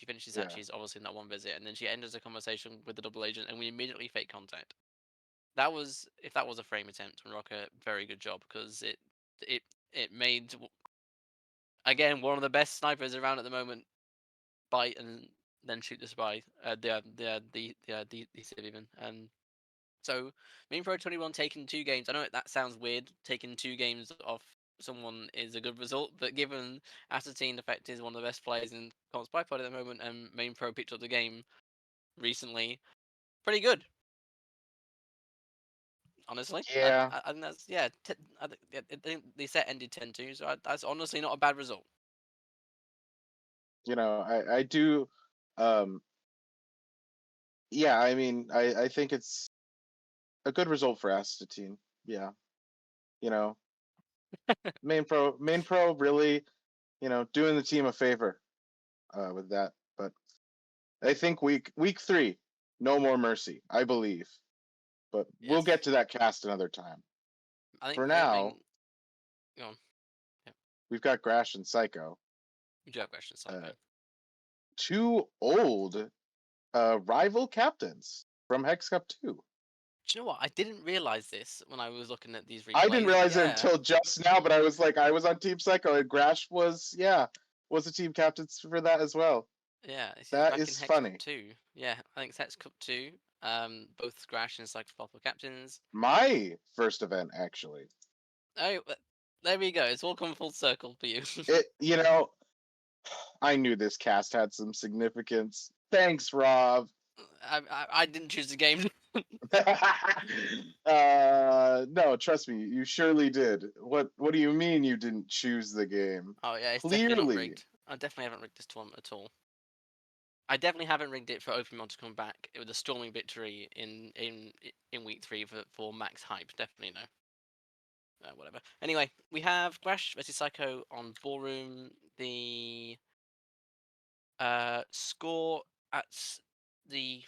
finishes Yeah. statues obviously in that one visit, and then she enters a conversation with the double agent, and we immediately fake contact. If that was a frame attempt on Rocker, very good job because it made again one of the best snipers around at the moment bite and then shoot the spy. The civilian. So Main Pro 21 taking 2 games. I know that sounds weird. Taking 2 games off someone is a good result, but given Assassine Effect is one of the best players in SpyParty at the moment, and Main Pro picked up the game recently, pretty good. Honestly, Yeah. and that's I think the set ended 10-2, so that's honestly not a bad result. I do. Yeah, I mean, I think it's a good result for Astatine. Yeah. Main pro really doing the team a favor with that. But I think week 3, no more mercy, I believe. But we'll Yes. get to that cast another time. I think For the main now, thing. Go on. we've got Grash and Psycho. You do have questions, Psycho. 2 old rival captains from Hex Cup 2. Do you know what? I didn't realize this when I was looking at these replays. I didn't realize it Yeah. until just now, but I was on Team Psycho, and Grash was a team captain for that as well. Yeah, this is That back is in Hex funny. Cup 2. Yeah, I think it's Hex Cup 2. Both Grash and Psycho captains. My first event, actually. Oh, there we go. It's all come full circle for you. I knew this cast had some significance. Thanks, Rob. I didn't choose the game. No, trust me, you surely did. What do you mean you didn't choose the game? Oh yeah, it's definitely not Clearly. rigged. I definitely haven't rigged this tournament at all. I definitely haven't rigged it for Opimon to come back with a storming victory in week 3 for max hype. Definitely no. Whatever. Anyway, we have Grash versus Psycho on Ballroom. The score at the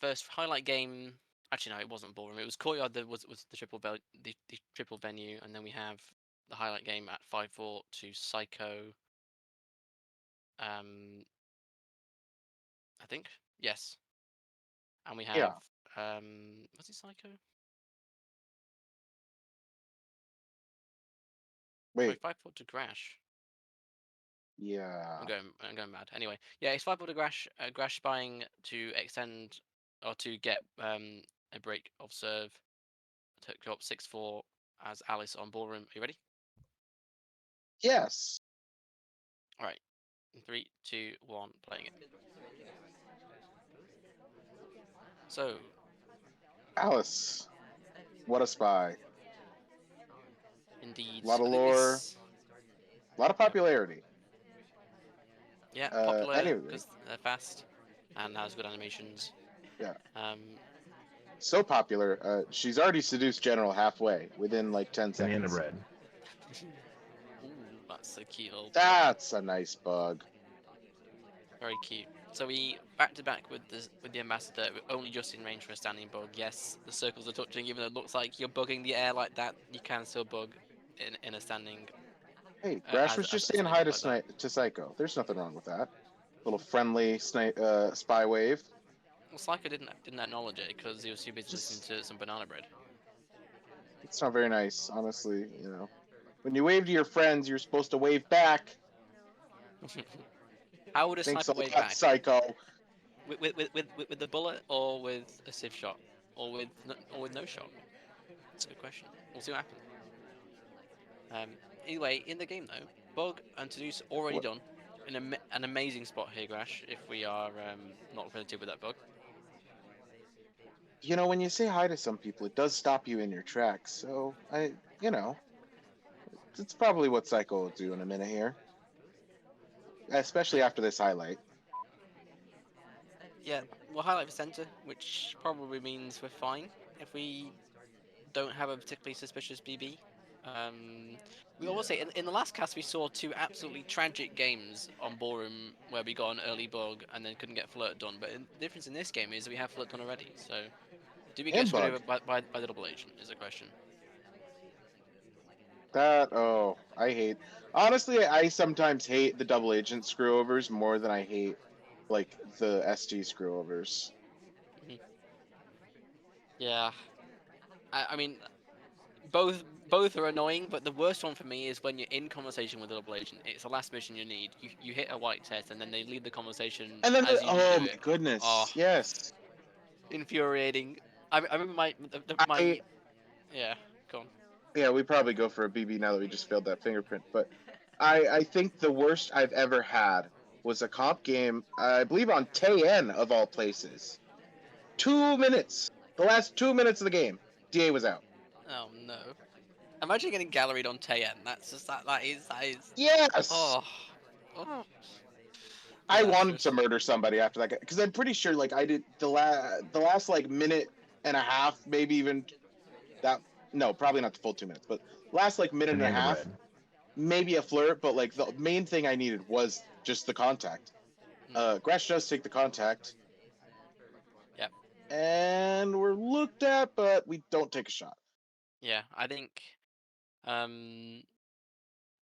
first highlight game. Actually, no, it wasn't Ballroom. It was Courtyard. That was the the triple venue, and then we have the highlight game at 5-4 to Psycho. I think yes, and we have was it Psycho? Wait. 5-4 to Grash. Yeah. I'm going mad. Anyway, yeah, it's 5-4 to Grash. Grash spying to extend or to get a break of serve to go up 6-4 as Alice on Ballroom. Are you ready? Yes. All right. 3, 2, 1, playing it. So, Alice. What a spy. indeed. A lot of I think lore. this- A lot of popularity. Yeah, popular anyway. because they're fast and has good animations. Yeah. So popular. She's already seduced General halfway within like 10 Banana seconds. bread. Ooh, that's a cute little. That's a nice bug. Very cute. So we back to back with the ambassador, only just in range for a standing bug. Yes, the circles are touching, even though it looks like you're bugging the air like that. You can still bug in a standing. Hey, Grash was just saying hi to Psycho. There's nothing wrong with that. Little friendly spy wave. Well, Psycho didn't acknowledge it because he was too busy listening to some banana bread. It's not very nice, honestly. When you wave to your friends, you're supposed to wave back. How would a Thanks sniper a wave lot, back? Psycho. With the bullet or with a civ shot or with no shot? That's a good question. We'll see what happens. Anyway, in the game though, bug and Taduce already done in an amazing spot here, Grash. If we are not credited with that bug. When you say hi to some people, it does stop you in your tracks. So it's probably what Psycho will do in a minute here, especially after this highlight. Yeah, we'll highlight the center, which probably means we're fine if we don't have a particularly suspicious BB. We always say in the last cast we saw 2 absolutely tragic games on Ballroom where we got an early bug and then couldn't get flirt done. But the difference in this game is we have flirt done already. So do we get screwed over by the double agent is the question. I hate. Honestly, I sometimes hate the double agent screwovers more than I hate like the SG screwovers. Yeah, I mean. Both are annoying, but the worst one for me is when you're in conversation with a double agent. It's the last mission you need. You hit a white test, and then they leave the conversation. And then, as you do my it. goodness, Oh, yes, infuriating. I remember my yeah. Go on. Yeah, we probably go for a BB now that we just failed that fingerprint. But I think the worst I've ever had was a comp game, I believe on TN of all places. 2 minutes. The last 2 minutes of the game, DA was out. Oh no! Imagine getting galleried on Tayen. That's just that is. Yes. Oh. I wanted to murder somebody after that because I'm pretty sure like I did the last like minute and a half, maybe even that. No, probably not the full 2 minutes, but last like minute and a half. maybe a flirt, but like the main thing I needed was just the contact. Gresh does take the contact. Yep. And we're looked at, but we don't take a shot. Yeah, I think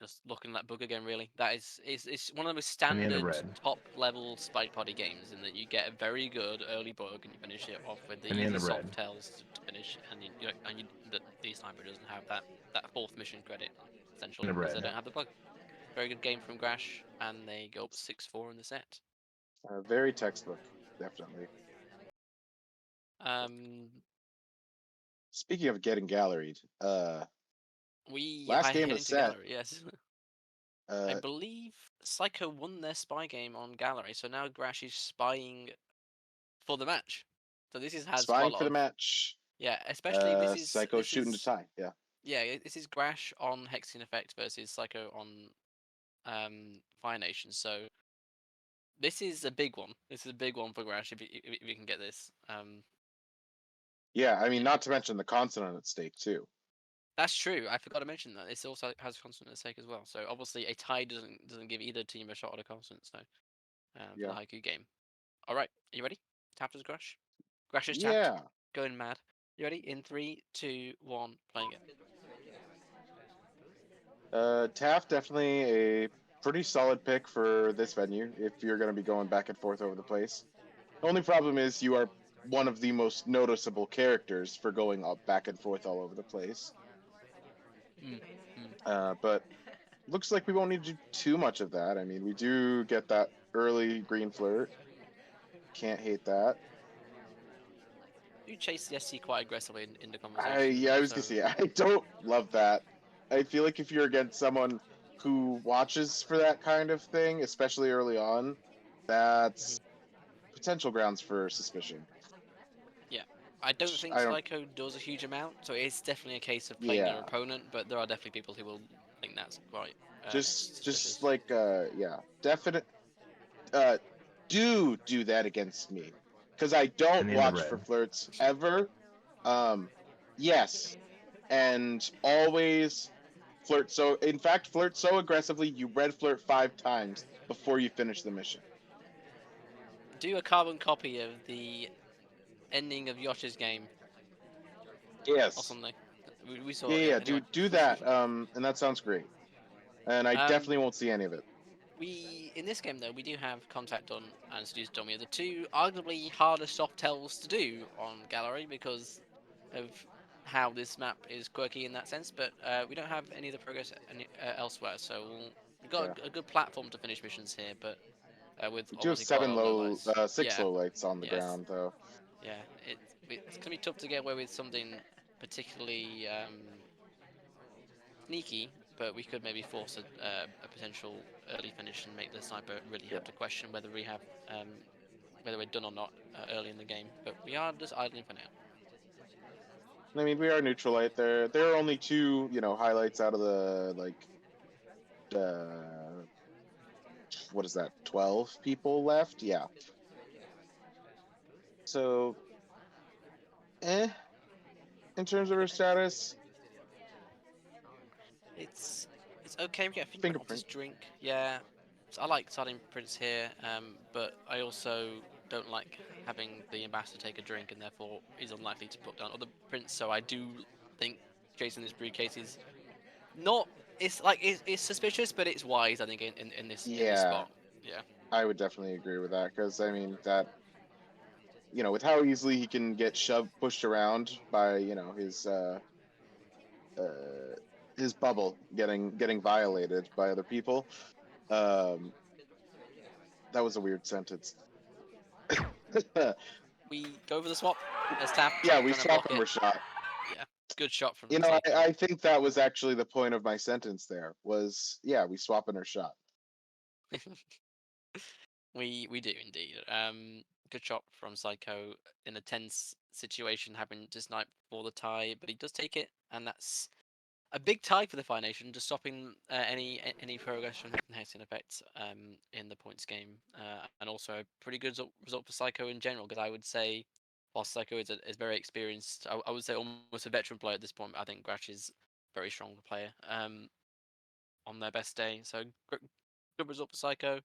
just looking at that book again, really, that is it's one of the most Banana standard red. top level SpyParty games in that you get a very good early bug and you finish it off with the Banana easy red. soft tells to finish, and the sniper doesn't have that fourth mission credit essentially Banana because they red. don't have the bug. Very good game from Grash, and they go up 6-4 in the set. Very textbook, definitely. Um, Speaking of getting galleried, we last I game head of the into set. gallery. Yes, I believe Psycho won their spy game on gallery, so now Grash is spying for the match. So this has quite a spying lot for the of match. yeah, especially this Psycho shooting to is tie. Yeah. yeah, this is Grash on Hexian Effect versus Psycho on Fire Nation. So this is a big one. This is a big one for Grash if you can get this. Yeah, I mean, Yeah. not to mention the consonant at stake too. That's true. I forgot to mention that. This also has constant at stake as well. So obviously a tie doesn't give either team a shot at a constant. So for Yeah. the haiku game. All right, are you ready? Tapped as Grash. Grash is tapped. Yeah. Going mad. You ready? In 3, 2, 1, playing it. Taft definitely a pretty solid pick for this venue if you're going to be going back and forth over the place. The only problem is you are one of the most noticeable characters for going up back and forth all over the place. But looks like we won't need to do too much of that. I mean, we do get that early green flirt. Can't hate that. You chase the SC quite aggressively in the conversation. I was gonna So say I don't love that. I feel like if you're against someone who watches for that kind of thing, especially early on, that's potential grounds for suspicion. yeah, I don't think I don't. Psycho does a huge amount. So it's definitely a case of playing their Yeah, opponent. But there are definitely people who will think that's quite just suspicious. like yeah, definite. Uh, do that against me because I don't Banana watch red. for flirts ever. Yes, and always flirt so. In fact, flirt so aggressively you red flirt 5 times before you finish the mission. Do a carbon copy of the ending of Yosh's game or Yes. something. We saw Yeah, it. yeah. Yeah. Anyway. Do that. And that sounds great. And I definitely um, won't see any of it. we in this game though we do have contact on and seduce dummy, the two arguably harder soft tells to do on gallery because of how this map is quirky in that sense. But we don't have any of the progress elsewhere, so we've got Yeah. a good platform to finish missions here. But with We do have obviously quite a lot of low lights. 6 Yeah, low lights on the yes, ground though. yeah. It's gonna be tough to get away with something particularly sneaky, but we could maybe force a potential early finish and make the sniper really Yeah. have to question whether we have whether we're done or not early in the game. But we are just idling for now. I mean, we are neutral light there. There are only 2, highlights out of the uh, what is that? 12 people left. Yeah. So, in terms of her status, It's okay. We get a fingerprint off his fingerprint. drink. Yeah, so I like starting prints here, but I also don't like having the ambassador take a drink and therefore he's unlikely to put down other prints. So I do think chasing this briefcase is not. It's like it's suspicious, but it's wise. I think in this Yeah, spot. Yeah. I would definitely agree with that because I mean that with how easily he can get pushed around by uh, his bubble getting violated by other people. Um, that was a weird sentence. We go for the swap. Let's tap. Yeah, we Trying to swap block and it. we're shot. Yeah. Good shot from I, Psycho. I think that was actually the point of my sentence there was, yeah, we swap and are shot. We do indeed. Good shot from Psycho in a tense situation, having to snipe for the tie, but he does take it, and that's a big tie for the Fire Nation, just stopping any progress from Hexian effects in the points game, and also a pretty good result for Psycho in general. Because I would say, while Psycho is very experienced, I would say almost a veteran player at this point. I think Grash is a very strong player. on their best day. So good result for Psycho.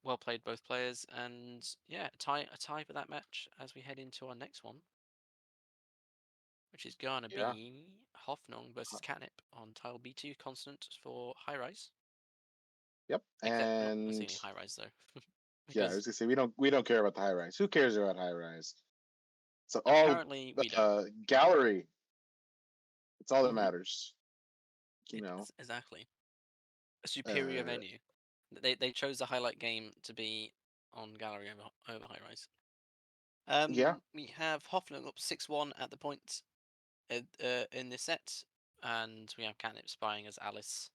Well played both players, and yeah, a tie for that match as we head into our next one, which is gonna Yeah. be Hoffnung versus Catnip on tile B2 constant for high rise. Yep. Except we're not gonna see And any high rise though, yeah, I because was gonna say we don't care about the high rise. Who cares about high rise? So all apparently we don't. gallery. It's all that Mhm. matters. You know. Exactly. A superior Uh, venue. They chose the highlight game to be on gallery over high rise. yeah. We have Hoffnung up 6-1 at the point in this set, and we have Catnip spying as Alice.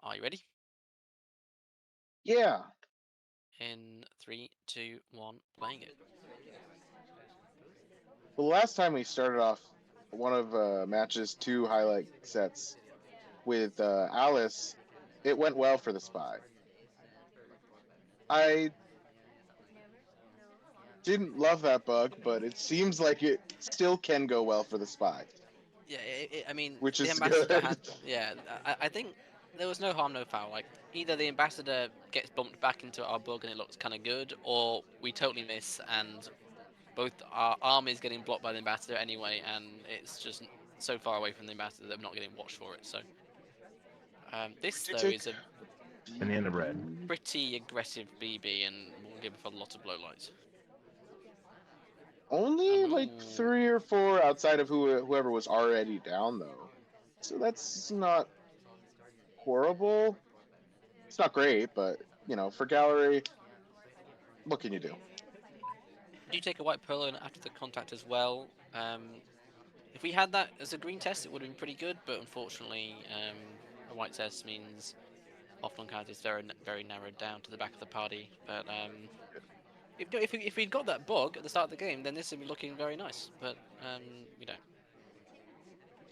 Are you ready? Yeah. In 3, 2, 1, playing it. Well, the last time we started off one of matches 2 highlight sets with Alice, it went well for the spy. I didn't love that bug, but it seems like it still can go well for the spy, Yeah, I mean, which the is ambassador good. had. Yeah, I think there was no harm, no foul. Like, either the ambassador gets bumped back into our bug and it looks kind of good, or we totally miss and both our armies getting blocked by the ambassador anyway, and it's just so far away from the ambassador that we're not getting watched for it. So, this Would you though take is a Banana bread. pretty aggressive BB and will give us a lot of blow lights. only like Ooh. 3 or 4 outside of whoever was already down though, so that's not horrible. It's not great, but for gallery, what can you do? Do you take a white pearl in after the contact as well? If we had that as a green test, it would have been pretty good, but unfortunately, a white test means Hoffnung card is very narrowed down to the back of the party. But if we'd got that bug at the start of the game, then this would be looking very nice. But we don't.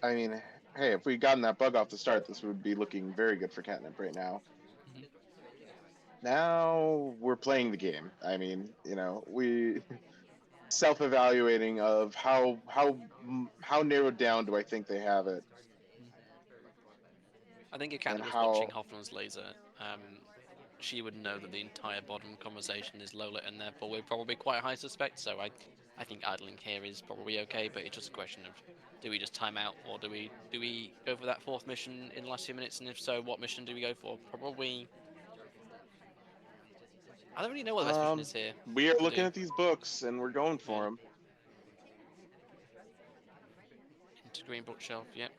I mean, hey, if we gotten that bug off the start, this would be looking very good for Catnip right now. Mhm. Now we're playing the game. I mean, we self-evaluating of how narrowed down do I think they have it, I think if and Catnip was watching how Hoffnung's laser, she would know that the entire bottom conversation is low lit, and therefore we're probably quite high suspect. So I think idling here is probably okay, but it's just a question of do we just time out or do we go for that fourth mission in the last few minutes, and if so, what mission do we go for? Probably I don't really know what the best mission is here we are to looking do. at these books and we're going for Yeah, them. into green bookshelf. Yep.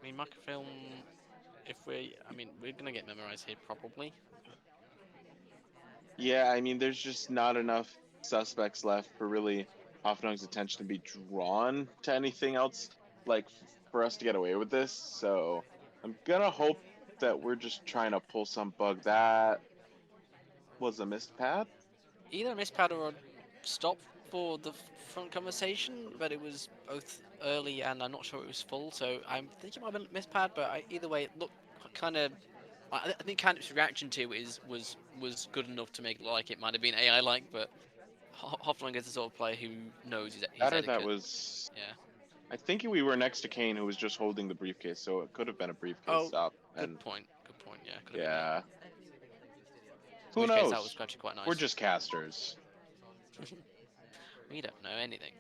I mean, microfilm. I mean, we're gonna get memorized here probably. Yeah, I mean, there's just not enough suspects left for really Hoffnung's attention to be drawn to anything else, like for us to get away with this. So I'm gonna hope that we're just trying to pull some bug that was a missed path. Either a mispad or a stop for the front conversation, but it was both early and I'm not sure it was full, so I'm thinking it might have been a mispad, but either way, it looked kind of. I think Candice's reaction to it was good enough to make it look like it might have been AI like, but Hoffling is the sort of player who knows his Better that etiquette. was. Yeah. I think we were next to Kane, who was just holding the briefcase, so it could have been a briefcase Oh, stop. good And point. Good point. Yeah, could have been that. yeah, In who which case, that was knows? actually quite We're nice. just casters. We don't know anything.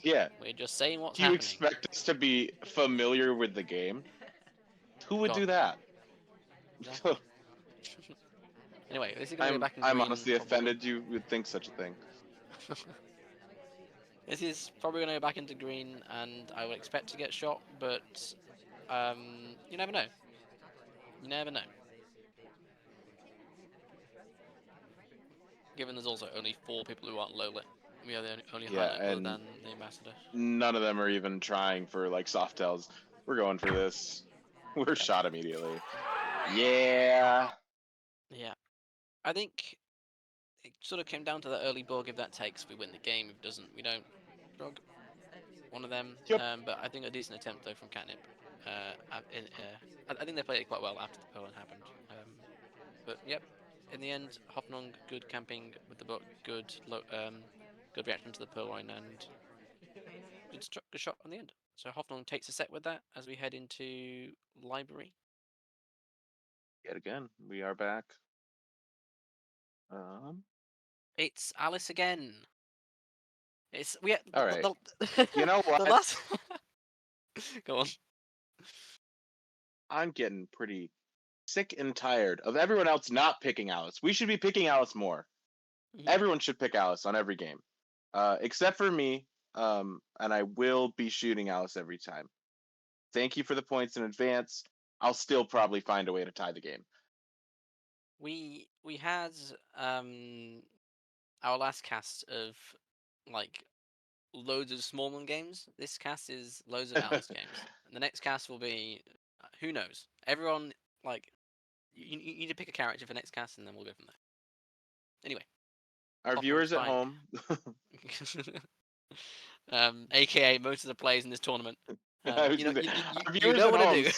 Yeah. We're just saying what's Do you happening. expect us to be familiar with the game? Who would God, do that? exactly. Anyway, this is going to go back in I'm green, honestly probably. offended you would think such a thing. This is probably going to go back into green, and I would expect to get shot, but you never know. You never know. Given there's also only 4 people who aren't low lit. We are the only Yeah, highlight other and than the ambassador. none of them are even trying for like soft tells. We're going for this. We're Yep. shot immediately. Yeah. Yeah. I think it sort of came down to that early bug. If that takes, we win the game. If it doesn't, we don't. Drug. One of them. Yep. But I think a decent attempt though from Catnip. I think they played it quite well after the polling happened. But yep, in the end, Hoffnung good camping with the book, good reaction to the purloin, and good shot on the end. So Hoffnung takes a set with that as we head into library. Yet again, we are back. It's Alice again. It's All right. The, You know what? the last. Go on. I'm getting pretty sick and tired of everyone else not picking Alice. We should be picking Alice more. Mhm. Everyone should pick Alice on every game, except for me. And I will be shooting Alice every time. Thank you for the points in advance. I'll still probably find a way to tie the game. We had our last cast of like loads of Smallman games. This cast is loads of Alice games. And the next cast will be who knows. Everyone like you need to pick a character for next cast, and then we'll go from there. Anyway, Our Hoffnung's viewers at fine. home, AKA most of the players in this tournament. I was You know, gonna say, our you viewers know at what to home, do.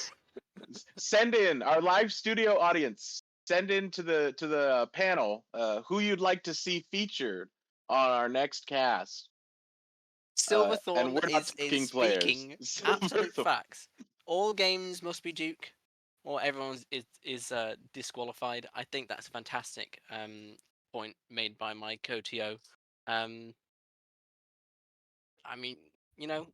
send in our live studio audience. Send in to the panel who you'd like to see featured on our next cast. And Silverthorn we're not is talking players. speaking absolute Silverthorn. facts. All games must be Duke, or everyone is disqualified. I think that's a fantastic point made by my co-TO. I mean, you know,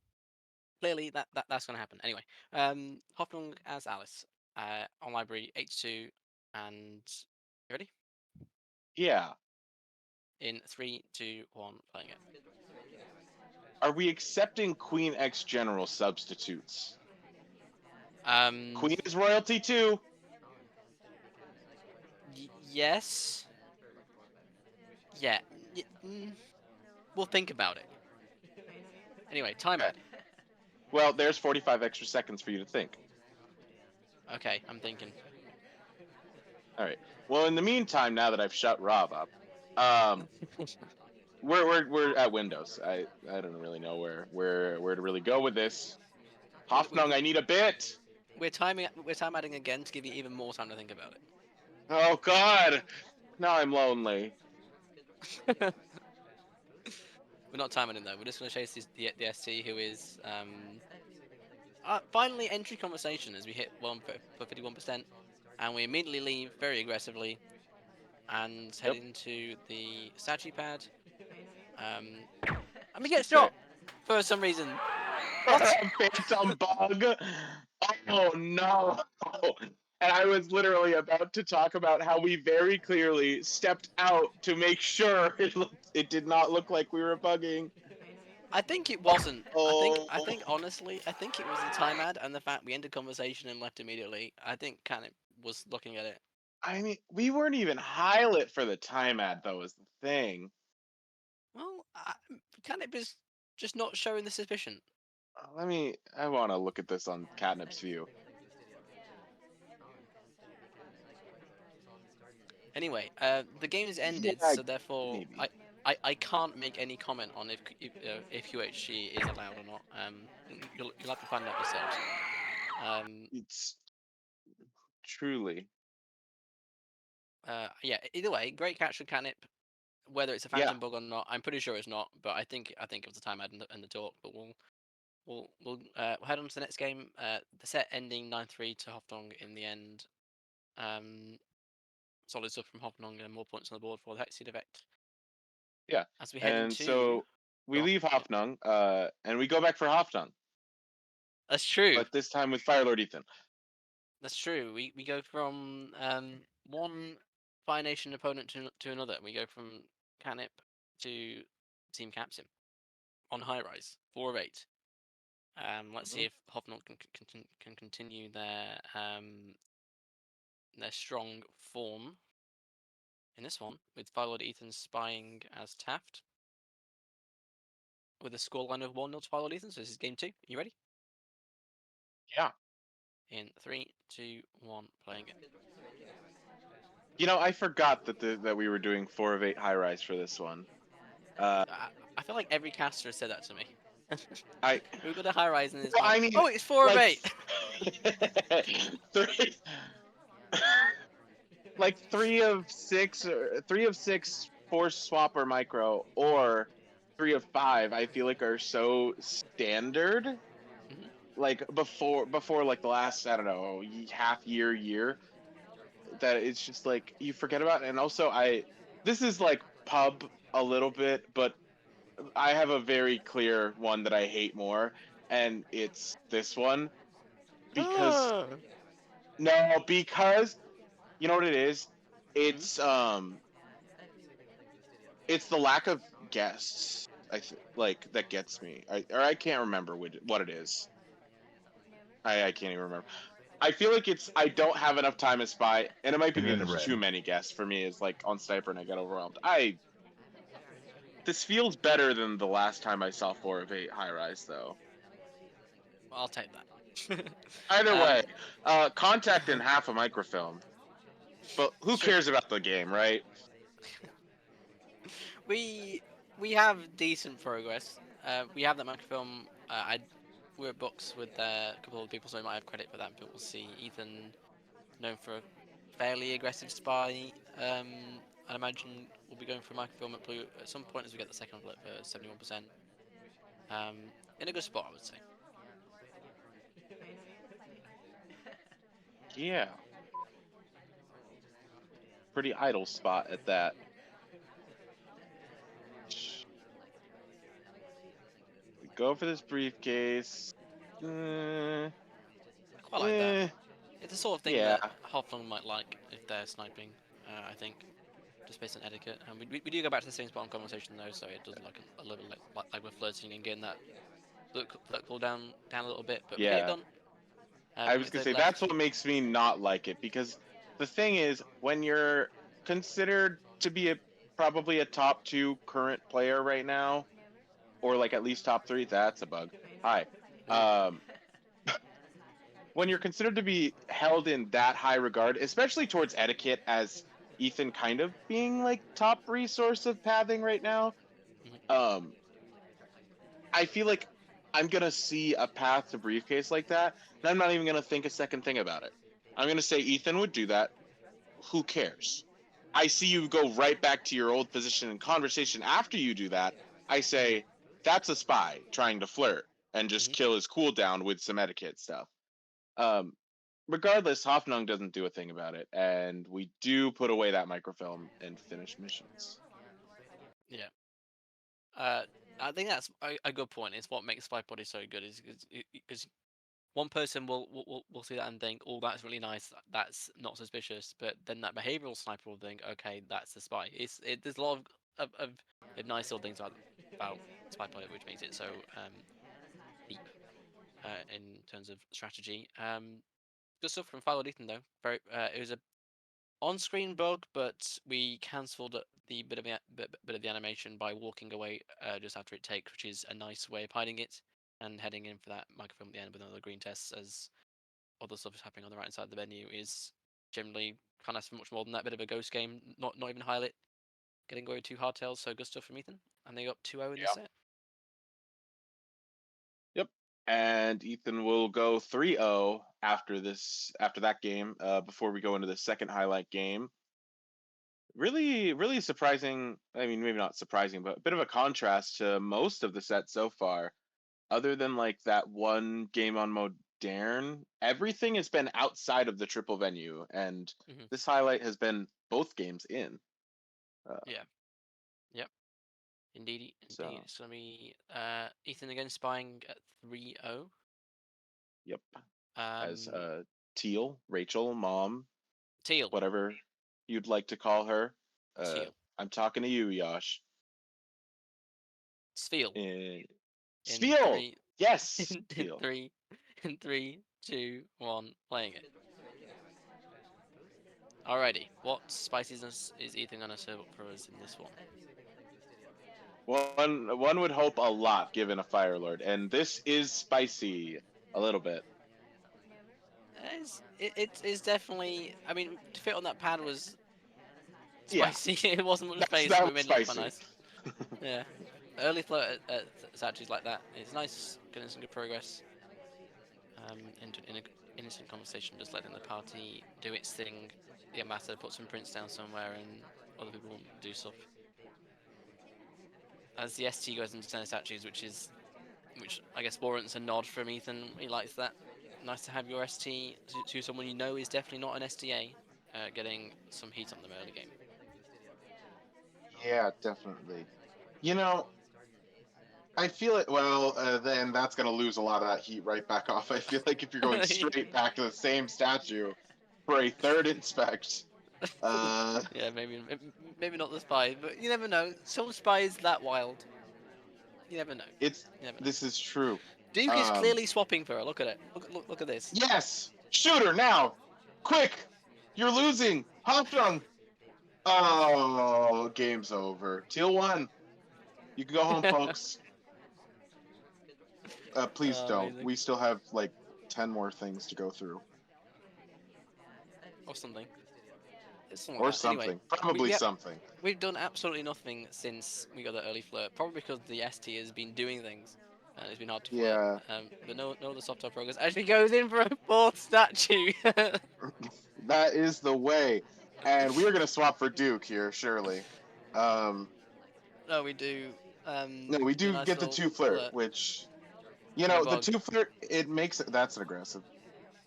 clearly that's going to happen. Anyway, Hoffnung as Alice on library 8-2, and you ready? Yeah. In 3, 2, 1, playing it. Are we accepting Queen X General substitutes? Queen is royalty too. Yes. Yeah. We'll think about it. Anyway, timer. Okay. Well, there's 45 extra seconds for you to think. Okay, I'm thinking. All right. Well, in the meantime, now that I've shut Rob up, we're at Windows. I don't really know where to really go with this. Hoffnung, I need a bit. We're time adding again to give you even more time to think about it. Oh God, now I'm lonely. We're not timing him though. We're just going to chase the ST, who is finally entry conversation as we hit 1 for 51%, and we immediately leave very aggressively and head into the Sachi pad. And we get shot for some reason. What? Phantom bug. Oh no. And I was literally about to talk about how we very clearly stepped out to make sure it did not look like we were bugging. I think it wasn't. Oh. I think honestly, I think it was the time ad and the fact we ended conversation and left immediately. I think Canip was looking at it. I mean, we weren't even highlight for the time ad though, is the thing. Well, Canip is just not showing the suspicion. I want to look at this on Catnip's view. Anyway, the game is ended, Yeah, so therefore maybe. I can't make any comment on if QHG is allowed or not. You'll have to find out yourselves. It's truly. Yeah. Either way, great catch from Canip. Whether it's a phantom bug or not, I'm pretty sure it's not. But I think it was the time ad and the talk. But we'll head on to the next game. The set ending 9-3 to Hoffnung in the end. Solid stuff from Hoffnung and more points on the board for the Hex effect. Yeah. As we head into. So we leave Hoffnung, and we go back for Hoffnung. That's true. But this time with Firelord Ethan. That's true. We go from one Fire Nation opponent to another. We go from Canip to Team Captain on high rise, 4 of 8. Let's see if Hoffnung can continue their strong form in this one, with Firelord Ethan spying as Taft with a scoreline of 1-0 to Firelord Ethan. So this is game 2. Are you ready? Yeah. In 3, 2, 1, playing it. You know, I forgot that we were doing 4 of 8 high rise for this one. I feel like every caster has said that to me. We've got a high rise in this well, one. I mean, oh, it's 4 of 8. 3 of 6, or 3 of 6 force swap or micro, or 3 of 5. I feel like are so standard like before like the last, I don't know, half year, that it's just like you forget about it. And also this is like pub a little bit, but I have a very clear one that I hate more, and it's this one because because you know what it is? It's it's the lack of guests. Like that gets me. I can't remember what it is. I can't even remember. I feel like I don't have enough time as spy, and it might be because Banana there's bread. too many guests for me. Is like on Sniper, and I get overwhelmed. This feels better than the last time I saw 4 of 8 high rise, though. I'll take that. Either um, way, contact in half a microfilm. But who True. cares about the game, right? we have decent progress. We have that microfilm. We're at books with a couple of people, so I might have credit for that. But we'll see. Ethan, known for a fairly aggressive spy. I imagine we'll be going for a microfilm at blue at some point as we get the second flip for 71%. In a good spot, I would say. Yeah. Pretty idle spot at that. We go for this briefcase. I quite like that. It's the sort of thing Yeah. that Halfling might like if they're sniping. I think, just based on etiquette. And we do go back to the same spot in conversation though, so it does look a little like we're flirting and getting that look cool down a little bit, but we get it Yeah. done. I was With gonna the say left. that's what makes me not like it, because the thing is, when you're considered to be probably a top 2 current player right now, or like at least top 3, that's a bug. Hi. Um, when you're considered to be held in that high regard, especially towards etiquette, as Ethan kind of being like top resource of pathing right now, um, I feel like I'm gonna see a path to briefcase like that, and I'm not even gonna think a second thing about it. I'm gonna say Ethan would do that. Who cares? I see you go right back to your old position in conversation after you do that. I say that's a spy trying to flirt and just kill his cooldown with some etiquette stuff. Um, Regardless, Hoffnung doesn't do a thing about it, and we do put away that microfilm and finish missions. Yeah. I think that's a good point. It's what makes SpyParty so good is because one person will see that and think, "Oh, that's really nice. That's not suspicious." But then that behavioral sniper will think, "Okay, that's the spy." There's a lot of nice little things about SpyParty, which makes it so deep in terms of strategy. Good stuff from Philo Ethan though. It was a on-screen bug, but we cancelled the bit of the animation by walking away just after it takes, which is a nice way of hiding it and heading in for that microphone at the end with another green test as other stuff is happening on the right side of the menu is generally can't ask for much more than that. Bit of a ghost game, not even highlight getting away with 2 hardtails, so good stuff from Ethan. And they got 2-0 in the set. Yep. And Ethan will go 3-0 after that game, before we go into the second highlight game. Really, really surprising. I mean, maybe not surprising, but a bit of a contrast to most of the set so far. Other than like that one game on Modern, everything has been outside of the triple venue, and this highlight has been both games in. Yeah. Yep. Indeed. So. It's going to be Ethan again spying at 3-0. Yep. As Teal, Rachel, Mom, Teal. whatever you'd like to call her. Teal. I'm talking to you, Yosh. Sfeel. Sfeel! Yes! In 3, 2, 1, playing it. Alrighty, what spiciness is Ethan gonna serve up for us in this one? One would hope a lot given a Fire Lord, and this is spicy a little bit. It's definitely. I mean, to fit on that pad was spicy. Yeah. It wasn't much space, That but it was made it look quite spicy. nice. Yeah, early float at statues like that. It's nice, getting some good progress. Into an innocent conversation, just letting the party do its thing. The ambassador put some prints down somewhere, and other people do stuff. As the ST goes into 10 statues, which is which I guess warrants a nod from Ethan. He likes that. Nice to have your ST to someone you know is definitely not an STA, getting some heat on them early game. Yeah, definitely. You know, I feel it. Well, then that's going to lose a lot of that heat right back off. I feel like if you're going straight back to the same statue for a third inspect, Yeah, maybe not the spy, but you never know. Some spy is that wild. You never know. it's You never know. this is true. Duke is clearly swapping for her. Look at it. Look at this. Yes, shoot her now, quick! You're losing, Hoffnung. Oh, game's over. Teal won. You can go home, folks. Please don't. Amazing. We still have like 10 more things to go through. Or something. Something Or like that. something. Anyway, Probably something. we've done absolutely nothing since we got that early flirt. Probably because the ST has been doing things. And it's been hard to flirt. Yeah. But no other soft top progress. Actually goes in for a fourth statue. That is the way. And we are going to swap for Duke here, surely. No, we do. No, we do a do nice get the little 2 flirt, which, you And a know, the bug. 2 flirt, it makes it, that's an aggressive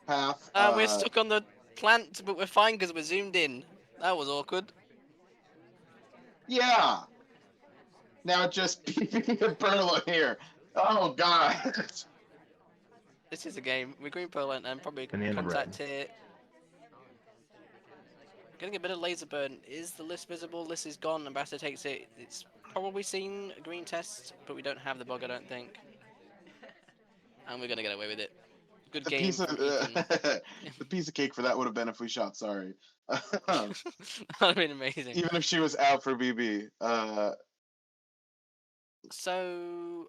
path. We're stuck on the plant, but we're fine because we're zoomed in. That was awkward. Yeah. Now just PvP a Burla here. Oh, God. This is a game. We're green pearl and probably Banana contact bread. here. Getting a bit of laser burn. Is the list visible? List is gone. Ambassador takes it. It's probably seen a green test, but we don't have the bug, I don't think. And we're gonna get away with it. Good The game piece of from Ethan. the piece of cake for that would have been if we shot. Sorry. That'd have been amazing. Even if she was out for BB. So,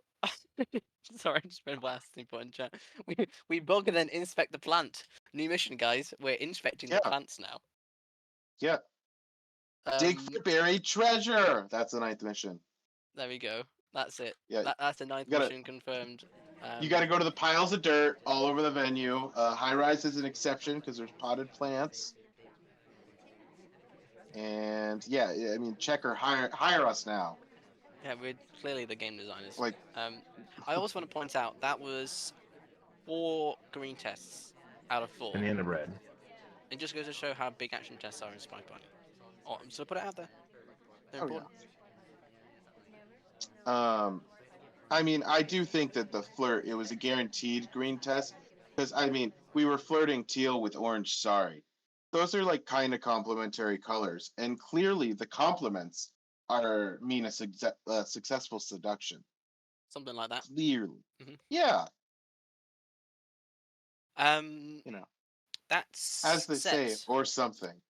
sorry, I just read blasting point in chat. We bug and then inspect the plant. New mission, guys. We're inspecting the Yeah. plants now. Yeah. Dig for buried treasure. That's the 9th mission. There we go. That's it. Yeah. That's the 9th You gotta- mission confirmed. You got to go to the piles of dirt all over the venue. High rise is an exception because there's potted plants. And yeah, I mean, check or hire us now. Yeah, we're clearly the game designers. Like, I also want to point out that was 4 green tests out of 4. Banana bread. It just goes to show how big action tests are in SpyParty. Oh, so put it out there. They're Oh, important. I mean, I do think that the flirt, it was a guaranteed green test because I mean, we were flirting teal with orange. Sorry, those are like kind of complementary colors, and clearly the complements mean a successful seduction. Something like that. Clearly, Mhm. yeah. You know, That's as they set. say, or something.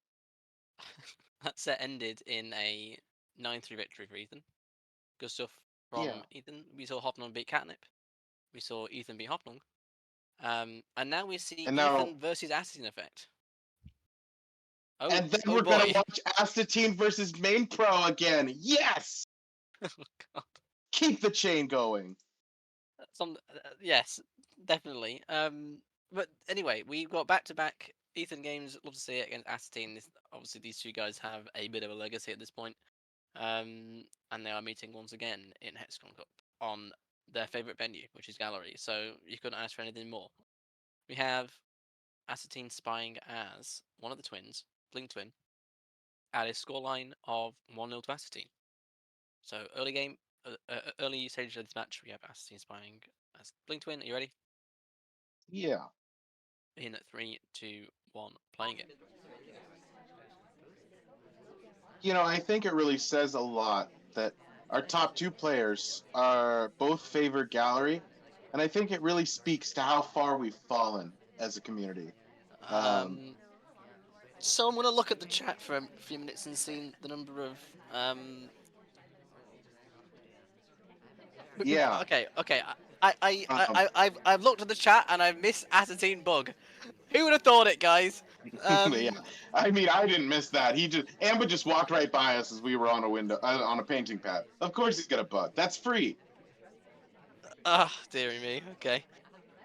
That set ended in a 9-3 victory for Ethan. Good stuff from Yeah. Ethan. We saw Hoplong beat Catnip. We saw Ethan beat Hoplong. And now we see And now- Ethan versus Assassin Effect. Oh, And then oh we're boy. gonna watch Astatine versus Main Pro again. Yes, Oh, God. keep the chain going. Yes, definitely. But anyway, we got back-to-back Ethan games. Love to see it against Assassin. Obviously, these two guys have a bit of a legacy at this point. And they are meeting once again in Hex Cup on their favorite venue, which is Gallery. So you couldn't ask for anything more. We have Assassin spying as one of the twins, Bling Twin, at a scoreline of 1-0 to Assassin. So early game, early stage of this match, we have Assassin spying as Bling Twin. Are you ready? Yeah. In 3, 2, 1, playing it. You know, I think it really says a lot that our top 2 players are both favor Gallery, and I think it really speaks to how far we've fallen as a community. So I'm gonna look at the chat for a few minutes and see the number of Yeah. Okay. I've looked at the chat and I've missed Assassin Bug. Who would have thought it, guys? Yeah. I mean, I didn't miss that. Amba just walked right by us as we were on a painting pad. Of course he's got a bug. That's free. Ah, dearie me. Okay.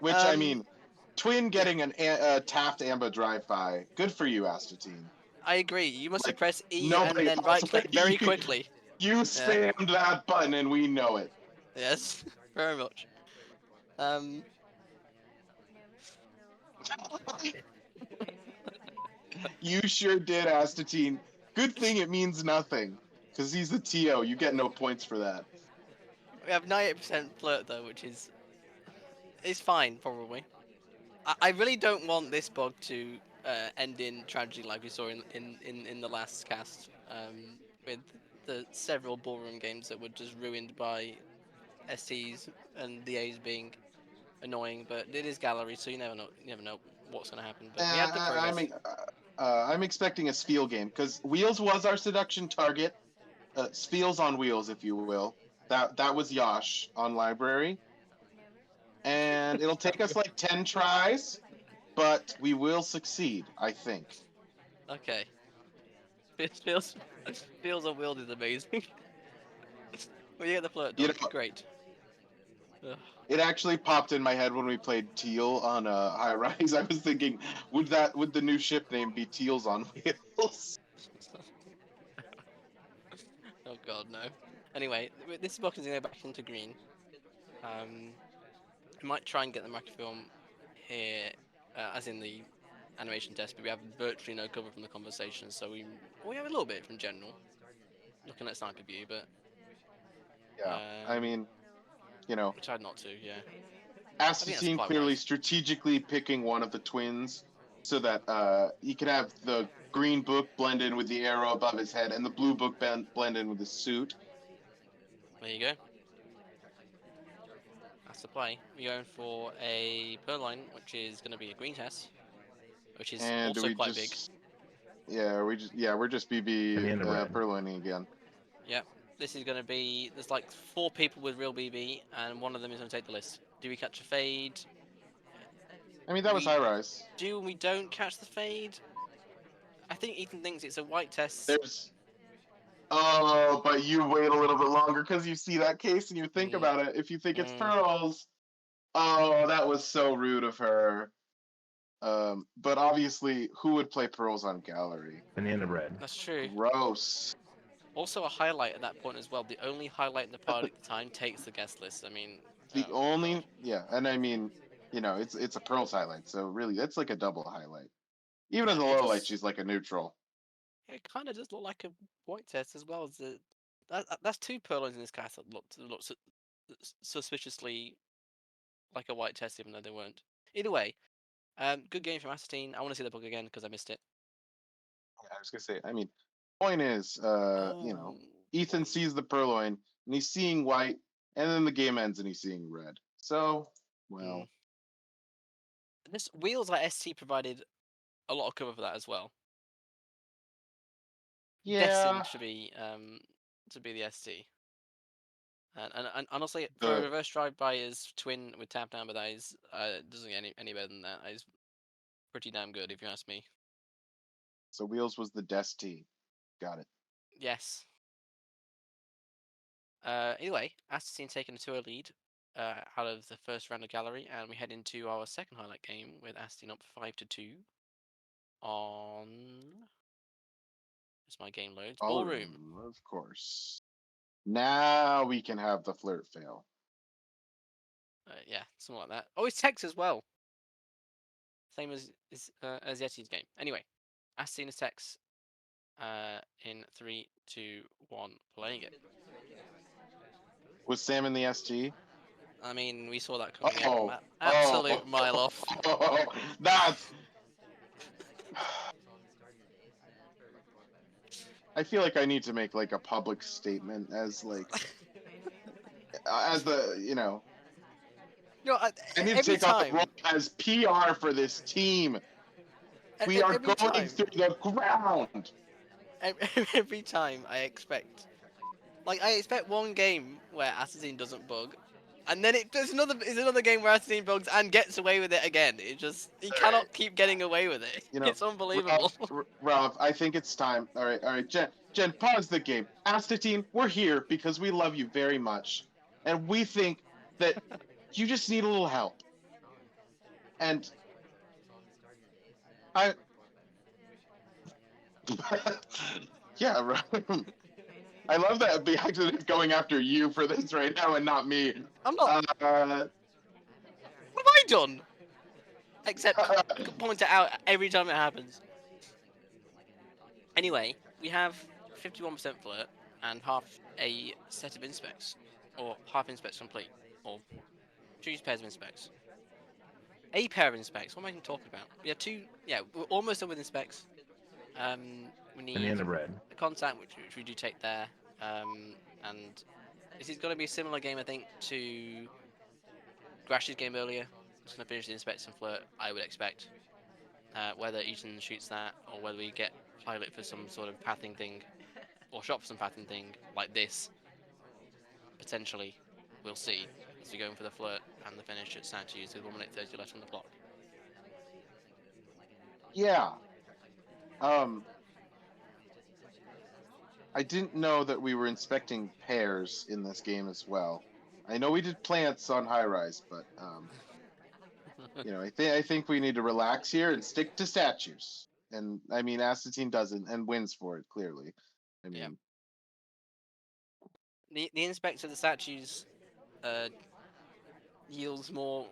Which, I mean, Twin getting a Taft Amba drive-by. Good for you, Astatine. I agree. You must have Like, pressed E and nobody then else- right-click very quickly. You spammed that button and we know it. Yes, very much. Um, You sure did, Astatine. Good thing it means nothing, because he's the TO. You get no points for that. we have 98% flirt though, which is fine probably. I really don't want this bug to end in tragedy like we saw in the last cast, with the several ballroom games that were just ruined by STs and the A's being annoying. But it is gallery, so you never know what's going to happen. But we had the progress. I'm expecting a Spiel game, because Wheels was our seduction target. Spiels on Wheels, if you will. That was Yosh on Library. And it'll take us like 10 tries, but we will succeed, I think. Okay. Feels on Wield is amazing. Well, you get the flirt You dog. know, Great. Ugh. it actually popped in my head when we played Teal on High Rise. I was thinking, would the new ship name be Teals on Wheels? Oh god, no. Anyway, this box is going to go back into green. We might try and get the microfilm here, as in the animation test, but we have virtually no cover from the conversation, so we have a little bit from general, looking at sniper view, but Yeah, I mean, you know, we tried not to, yeah. that's Astatine quite clearly wise. strategically picking one of the twins so that he could have the green book blend in with the arrow above his head and the blue book blend in with his suit. There you go. That's the play. We're going for a Purloin, which is going to be a green test, which is And also we quite just, big. we're just BB Banana bread. purloining again. Yep. This is going to be, there's like 4 people with real BB, and one of them is going to take the list. Do we catch a fade? I mean, that was We High Rise. do and we don't catch the fade? I think Ethan thinks it's a white test. There's. Oh, but you wait a little bit longer because you see that case and you think about it. If you think it's pearls, oh, that was so rude of her. But obviously, who would play pearls on gallery? Banana bread. That's true. Gross. Also a highlight at that point as well. The only highlight in the party at the time takes the guest list. I mean, The oh, only, God. yeah, and I mean, you know, it's a pearls highlight, so really, that's like a double highlight. Even as a It low does- light, she's like a neutral. It kind of does look like a white test as well as the. That's 2 Purloins in this cast that look suspiciously like a white test, even though they weren't. Either way, good game from Astatine. I want to see the book again because I missed it. Yeah, I was gonna say, I mean, point is, you know, Ethan sees the purloin and he's seeing white, and then the game ends and he's seeing red. So, well, This Wheels like ST provided a lot of cover for that as well. yeah. Destined to be the ST. And honestly, for a reverse drive by his twin with tap down, but that is doesn't get any better than that. That is pretty damn good if you ask me. So Wheels was the Desti. Got it. Yes. Anyway, Astatine taking a 2-0 lead out of the first round of gallery, and we head into our second highlight game with Astatine up 5-2 on. As my game loads, ballroom. Of course. Now we can have the flirt fail. Yeah, something like that. Oh, it's text as well. Same as Yeti's game. Anyway, Astatine is text. In 3, 2, 1, playing it. Was Sam in the SG? I mean, we saw that coming Oh, out. Absolute mile off. That's. I feel like I need to make like a public statement as like, as the, you know. No, I need to take on the role as PR for this team. We are going through the ground. Every time I expect one game where Astatine doesn't bug, and then there's another game where Astatine bugs and gets away with it again. He cannot keep getting away with it. You know, It's unbelievable. Ralph, I think it's time. All right, Jen, pause the game. Astatine, we're here because we love you very much, and we think that you just need a little help. And yeah, right. I love that the accident is going after you for this right now and not me. I'm not. done? Except point it out every time it happens. Anyway, we have 51% flirt and half a set of inspecs, or half inspecs complete, or 2 pairs of inspecs. A pair of inspecs. What am I even talking about? We have 2. Yeah, we're almost done with inspecs. We need Banana bread. the contact, which we do take there, and this is going to be a similar game, I think, to Grash's game earlier. Just going to finish the inspect and flirt, I would expect. Whether Eaton shoots that, or whether we get pilot for some sort of pathing thing, or shot for some pathing thing like this, potentially, we'll see as we go in for the flirt and the finish at statues with 1 minute 30 left on the clock. Yeah. I didn't know that we were inspecting pairs in this game as well. I know we did plants on high rise, but I think we need to relax here and stick to statues. And I mean, Astatine doesn't and wins for it clearly. I mean, the inspect of the statues yields more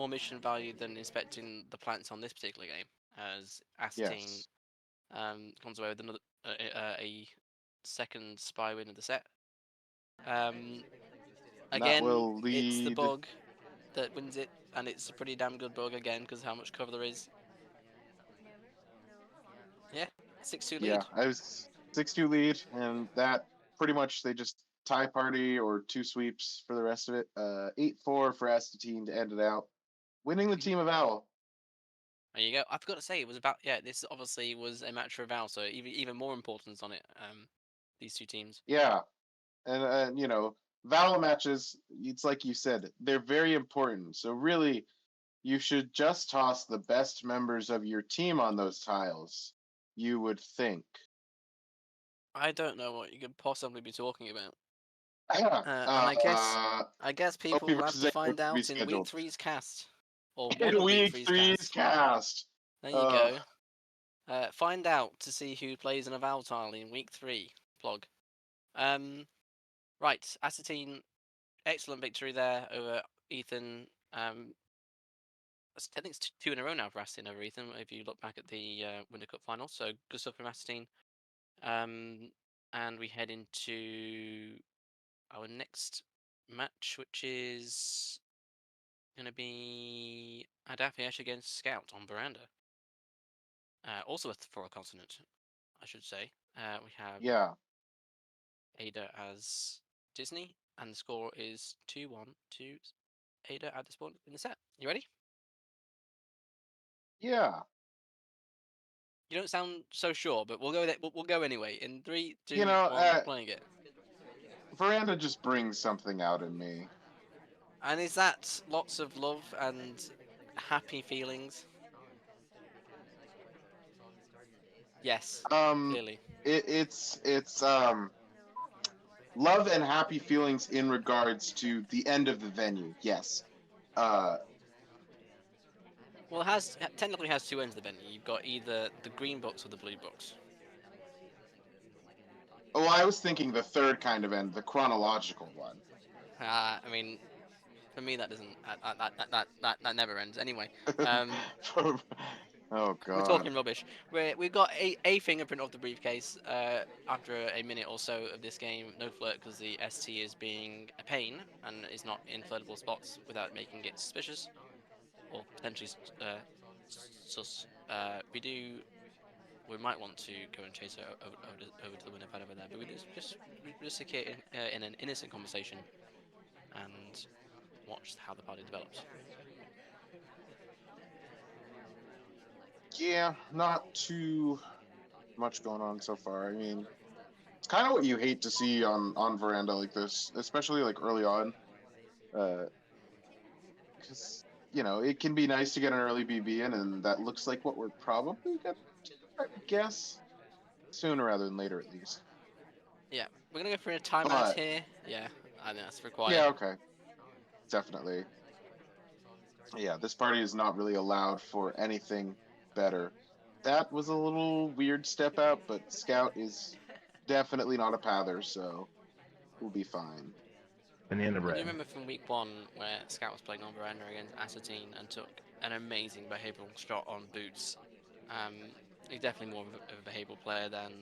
mission value than inspecting the plants on this particular game, as Astatine comes away with another a second spy win of the set. Again, will it's the lead- bug that wins it, and it's a pretty damn good bug again because how much cover there is. Yeah, 6-2 lead. Yeah, I was 6-2 lead, and that pretty much they just tie party or 2 sweeps for the rest of it. 8-4 for Astatine to end it out, winning the team of Owl. There you go. I forgot to say it was about this obviously was a match for Val, so even more importance on it. These 2 teams. Yeah, and Val matches. It's like you said, they're very important. So really, you should just toss the best members of your team on those tiles. You would think. I don't know what you could possibly be talking about. And I guess people will have to find out in week 3's cast. Or one of week week 3's cast. There you go. Find out to see who plays an Aval tile in week 3. Plug. Right, Astatine, excellent victory there over Ethan. I think it's 2 in a row now for Astatine over Ethan, if you look back at the Winter Cup final. So good stuff from Astatine. And we head into our next match, which is going to be Adafiash against Scout on Veranda. Also for a continent, I should say. We have Ada as Disney, and the score is 2-1 to Ada at this point in the set. You ready? Yeah. You don't sound so sure, but we'll go. We'll go anyway. In 3, 2, 1, playing it. Veranda just brings something out in me. And is that lots of love and happy feelings? Yes. Clearly. It's love and happy feelings in regards to the end of the venue. Yes. Well, technically has 2 ends of the venue. You've got either the green box or the blue box. Oh, I was thinking the third kind of end, the chronological one. I mean, for me that doesn't. That never ends. Anyway. Oh god. We're talking rubbish. We've got a fingerprint of the briefcase after a minute or so of this game. No flirt because the ST is being a pain and is not in flirtable spots without making it suspicious or potentially sus. We might want to go and chase her over to the winner pad over there, but we just sit here in an innocent conversation and watch how the party develops. Yeah, not too much going on so far. I mean, it's kind of what you hate to see on Veranda like this, especially like early on, because it can be nice to get an early BB in, and that looks like what we're probably gonna do, I guess, sooner rather than later at least. Yeah, we're gonna go for a timeout here. Yeah, I think that's required. Yeah, okay, definitely. Yeah, this party is not really allowed for anything better. That was a little weird step out, but Scout is definitely not a pather, so we'll be fine. Banana And bread. you remember from week 1 where Scout was playing on veranda against Assatean and took an amazing behavioural shot on Boots. He's definitely more of a behavioural player than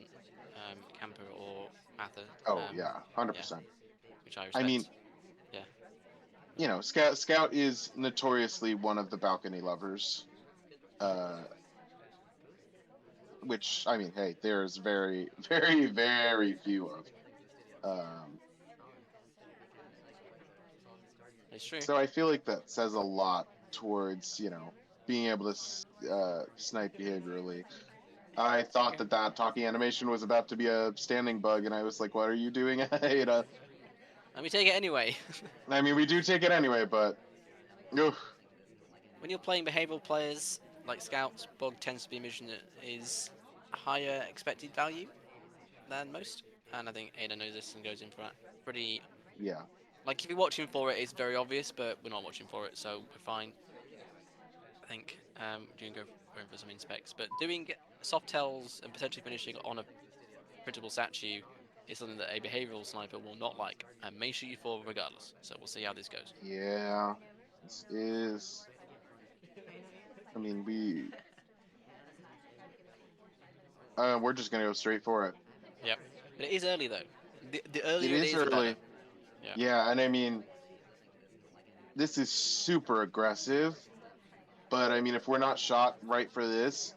Camper or Mather. Oh yeah, Yeah, 100%. which I I mean, respect. Yeah. you know, Scout is notoriously one of the balcony lovers. Which I mean, hey, there's very, very, very few of. Um, It's true. so I feel like that says a lot towards, you know, being able to snipe behaviorally. I thought Okay. that talking animation was about to be a standing bug, and I was like, "What are you doing, Ada?" And we take it anyway. I mean, we do take it anyway, but oof, When you're playing behavioural players like Scouts, Bug tends to be a mission that is higher expected value than most. And I think Ada knows this and goes in for that. Pretty. yeah, Like, if you're watching for it, it's very obvious, but we're not watching for it, so we're fine. I think doing going for some inspects, but doing soft tells and potentially finishing on a printable statue is something that a behavioural sniper will not like and may shoot you for regardless. So we'll see how this goes. yeah. This is. I mean, we're just gonna go straight for it. Yep. But it is early though. The It earlier it is is, the better. early. Yeah. Yeah, and I mean, this is super aggressive. But I mean, if we're not shot right for this,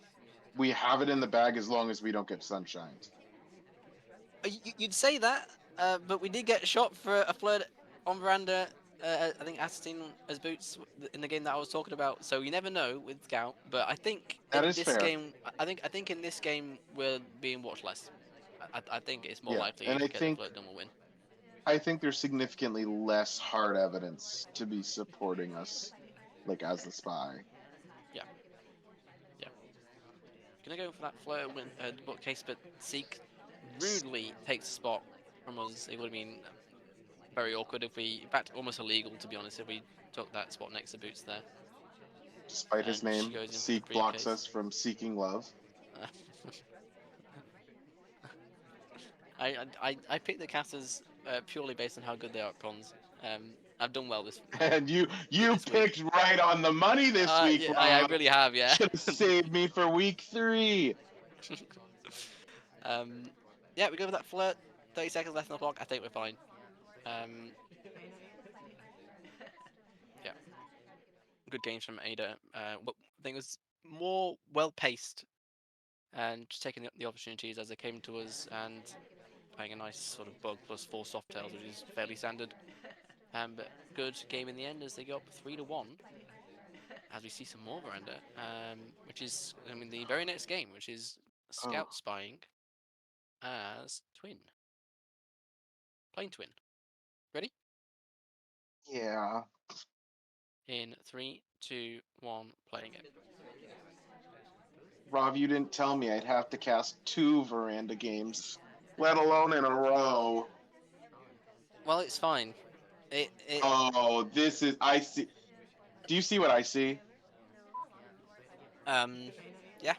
we have it in the bag as long as we don't get sunshined. You'd say that, but we did get shot for a flirt on veranda. I think Aston as Boots in the game that I was talking about. So you never know with Scout. But I think That in is this fair. game, I think in this game we're being watched less. I think it's more Yeah, likely and you get the flirt done will win. I think there's significantly less hard evidence to be supporting us, like as the spy. Yeah, yeah. Gonna go for that flirt win bookcase, but Seek rudely takes the spot from us. It would have been very awkward if we, in fact, almost illegal to be honest, if we took that spot next to Boots there. Despite his And she name, goes in for the Seek blocks briefcase. us from seeking love. I picked the casters purely based on how good they are at prawns. I've done well this And you this week. picked right on the money this week, Yeah, I Rob. really have, yeah. Should have saved me for week 3. Yeah, we go with that flirt. 30 seconds left on the clock. I think we're fine. Yeah, good games from Ada. But I think it was more well paced and just taking the opportunities as they came to us and playing a nice sort of bug plus 4 soft tails, which is fairly standard. But good game in the end as they go up 3-1. As we see some more veranda, which is the very next game, which is Scout Oh. spying as Twin, playing Twin. Ready? Yeah. In 3, 2, 1, playing it. Rob, you didn't tell me I'd have to cast 2 veranda games, let alone in a row. Well, it's fine. Oh, this is. I see. Do you see what I see? Yeah.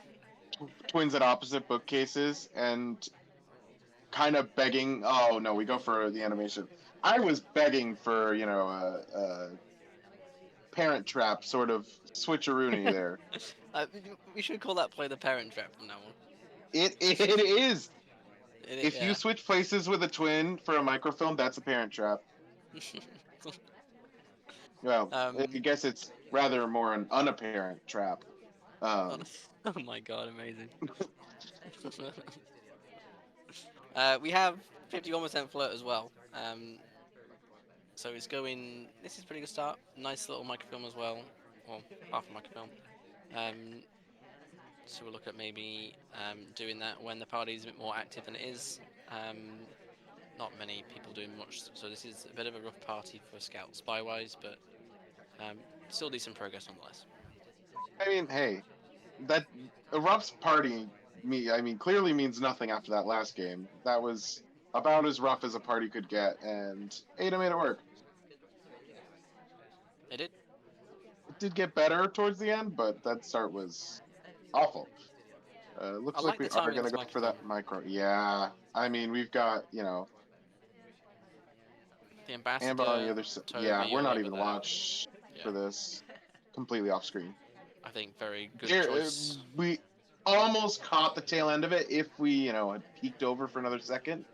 Twins at opposite bookcases and kind of begging. Oh no, we go for the animation. I was begging for a Parent Trap sort of switcheroony there. We should call that play the Parent Trap from now on. It is. If you Yeah. switch places with a twin for a microfilm, that's a Parent Trap. Well, I guess it's rather more an unapparent trap. Oh my god, amazing. We have 51% flirt as well. So it's going. This is a pretty good start. Nice little microfilm as well. Well, half a microfilm. So we'll look at maybe doing that when the party is a bit more active than it is. Not many people doing much, so this is a bit of a rough party for Scout spy-wise, but still decent progress nonetheless. I mean, hey, that Erupt's party clearly means nothing after that last game. That was about as rough as a party could get, and Ada made it work. They did. It did get better towards the end, but that start was awful. Looks I like like we the are timing going of to this go for microfilm. that micro. Yeah, I mean, we've got, The And on the ambassador, other side, Toby, yeah, we're all not over even there. launched Yeah, for this. Completely off screen. I think very good There, choice. we almost caught the tail end of it if we, had peeked over for another second.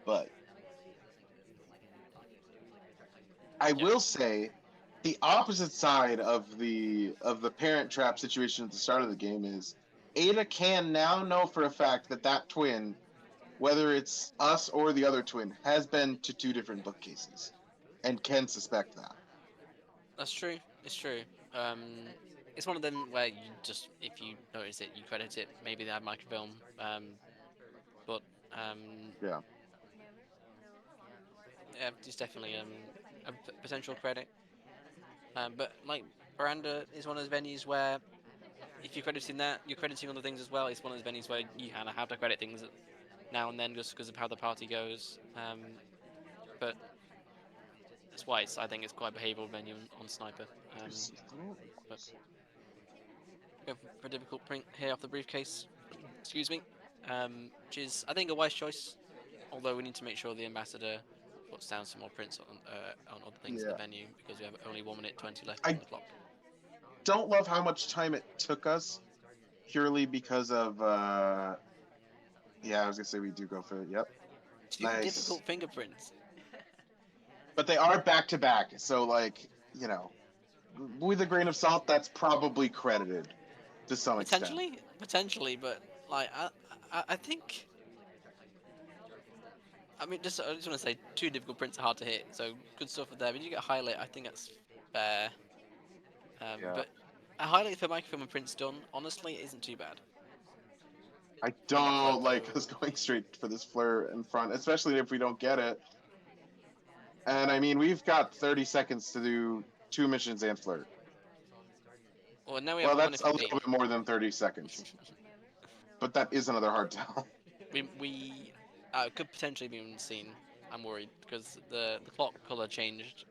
But I Yeah. will say, the opposite side of the parent trap situation at the start of the game is Ada can now know for a fact that that twin, whether it's us or the other twin, has been to 2 different bookcases, and can suspect that. That's true. It's true. It's one of them where you just, if you notice it, you credit it. Maybe they had microfilm. But Yeah. yeah, it's definitely a potential credit. But like Veranda is one of those venues where if you're crediting that, you're crediting other things as well. It's one of those venues where you kind of have to credit things now and then just because of how the party goes. But that's why I think it's quite a behavioural venue on Sniper. But go for a difficult print here off the briefcase. Excuse me. Which is, I think, a wise choice. Although we need to make sure the ambassador puts down some more prints on other things in Yeah. the venue because we have only 1 minute 20 left I on the clock. don't love how much time it took us, purely because of yeah, I was gonna say we do go for it. Yep. 2 Nice. difficult fingerprints. But they are back to back, so with a grain of salt, that's probably credited to some extent. Potentially, but like I think. I mean, I just want to say 2 difficult prints are hard to hit, so good stuff there. When you get a highlight, I think that's fair. Yeah. But a highlight for microfilm and prints done, honestly, isn't too bad. I Mega don't like Floco. us going straight for this flare in front, especially if we don't get it. And I mean, we've got 30 seconds to do 2 missions and flirt. Well, now we have Well, a that's a 1:15. little bit more than 30 seconds. But that is another hard tell. we could potentially be seen. I'm worried because the clock color changed,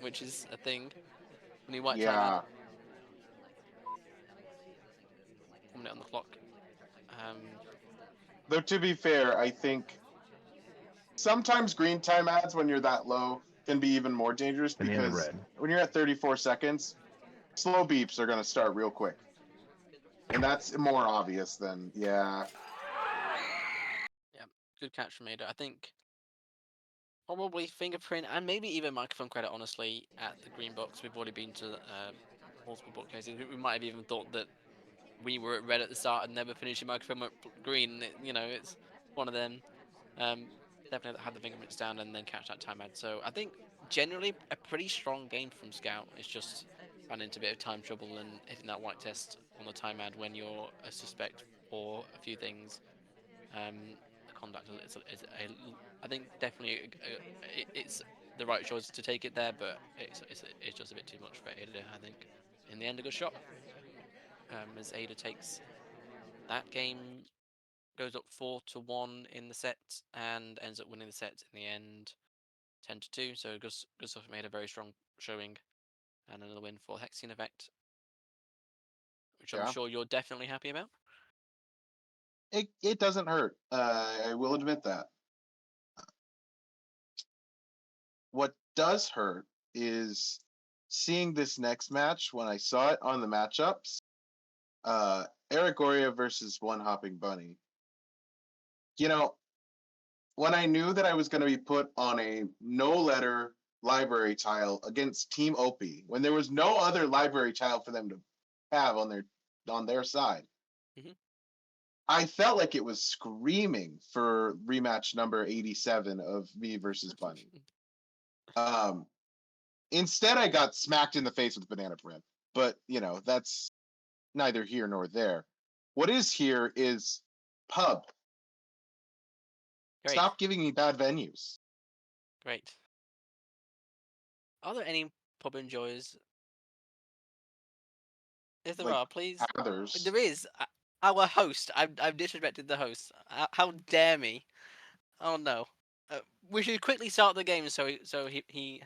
which is a thing. When you white time Yeah. 1 minute on the clock. Though to be fair, I think sometimes green time ads when you're that low can be even more dangerous Banana because red. when you're at 34 seconds, slow beeps are going to start real quick. And that's more obvious than, yeah. Yeah, good catch from Ada. I think probably fingerprint and maybe even microphone credit. Honestly, at the green box, we've already been to multiple bookcases. We might have even thought that we were at red at the start and never finished your microphone at green. It's one of them. Definitely had the fingerprints down and then catch that time ad. So I think generally a pretty strong game from Scout. It's just ran into a bit of time trouble and hitting that white test on the time ad when you're a suspect for a few things. The conduct I think definitely it's the right choice to take it there, but it's just a bit too much for Ada. I think in the end a good shot. As Ada takes that game, goes up 4-1 in the set and ends up winning the set in the end 10-2. So good stuff. Made a very strong showing and another win for Hexian Effect, which I'm Yeah. sure you're definitely happy about. It doesn't hurt. I will admit that. What does hurt is seeing this next match when I saw it on the matchups. Eric Goria versus One Hopping Bunny. When I knew that I was going to be put on a no-letter library tile against Team Opie, when there was no other library tile for them to have on their side, Mm-hmm. I felt like it was screaming for rematch number 87 of me versus Bunny. Instead, I got smacked in the face with banana bread, but that's neither here nor there. What is here is pub. Great. Stop giving me bad venues. Great. Are there any pub enjoyers? If there are, please. Others. There is. Our host. I've disrespected the host. How dare me? Oh no. We should quickly start the game so he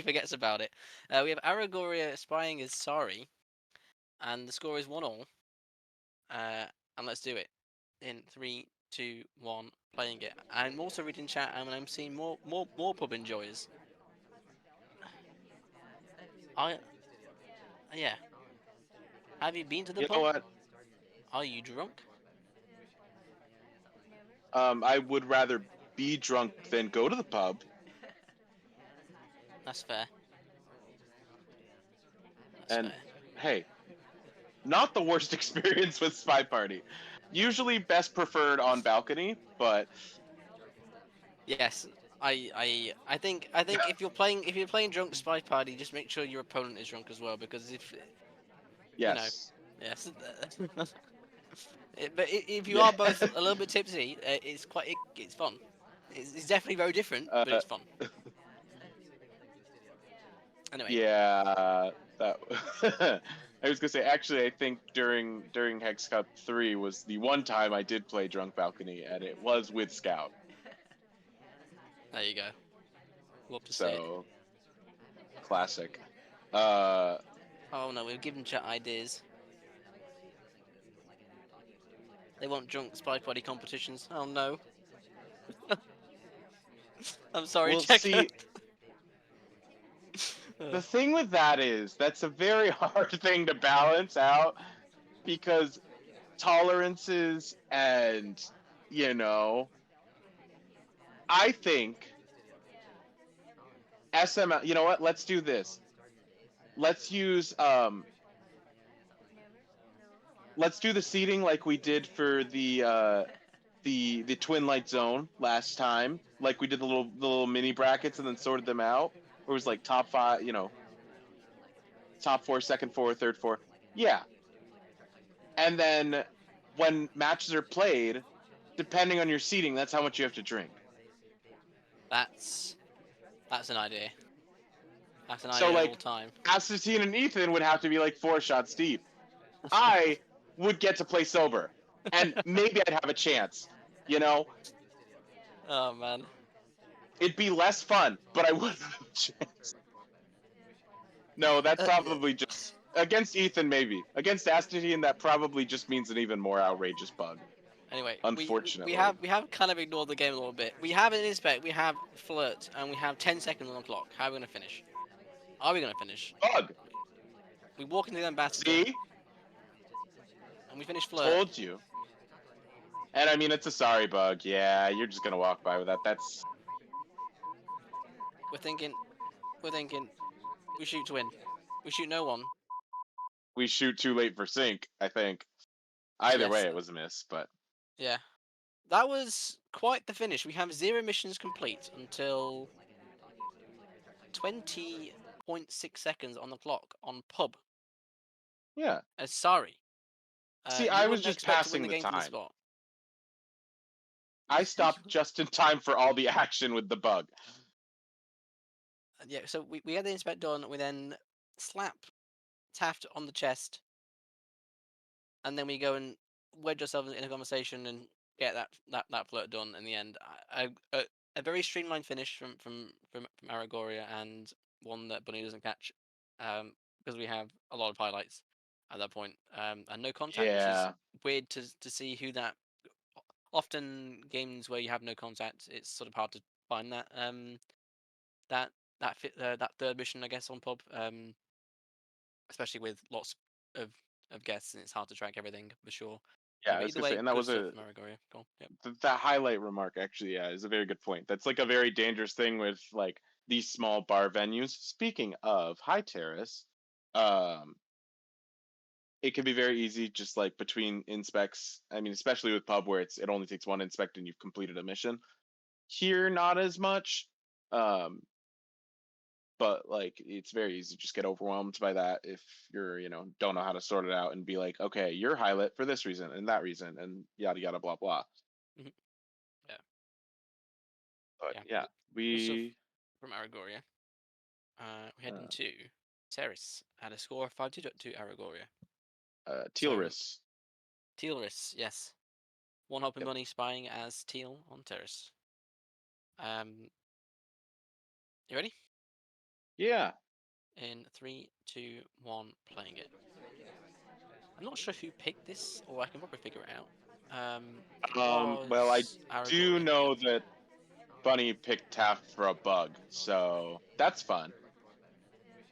forgets about it. We have Aragoria spying is sorry, and the score is 1-1. And let's do it in 3, 2, 1, playing it. I'm also reading chat and I'm seeing more pub enjoyers. Yeah. Have you been to the You pub? know what? Are you drunk? I would rather be drunk than go to the pub. That's fair. That's And fair. hey, not the worst experience with SpyParty. Usually best preferred on balcony, but Yes. I think if you're playing drunk SpyParty, just make sure your opponent is drunk as well, because if you know, yes. yes. But if you Yeah. are both a little bit tipsy, it's fun. It's definitely very different, but it's fun. Anyway, Yeah, that I was gonna say actually I think during Hex Cup 3 was the one time I did play drunk balcony and it was with Scout. there you go. Love to see it. So classic. Uh Oh no, we've given chat ideas. They want drunk spy party competitions. Oh no. I'm sorry, well Checker. see the thing with that is that's a very hard thing to balance out because tolerances and you know I think SML you know what let's do this. Let's use let's do the seating like we did for the twin light zone last time, like we did the little mini brackets and then sorted them out. Where it was like top five, top four, second four, third four. Yeah, and then when matches are played, depending on your seating, that's how much you have to drink. That's an idea. That's an So idea all like, time. Astatine and Ethan would have to be like 4 shots deep. I would get to play sober, and maybe I'd have a chance. You know, Oh man. it'd be less fun, but I would have a chance. No, that Yeah. probably just against Ethan maybe. Against Astatine, that probably just means an even more outrageous bug. Anyway, we Unfortunately. have kind of ignored the game a little bit. We have an inspect, we have flirt, and we have 10 seconds on the clock. How are we gonna finish? Are we gonna finish? Bug. We walk into the ambassador See? and we finish flirt. Told you. And I mean it's a sorry bug. Yeah, you're just gonna walk by with that. That's We're thinking we shoot to win. We shoot no one. we shoot too late for sync, I think. Either Yes. way it was a miss, but Yeah. That was quite the finish. We have 0 missions complete until 20.6 seconds on the clock on pub. yeah. Sorry. See, You I was wouldn't just expect to win passing the the game from the time. spot. I stopped just in time for all the action with the bug. Yeah, so we had the inspect done. We then slap Taft on the chest, and then we go and wedge ourselves in a conversation and get that flirt done in the end. A very streamlined finish from Aragoria, and one that Bunny doesn't catch, because we have a lot of highlights at that point, and no contact, which is Yeah. weird to see who that. Often games where you have no contact, it's sort of hard to find that that third mission, I guess, on pub, especially with lots of guests, and it's hard to track everything for sure. Yeah, I But was either gonna say, way, and that good was stuff a from Aragoria. Cool. Yep. that highlight remark actually, yeah, is a very good point. That's like a very dangerous thing with like these small bar venues. Speaking of High Terrace, um, it can be very easy just like between inspects. I mean, especially with pub where it only takes one inspect and you've completed a mission. Here, not as much. Um, but like it's very easy to just get overwhelmed by that if you're don't know how to sort it out and be like, okay, you're highlight for this reason and that reason and yada yada blah blah. Mhm. Yeah. But Yeah. yeah, Good stuff we from Aragoria. We head into Terrace at a score of 5-2 to Aragoria. So Tealris. Tealris, yes, one hope and Yep. money spying as Teal on Terrace. You ready? Yeah. In 3, 2, 1, playing it. I'm not sure who picked this, or I can probably figure it out. Well, I was do Aragorn. know that Bunny picked Taft for a bug, so that's fun.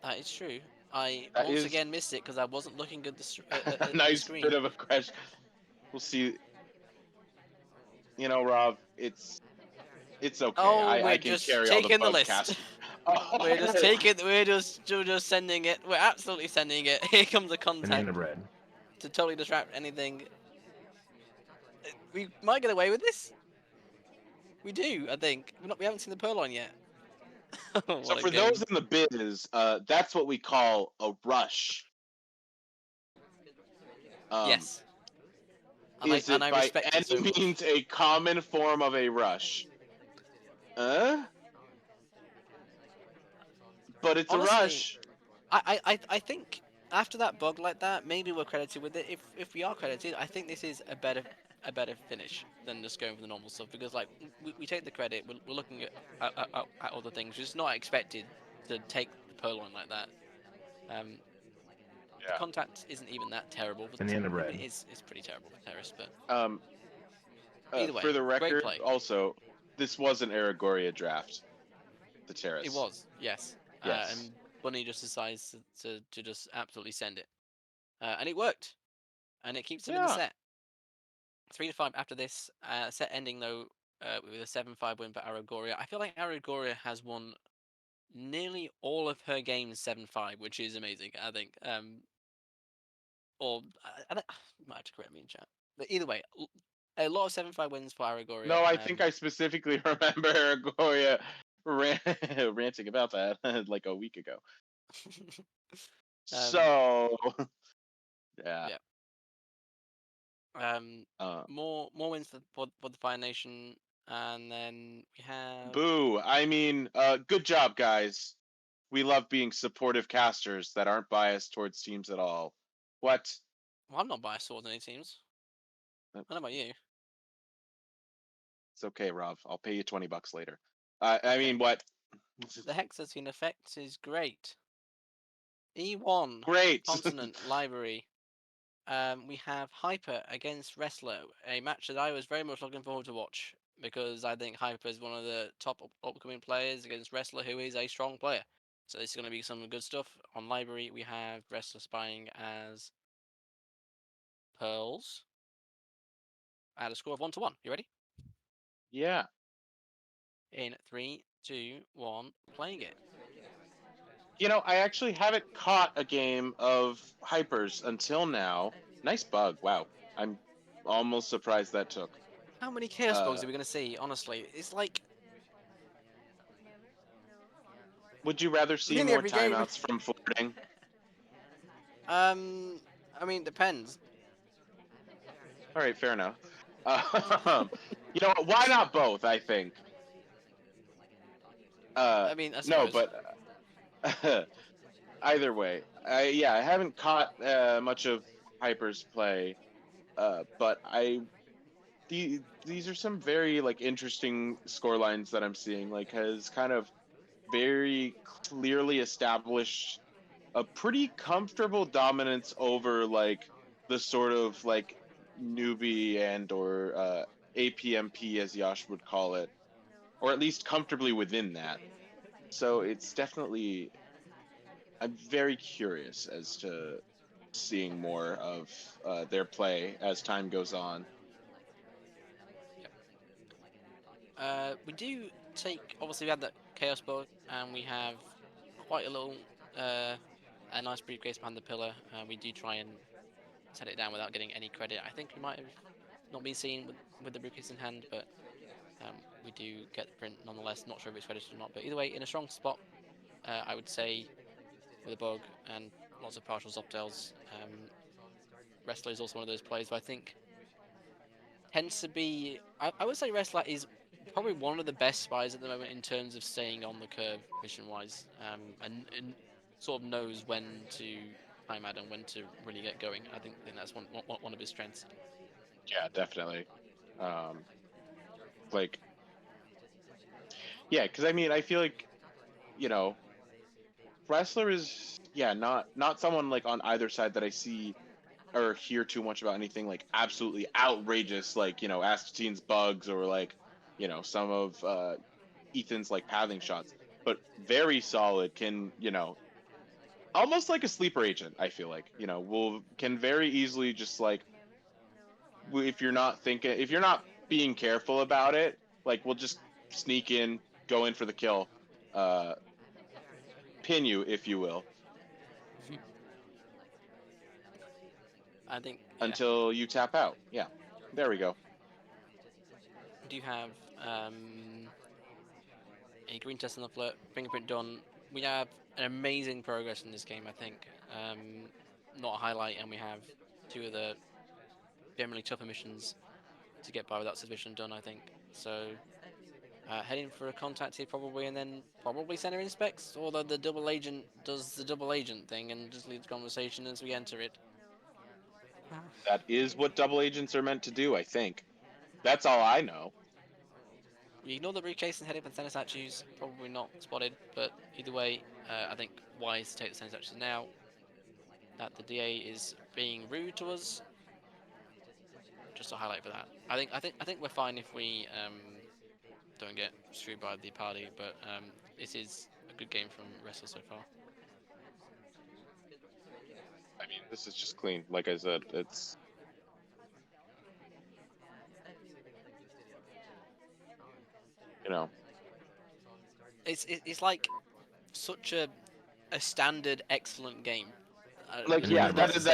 That is true. I That once is again missed it because I wasn't looking at the a at the nice screen. bit of a question. We'll see. You know, Rob, it's okay. Oh, we're I can just carry all the taking the bug list. cast. Oh, We're just taking. We're just sending it. We're absolutely sending it. Here comes a contact Banana bread. to totally distract anything. We might get away with this. We do, I think. We haven't seen the Purloin yet. So What a for game. those in the biz, that's what we call a rush. Yes. Is And it I by respect it any so much. means a common form of a rush? But it's Honestly, a rush. I think after that bug like that, maybe we're credited with it. If we are credited, I think this is a better finish than just going for the normal stuff because like we take the credit. We're looking at other things. We're just not expected to take the Purloin like that. Um, the Yeah. contact isn't even that terrible. But Banana I bread. mean, it's pretty terrible for Terrace, but either way, For the great record, play. also, this was an Aragoria draft. The Terrace. It was, yes. Yes. And Bunny just decides to just absolutely send it, and it worked, and it keeps him in the Yeah. set. 3-5 after this set ending though with a 7-5 win for Aragoria. I feel like Aragoria has won nearly all of her games 7-5, which is amazing. I think. Or I might have to correct me in chat, but either way, a lot of 7-5 wins for Aragoria. No, I think I specifically remember Aragoria ranting about that like a week ago. So, yeah. More wins for the Fire Nation, and then we have. Boo! I mean, good job, guys. We love being supportive casters that aren't biased towards teams at all. What? Well, I'm not biased towards any teams. I don't know about you. It's okay, Rob. I'll pay you $20 later. I Okay. mean, what? The Hexatine effect is great. E1. Great. Consonant library. We have Hyper against Wrestler, a match that I was very much looking forward to watch because I think Hyper is one of the top upcoming players against Wrestler, who is a strong player. So this is going to be some good stuff. On library, we have Wrestler spying as Pearls at a score of 1-1. You ready? Yeah. In 3, 2, 1, playing it. You know, I actually haven't caught a game of Hypers until now. Nice bug. Wow. I'm almost surprised that took. How many Chaos Bugs are we going to see? Honestly, it's like. Would you rather see Nearly more every game. timeouts from flirting? I mean, depends. All right, fair enough. You know what? Why not both? I think. I mean, I No, suppose. but either way, I haven't caught much of Hyper's play, but these are some very like interesting score lines that I'm seeing. Like has kind of very clearly established a pretty comfortable dominance over like the sort of like newbie and or APMP as Yash would call it, or at least comfortably within that. So it's definitely I'm very curious as to seeing more of their play as time goes on. We do take. Obviously, we have that Chaos Bug, and we have quite a little, a nice briefcase behind the pillar. We do try and set it down without getting any credit. I think we might have not been seen with the briefcase in hand, but we do get the print nonetheless. Not sure if it's credited or not, but either way, in a strong spot, I would say, with a bug and lots of partial Zoptails. Wrestler is also one of those players who I think tends to be. I would say Wrestler is probably one of the best spies at the moment in terms of staying on the curve mission-wise, and sort of knows when to time out and when to really get going. I think that's one of his strengths. Yeah, definitely. Like, yeah, because I mean, I feel like you know, Wrestler is not someone like on either side that I see or hear too much about anything like absolutely outrageous, like Aston's bugs or like some of Ethan's like pathing shots, but very solid. Can almost like a sleeper agent. I feel like can very easily just like if you're not being careful about it, like we'll just sneak in, go in for the kill, uh, pin you if you will, I think, yeah. until you tap out. Yeah, there we go. Do you have a green test on the flirt, fingerprint done? We have an amazing progress in this game, I think. Not a highlight, and we have two of the generally tougher missions to get by without suspicion done, I think. So, heading for a contact here probably, and then probably center inspects, although the double agent does the double agent thing and just leaves the conversation as we enter it. That is what double agents are meant to do, I think. That's all I know. We ignore the briefcase and head up and center statues. Probably not spotted, but either way, I think wise to take the center statues now. That the DA is being rude to us. Just a highlight for that. I think we're fine if we don't get screwed by the party, but it is a good game from Wrestler so far. I mean, this is just clean. Like I said, it's It's like such a standard excellent game. like Yeah, that's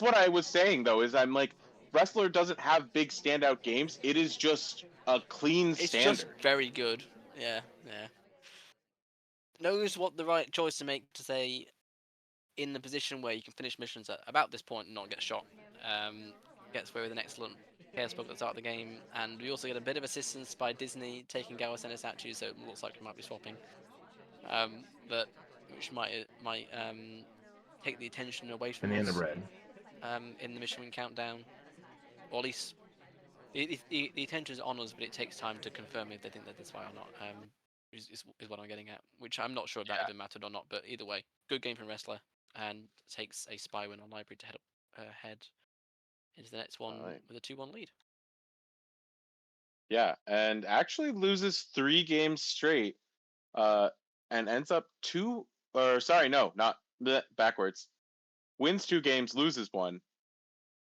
what I was saying though. Is I'm like, Wrestler doesn't have big standout games. It is just a clean It's standard. just very good. Yeah. Knows what the right choice to make to say in the position where you can finish missions at about this point and not get shot. Gets away with an excellent chaos bug at the start of the game, and we also get a bit of assistance by Disney taking Gower Center statues, so it looks like we might be swapping. But which might take the attention away from Banana us bread. in the mission countdown, or at least the attention is on us, but it takes time to confirm if they think that that's why or not. Is what I'm getting at, which I'm not sure if that Yeah. even mattered or not, but either way, good game from Wrestler, and takes a spy win on Library to head into the next one Alright. with a 2-1 lead. Yeah, and actually loses 3 games straight, and ends up backwards. Wins 2 games, loses 1.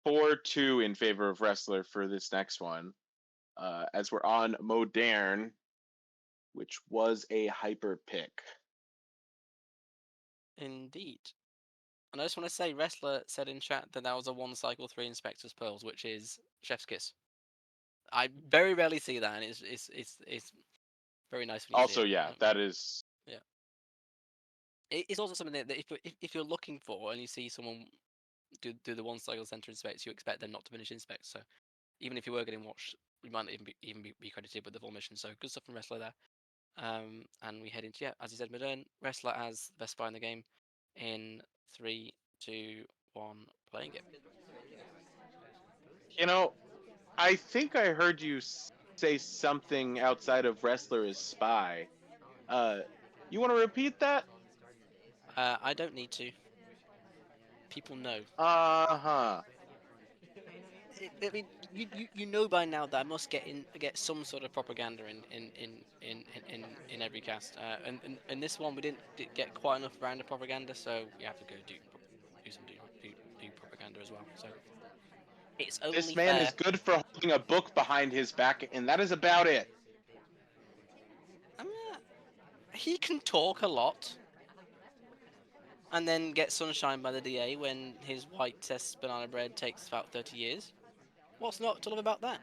4-2 in favor of Wrestler for this next one. As we're on Modern, which was a hyper pick. Indeed. And I just want to say, Wrestler said in chat that was a 1 cycle 3 Inspector's Pearls, which is Chef's Kiss. I very rarely see that, and it's very nice when you Also, see it. yeah, that is. Yeah. It's also something that if you're looking for and you see someone do the 1 cycle center inspects, you expect them not to finish inspects. So even if you were getting watched, we might not even be credited with the full mission. So good stuff from Wrestler there. And we head into, as you said, Modern. Wrestler as the best spy in the game in 3, 2, 1, playing it. I think I heard you say something outside of Wrestler is spy. You want to repeat that? I don't need to. People know. Uh-huh. I mean, you know by now that I must get some sort of propaganda in every cast. And in this one we didn't get quite enough brand of propaganda, so we have to go do propaganda as well. So it's only This man fair. is good for holding a book behind his back, and that is about it. He can talk a lot, and then get sunshine by the DA when his white test banana bread takes about 30 years. What's not to love about that?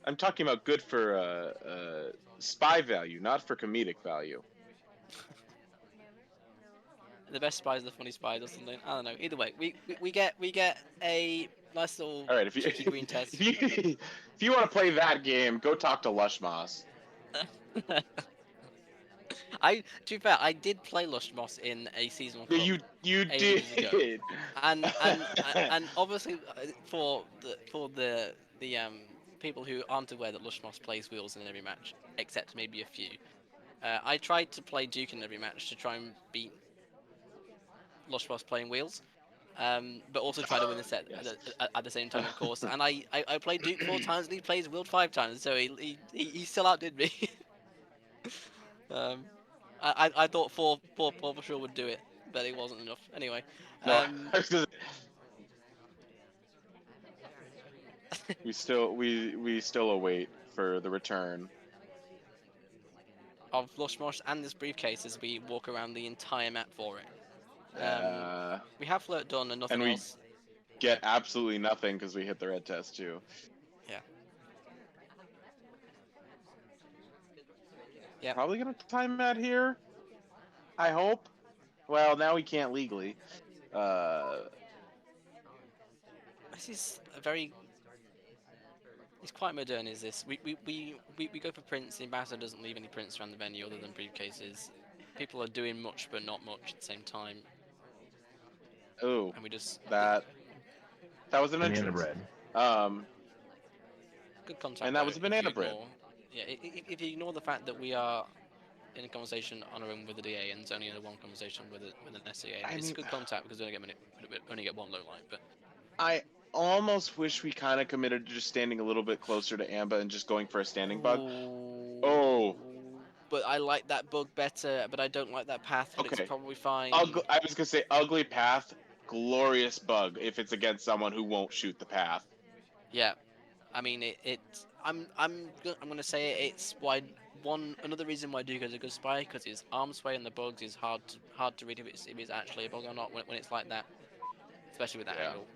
I'm talking about good for spy value, not for comedic value. The best spy is the funny spy or something. I don't know. Either way, we get a nice little All right, if you cheeky green test. if you want to play that game, go talk to Lush Moss. To be fair, I did play Lush Moss in a seasonal cup You ages did. ago. And obviously for the people who aren't aware that Lush Moss plays wheels in every match, except maybe a few. I tried to play Duke in every match to try and beat Lush was playing wheels. But also try to win the set Yes. at the same time, of course. And I played Duke 4 times, and he plays Wild 5 times, so he still outdid me. um, I thought four for sure would do it, but it wasn't enough. Anyway, No, um, I was gonna, we still await for the return. of Lushmosh and this briefcase as we walk around the entire map for it. We have flirt done and nothing And we else. get absolutely nothing because we hit the red test too. Yeah. Yep. Probably gonna time that here. I hope. Well, now we can't legally. This is a very. It's quite modern, is this? We go for prints. The ambassador doesn't leave any prints around the venue other than briefcases. People are doing much, but not much at the same time. Oh, And we just. that was an Banana entrance. bread. Good contact. And that though, was a if you banana bread. ignore- Yeah, if you ignore the fact that we are in a conversation on our own with the DA and it's only in a one conversation with an SCA, I it's mean, good contact because we only get one low light. But I almost wish we kind of committed to just standing a little bit closer to Amba and just going for a standing bug. Oh. But I like that bug better. But I don't like that path. But Okay. it's probably fine. I was gonna say ugly path, glorious bug if it's against someone who won't shoot the path. Yeah, I mean I'm gonna say it's why another reason why Duke is a good spy because his arm sway and the bugs is hard to read if it's actually a bug or not when it's like that, especially with that Yeah. angle.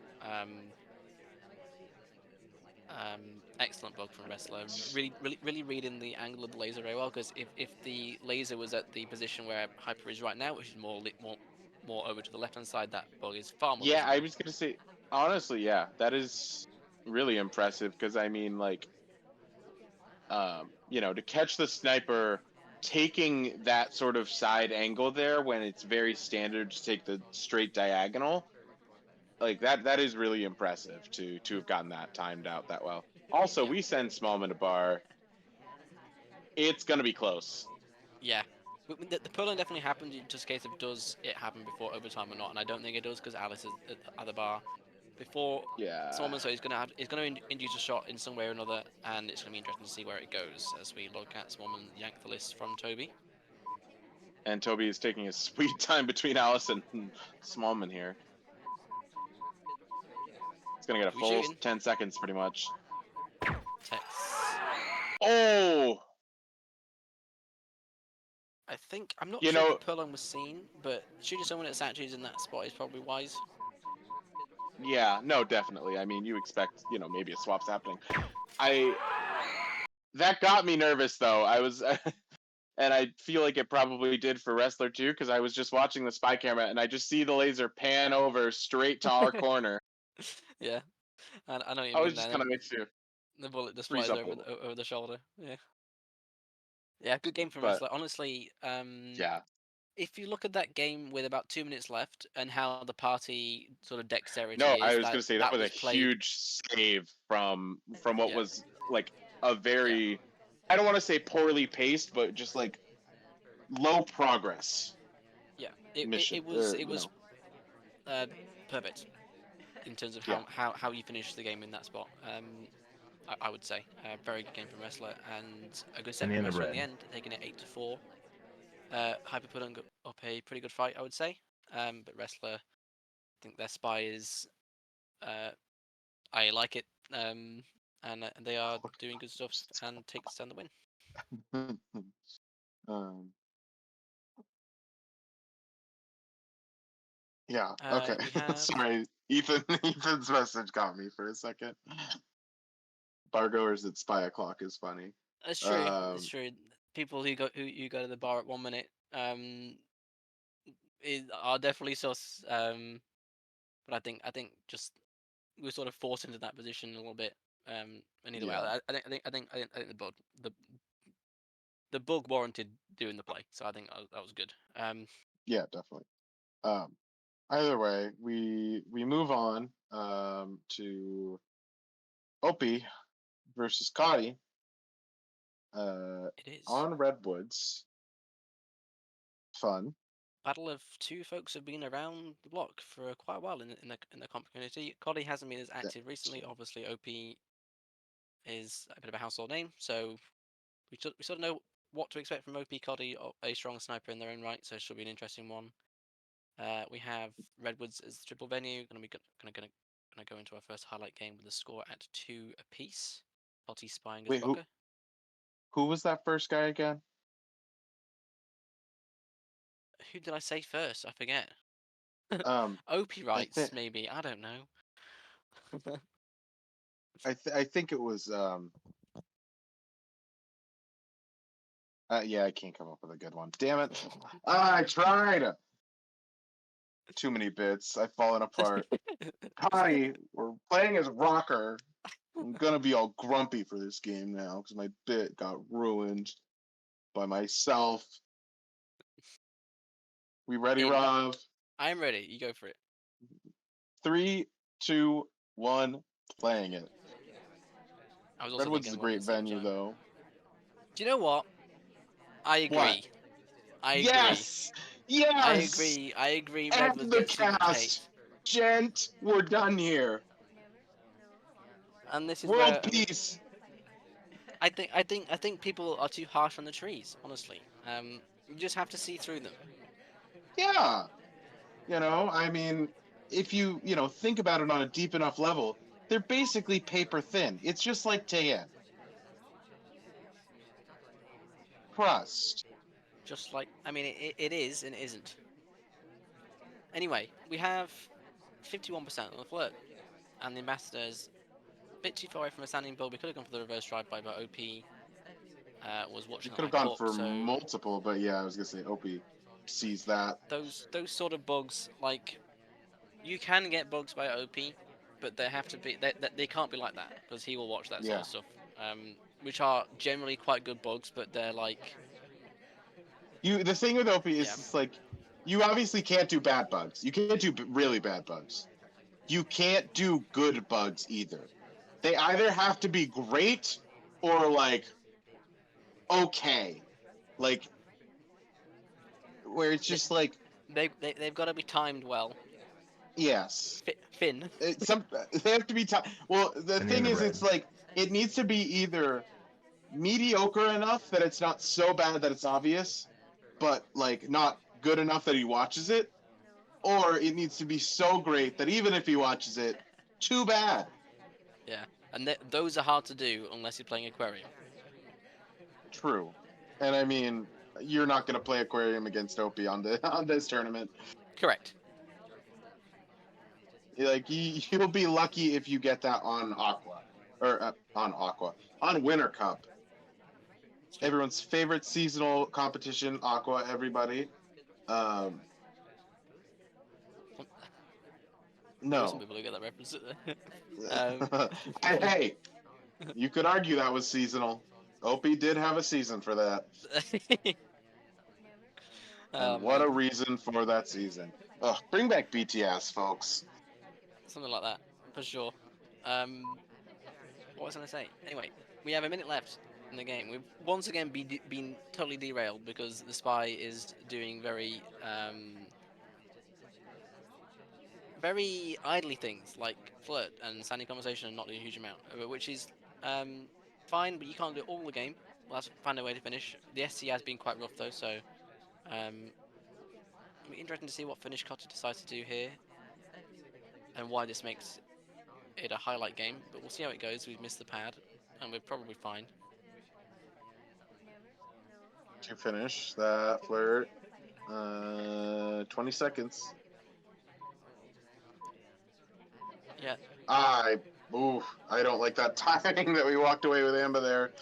Excellent bug from Wrestler. Really reading the angle of the laser very well because if the laser was at the position where Hyper is right now, which is more over to the left hand side, that bug is far more Yeah, visible. I was gonna say honestly, yeah, that is really impressive because I mean, like, to catch the sniper taking that sort of side angle there when it's very standard to take the straight diagonal, like that is really impressive to have gotten that timed out that well. Also, Yeah. we send Smallman to bar. It's gonna be close. Yeah. The pulling definitely happens. It's just a case of does it happen before overtime or not, and I don't think it does because Alice is at the bar before Yeah. Solomon, so he's gonna induce a shot in some way or another, and it's gonna be interesting to see where it goes as we look at Solomon yank the list from Toby. And Toby is taking his sweet time between Alice and Smallman here. He's gonna get a full 10 seconds pretty much. Tex. Oh! I think I'm not You sure know- if the purloin was seen, but shooting someone that's actually in that spot is probably wise. Yeah, no, definitely. I mean, you expect, maybe a swap's happening. That got me nervous though. I was, and I feel like it probably did for Wrestler too, because I was just watching the spy camera and I just see the laser pan over straight to our corner. Yeah, I know what you I mean. was just kind of makes you The bullet just freeze flies up a little. over the shoulder. Yeah. Yeah, good game from But- Wrestler. Honestly, Yeah. if you look at that game with about 2 minutes left and how the party sort of dexterity No, is, I was going to say that was a played. huge save from what Yeah. was like a very, I don't want to say poorly paced, but just like low progress. Yeah, mission, it was or, perfect in terms of Yeah. how you finish the game in that spot. I would say very good game from Wrestler and a good set from Banana Wrestler in bread. the end, taking it 8-4. Hyper put up a pretty good fight, I would say. But Wrestler, I think their spy is, I like it, and they are doing good stuff and take stand the win. Yeah. Okay. We have- Sorry, Ethan's message got me for a second. Bargoers at Spy O'Clock is funny. It's true. It's true. People who go to the bar at 1 minute, are definitely sus. But I think just we're sort of forced into that position a little bit. And either way, Yeah. I think the bug warranted doing the play, so I think that was good. Yeah, definitely. Either way, we move on to Opie versus Cotty It is. on Redwoods. Fun. battle of two folks who've been around the block for quite a while in the comp community. Coddy hasn't been as active recently. Obviously, OP is a bit of a household name, so we sort of know what to expect from OP Coddy, a strong sniper in their own right. So it should be an interesting one. We have Redwoods as the triple venue. Gonna go into our first highlight game with a score at 2 apiece. Potty spying as Wait, blocker. who was that first guy again? Who did I say first? I forget. Um, OP I rights, think maybe. I don't know. I think it was yeah, I can't come up with a good one. Damn it! I tried. Too many bits. I've fallen apart. Connie, we're playing as Rocker. I'm gonna be all grumpy for this game now because my bit got ruined by myself. We ready, Hey, Rob? I'm ready. You go for it. 3, 2, 1, playing it. I was also Redwoods is thinking a one at great the same venue, time. though. Do you know what? I agree. What? I agree. Yes! Yes! I agree. I agree. And Redwoods the gets too much hate. cast! Gent, we're done here. And this is World where peace! I think people are too harsh on the trees. Honestly, you just have to see through them. Yeah. You know, I mean, if you think about it on a deep enough level, they're basically paper thin. It's just like Teyen. Crust. Just like I mean, it is and it isn't. Anyway, we have 51% on the flirt, and the ambassador's a bit too far away from a standing build. We could have gone for the reverse drive-by, but OP was You watching it could have like a gone hawk. for So multiple, but yeah, I was gonna say Opie sees that. those sort of bugs, like you can get bugs by OP, but they have to be they can't be like that because he will watch that sort Yeah. of stuff. Which are generally quite good bugs, but they're like The thing with Opie is yeah. it's like you obviously can't do bad bugs. You can't do really bad bugs. You can't do good bugs either. They either have to be great or like okay. Like where it's just like They've got to be timed well. yes. Finn. They have to be well, the Banana thing is bread. it's like it needs to be either mediocre enough that it's not so bad that it's obvious, but like not good enough that he watches it, or it needs to be so great that even if he watches it, too bad. Yeah, and those are hard to do unless you're playing Aquarium. True. And I mean, you're not going to play Aquarium against Opie on this tournament. Correct. Like you'll be lucky if you get that on Aqua or on Winter Cup. Everyone's favorite seasonal competition, Aqua. Everybody. Some No. people who get that reference. Hey, you could argue that was seasonal. Opie did have a season for that. And Oh what man, a reason for that season. Ugh, bring back BTS, folks. something like that for sure. What was I gonna say? Anyway, we have a minute left in the game. We've once again been totally derailed because the spy is doing very idly things like flirt and standing conversation and not doing a huge amount, which is fine, but you can't do it all the game. We'll have to find a way to finish. The SC has been quite rough though, so it'll be interesting to see what Finish Cotter decides to do here and why this makes it a highlight game. But we'll see how it goes. We've missed the pad, and we're probably fine. To finish that flirt, 20 seconds. Yeah. I don't like that timing that we walked away with Amba there.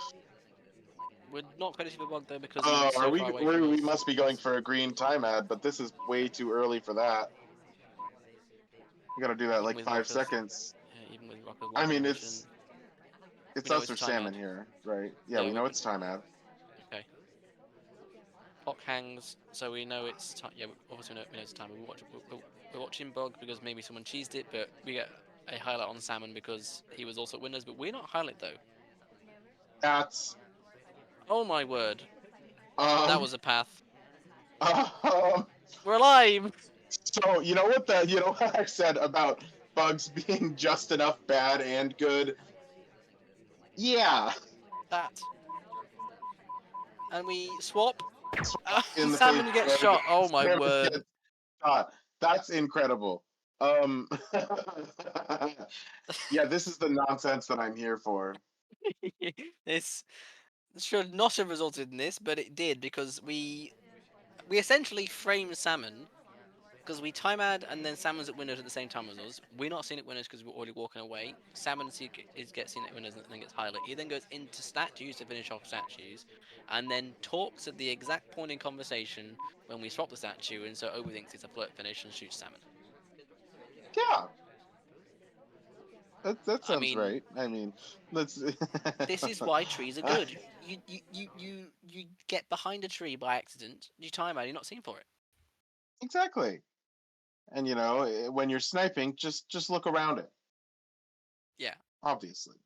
We're not credited for bug though because Oh, he's so far away from we us. must be going for a green time ad, but this is way too early for that. We gotta do that Even like with 5 Rockers, seconds. yeah, even with Rockers I one mean, position, it's we know us it's or time salmon ad. here, right? Yeah, Yeah, we know it's time ad. Okay. Clock hangs, so we know it's time. Yeah, obviously we know it's time. We're watching bug because maybe someone cheesed it, but we get a highlight on salmon because he was also at Windows. But we're not highlight though. That's Oh my word! That was a path. We're alive! So you know what I said about bugs being just enough bad and good? Yeah. That. And we swap. In the Salmon gets face. shot. Oh my Salmon word. gets shot. That's incredible. Yeah, this is the nonsense that I'm here for. This should not have resulted in this, but it did because we essentially framed Salmon because we time ad and then Salmon's at winners at the same time as us. We're not seeing it winners because we're already walking away. Salmon gets seen at winners and then gets highlighted. He then goes into statues to finish off statues, and then talks at the exact point in conversation when we swap the statue, and so Obi thinks it's a flirt finish and shoots Salmon. Yeah. That I sounds mean, right. I mean, let's. this is why trees are good. You get behind a tree by accident. You time out. You're not seen for it. Exactly. And when you're sniping, just look around it. Yeah. Obviously.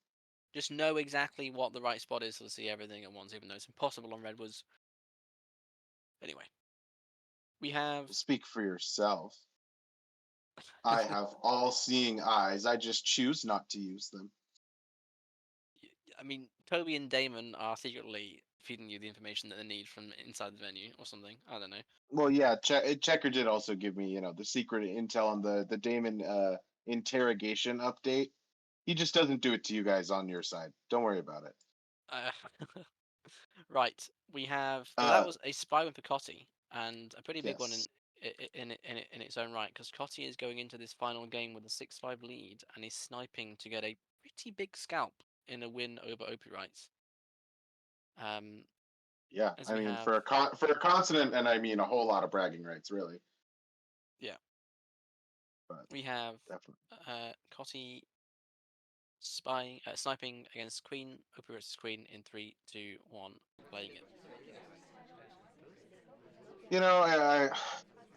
Just know exactly what the right spot is to see everything at once, even though it's impossible on redwoods. Anyway, we have. Speak for yourself. I have all-seeing eyes. I just choose not to use them. I mean, Toby and Damon are secretly feeding you the information that they need from inside the venue or something. I don't know. Well, yeah, Checker did also give me, the secret intel on the Damon interrogation update. He just doesn't do it to you guys on your side. Don't worry about it. Right, we have. So that was a spy win for Cotty, and a pretty big one Yes. in its own right, because Cotty is going into this final game with a 6-5 lead, and he's sniping to get a pretty big scalp in a win over Opie Rights. Yeah, As I we mean, have- for a consonant, and I mean a whole lot of bragging rights, really. Yeah. But We have definitely. Cotty sniping against Queen, Opie versus Queen in 3, 2, 1, playing it.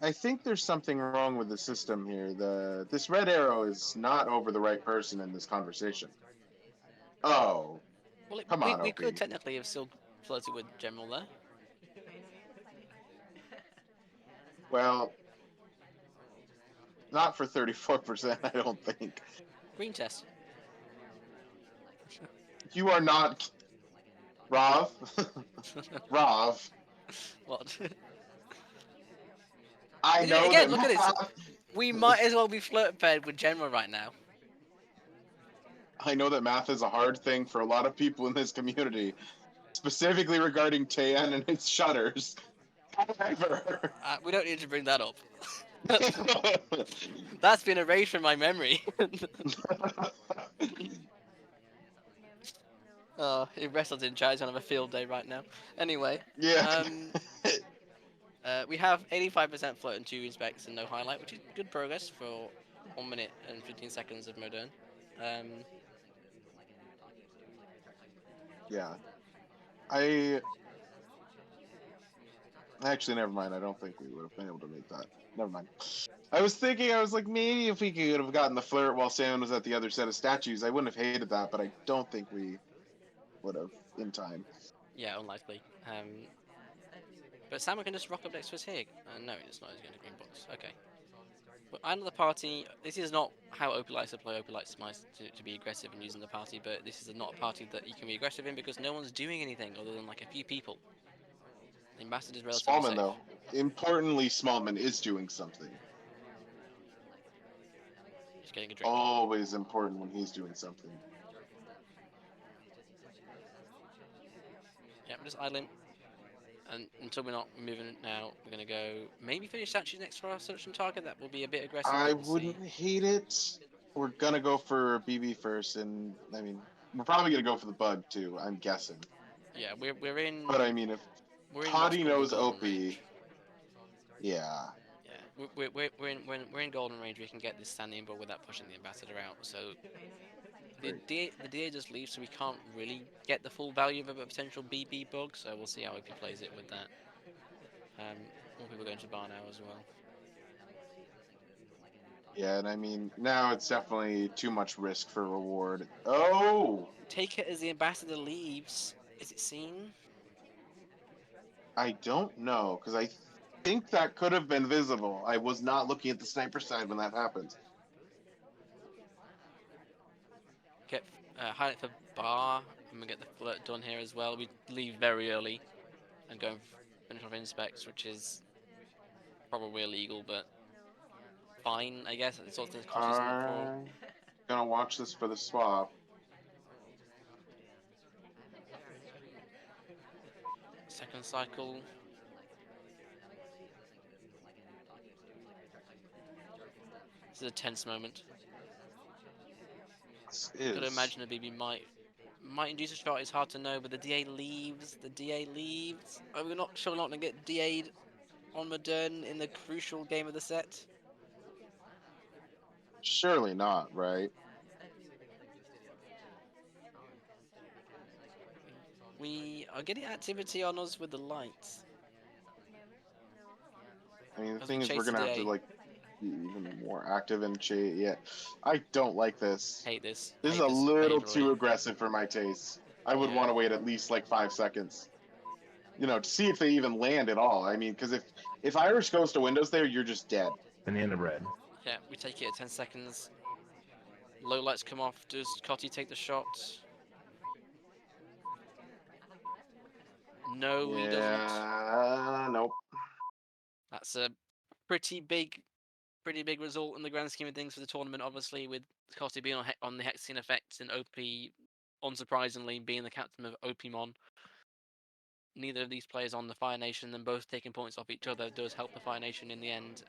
I think there's something wrong with the system here. This red arrow is not over the right person in this conversation. Oh, Well, come on, we Opie. could technically have still flirted with General there. Well, not for 34%, I don't think. Green test. You are not Rav. Rav. What? I know Again, that look at this. math. We might as well be flirt paired with General right now. I know that math is a hard thing for a lot of people in this community, specifically regarding Tan and its shutters. However, We don't need to bring that up. That's been erased from my memory. Oh, it wrestled in chat. He's on a field day right now. Anyway, yeah. we have 85% float and 2 inspects and no highlight, which is good progress for 1 minute and 15 seconds of Modern. Yeah. Actually, never mind. I don't think we would have been able to make that. Never mind. I was like, maybe if we could have gotten the flirt while Sam was at the other set of statues, I wouldn't have hated that, but I don't think we would have in time. Yeah, unlikely. But Sam can just rock up next to his Hig. No, it's not. He's going to green box. Okay. But I know the party. This is not how Opie likes to play. Opie likes to be aggressive and using the party, but this is not a party that you can be aggressive in because no one's doing anything other than like a few people. The ambassador is relatively Smallman, safe. though. Importantly, Smallman is doing something. He's getting a drink. Always important when he's doing something. Yeah, we're just idling. And until we're not moving now, we're going to go maybe finish statues next for our search and target. That will be a bit aggressive. I We'll wouldn't see. hate it. We're gonna go for BB first, and I mean, we're probably gonna go for the bug too. I'm guessing. Yeah, we're in. But I mean, if we're in Toddy what's called knows the golden Opie, range. yeah. Yeah, we're in golden range. We can get this standing but without pushing the ambassador out. So the DA just leaves, so we can't really get the full value of a potential BB bug. So we'll see how OP plays it with that. More people going to bar now as well. Yeah, and I mean, now it's definitely too much risk for reward. Oh! Take it as the ambassador leaves. Is it seen? I don't know, because think that could have been visible. I was not looking at the sniper side when that happened. Get highlight for bar, and we get the flirt done here as well. We leave very early and go and finish off inspects, which is probably illegal, but fine, I guess. It's also cost something for. I'm gonna watch this for the swap. Second cycle. This is a tense moment. This Gotta is imagine the BB might induce a shot. It's hard to know, but the DA leaves. The DA leaves. Are we not sure we're not gonna get DA'd on Modern in the crucial game of the set? surely not, right? We are getting activity on us with the lights. I mean, the As we thing is, we're chase the gonna have to DA. like be even more active and chase. Yeah, I don't like this. Hate this. This is Hate a this little majorly. too aggressive for my taste. I would Yeah. want to wait at least like 5 seconds, you know, to see if they even land at all. I mean, because if Irish goes to windows there, you're just dead. Banana bread. Yeah, we take it at 10 seconds. Low lights come off. Does Cotty take the shot? No, he doesn't. Yeah, nope. That's a pretty big result in the grand scheme of things for the tournament. Obviously, with Cotty being on the Hexing effects and OP, unsurprisingly, being the captain of Opimon. Neither of these players on the Fire Nation, them both taking points off each other, does help the Fire Nation in the end.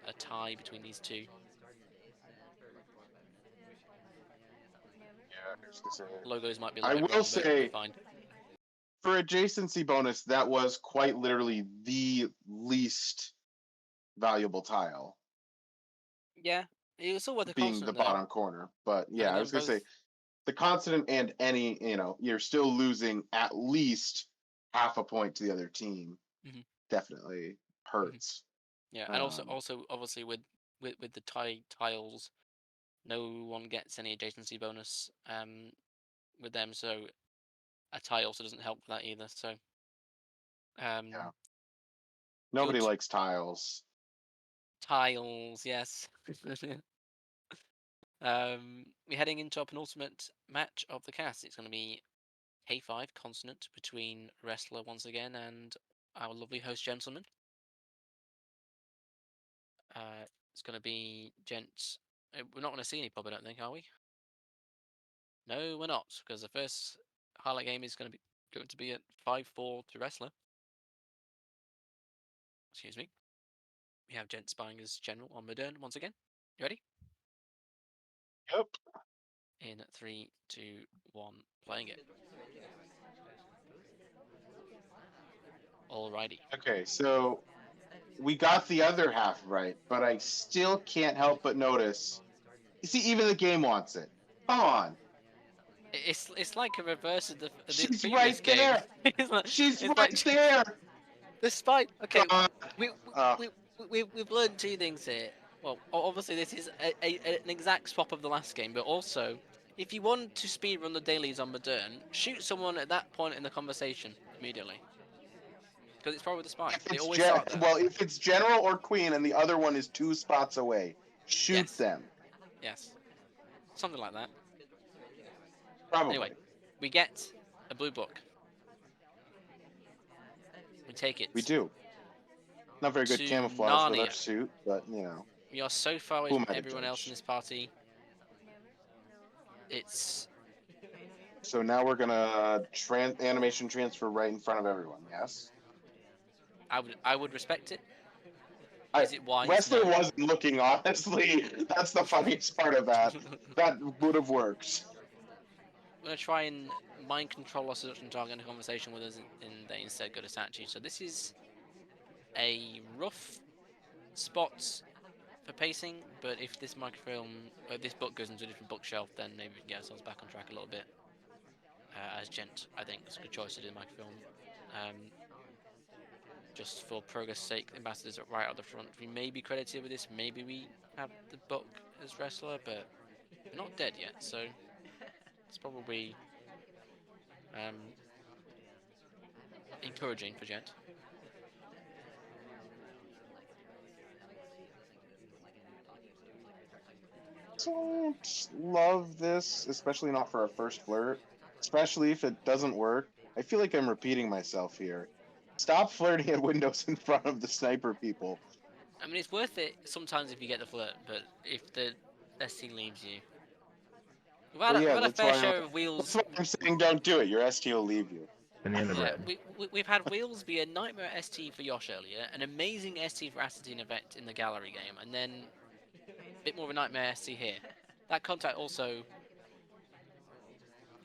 A tie between these two. Logos might be a I little bit will wrong, but say, we're fine. for adjacency bonus, that was quite literally the least valuable tile, Yeah, it was still worth a being constant the though. bottom corner. But yeah, I Having was them gonna say both. the constant and any, you know, you're still losing at least half a point to the other team. Mhm. Definitely hurts. Yeah, and also obviously with the tiles, no one gets any adjacency bonus with them, so a tie also doesn't help with that either. So Yeah. Nobody good likes tiles. tiles, yes. We're heading into our penultimate match of the cast. It's going to be K5 consonant between Wrestler once again and our lovely host gentleman. It's going to be gents. We're not going to see any pub, I don't think, are we? No, we're not, because the first highlight game is going to be at 5-4 to Wrestler. Excuse me. We have gents buying as general on Modern once again. You ready? Yep. In 3, 2, 1, playing it. Alrighty. Okay, so we got the other half right, but I still can't help but notice. You see, even the game wants it. Come on. It's like a reverse of the She's previous right game. there. She's it's right there. despite okay, God. we, Uh, we've learned two things here. Well, obviously this is an exact swap of the last game, but also if you want to speedrun the dailies on Modern, shoot someone at that point in the conversation immediately. Because it's probably the spy. if They it's always start there. well, if it's general or queen, and the other one is 2 spots away, shoot Yes. them. Yes. Something like that. Probably. Anyway, we get a blue book. We take it. We do. Not very good To camouflage with our Narnia. suit, but you know. We are so far away Who from am I to everyone else in judge? this party. It's So now we're gonna animation transfer right in front of everyone. Yes. I would respect it. I Is it wise? Wrestler No. wasn't looking, honestly. That's the funniest part of that. That would have worked. I'm gonna try and mind control our seduction target in a conversation with us, and they instead go to statue. So this is a rough spot for pacing, but if this this book goes into a different bookshelf, then maybe we can get ourselves back on track a little bit. As gent, I think it's a good choice to do the microfilm. Just for progress sake, the ambassadors are right out the front. We may be credited with this, maybe we have the book as wrestler, but we're not dead yet, so it's probably encouraging for gent. don't love this, especially not for a first flirt. Especially if it doesn't work. I feel like I'm repeating myself here. Stop flirting at windows in front of the sniper people. I mean, it's worth it sometimes if you get the flirt, but if the ST leaves you, Well, yeah, we've had a that's fair why share of that's wheels. why I'm saying don't do it. Your ST will leave you. Banana Yeah, bread. we've had wheels be a nightmare ST for Yosh earlier, an amazing ST for Assadine Effect in the gallery game, and then a bit more of a nightmare ST here. That contact also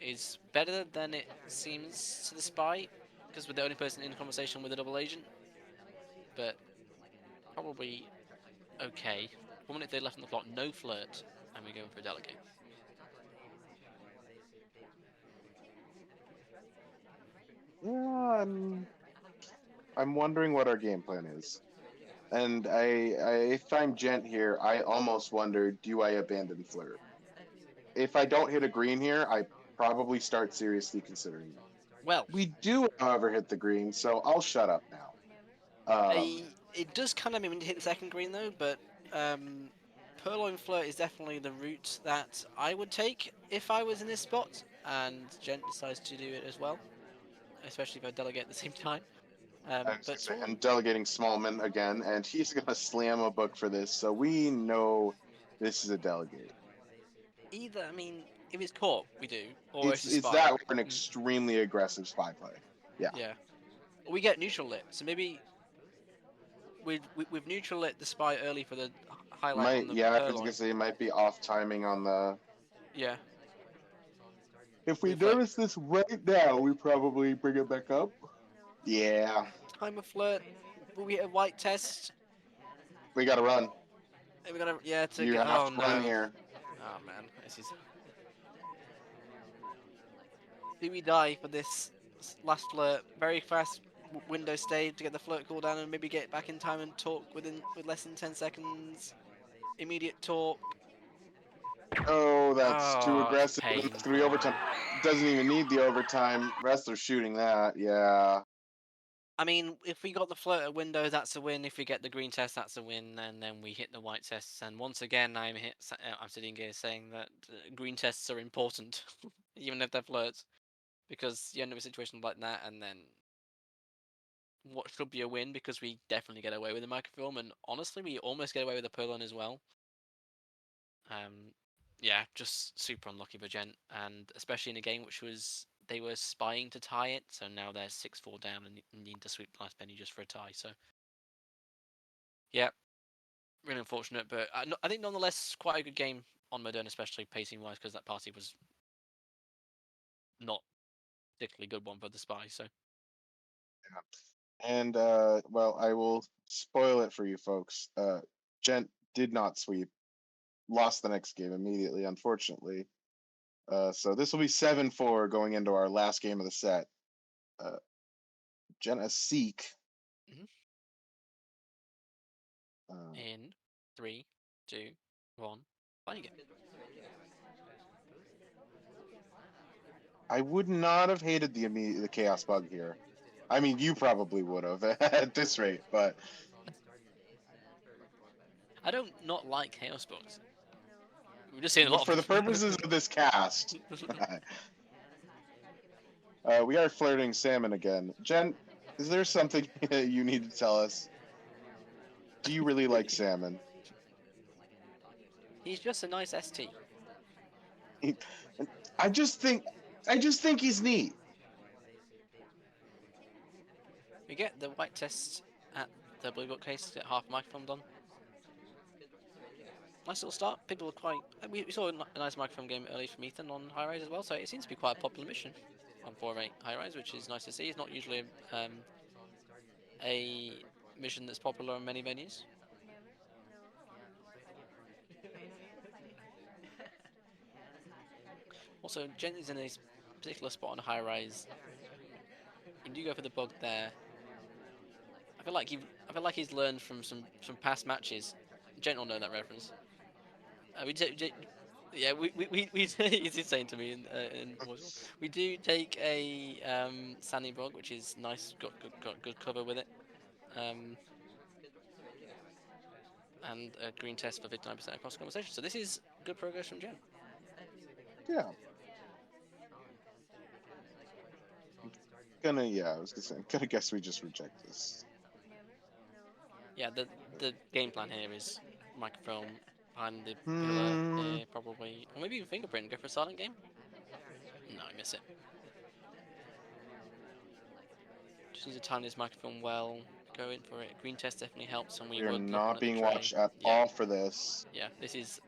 is better than it seems to the spy, because we're the only person in conversation with a double agent, but probably okay. 1 minute they left on the clock, no flirt, and we're going for a delegate. Yeah, I'm wondering what our game plan is. And if I'm Gent here, I almost wonder, do I abandon flirt? If I don't hit a green here, I probably start seriously considering it. Well, We do, however, hit the green, so I'll shut up now. it does kind of mean when you hit the second green though, but Purloin Flirt is definitely the route that I would take if I was in this spot, and Gent decides to do it as well, especially if I delegate at the same time. I was gonna But say, Torn, and delegating Smallman again, and he's gonna slam a book for this, so we know this is a delegate. either, I mean, if it's caught, we do, or It's it's a it's spy. that or an extremely aggressive spy play. Yeah. Yeah. Or we get neutral lit, so maybe we've neutral lit the spy early for the highlight on the I was Purloin. gonna say it might be off timing on the. Yeah. If we We've like notice this right now, we probably bring it back up. Yeah, time of flirt. Will we hit a white test? we gotta run. We're gonna to You get. have Oh to run no. here. Oh man, this is. Do we die for this last flirt? Very fast window stay to get the flirt cooldown and maybe get back in time and talk with less than 10 seconds. Immediate talk. Oh, that's too Oh, it's aggressive. And painful. 3 overtime. Doesn't even need the overtime. Wrestler shooting that. Yeah. I mean, if we got the flirt at window, that's a win. If we get the green test, that's a win. And then we hit the white tests. And once again, I'm sitting here saying that green tests are important, even if they're flirts, because you end up in a situation like that, and then what should be a win because we definitely get away with the microfilm, and honestly, we almost get away with the Purlon as well. Yeah, just super unlucky for Gent, and especially in a game which was they were spying to tie it, so now they're 6-4 down and need to sweep the last penny just for a tie. So, yeah, really unfortunate, but I think nonetheless quite a good game on Modern, especially pacing wise, because that party was not particularly good one for the spy. So. And well, I will spoil it for you folks. Gent did not sweep. Lost the next game immediately, unfortunately. So this will be 7-4 going into our last game of the set. Gent a Seek. Mhm. In 3, 2, 1, playing it. I would not have hated the chaos bug here. I mean, you probably would have at this rate, but I don't not like Chaos Bugs. We've just seen a lot for of the them. purposes of this cast, we are flirting salmon again. Jen, is there something you need to tell us? Do you really like salmon? He's just a nice ST. I just think he's neat. We get the white test at the blue bookcase to get half microphone done. Nice little start. People are quite. We saw a nice microphone game early from Ethan on High Rise as well, so it seems to be quite a popular mission on 4-8 High Rise, which is nice to see. It's not usually a mission that's popular in many venues. Also, Jen is in a particular spot on High Rise. You do go for the bug there. I feel like he's learned from some past matches. Jen will know that reference. Yeah, he's insane to me in Portugal. We do take a Sandy bug, which is nice. Got good cover with it. and a green test for 59% across conversation. So this is good progress from Jen. Yeah. I was gonna say, I'm gonna guess we just reject this. Yeah, the game plan here is microfilm behind the pillar Hmm. here, probably, or maybe even fingerprint. Go for a silent game. No, I miss it. Just use the tiniest microphone well. Go in for it. Green test definitely helps, and we We are were looking not at the being tray. watched at Yeah, all for this. yeah. This is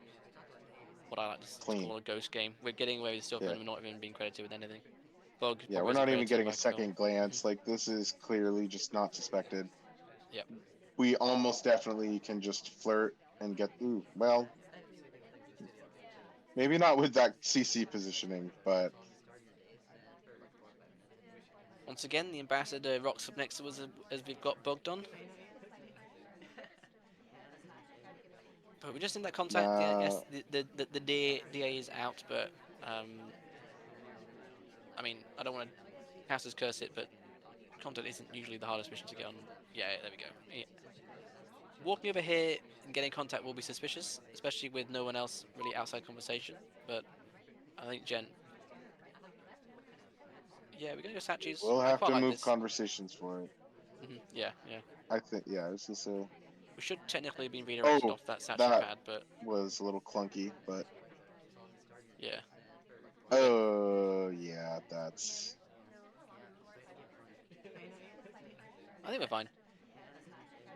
what I like to Clean. call a ghost game. We're getting away with stuff, Yeah. and we're not even being credited with anything. Bug. Yeah, Bug we're wasn't not even credited getting a microfilm. second glance. Like, this is clearly just not suspected. Yep. We almost definitely can just flirt and get. Ooh, well, maybe not with that CC positioning, but Once again, the ambassador rocks up next to us as we've got bugged on. But we're just in that contact. Yeah, yes, the DA is out, but I mean, I don't want to cast as curse it, but contact isn't usually the hardest mission to get on. Yeah, there we go. Yeah. Walking over here and getting contact will be suspicious, especially with no one else really outside conversation. But I think Jen. Yeah, we're gonna go statues. we'll I have quite to like move this. conversations for it. Yeah, yeah. I think, yeah, this is a. We should technically be redirected Oh, off that statue that pad, but was a little clunky, but. yeah. Oh, yeah, that's. I think we're fine.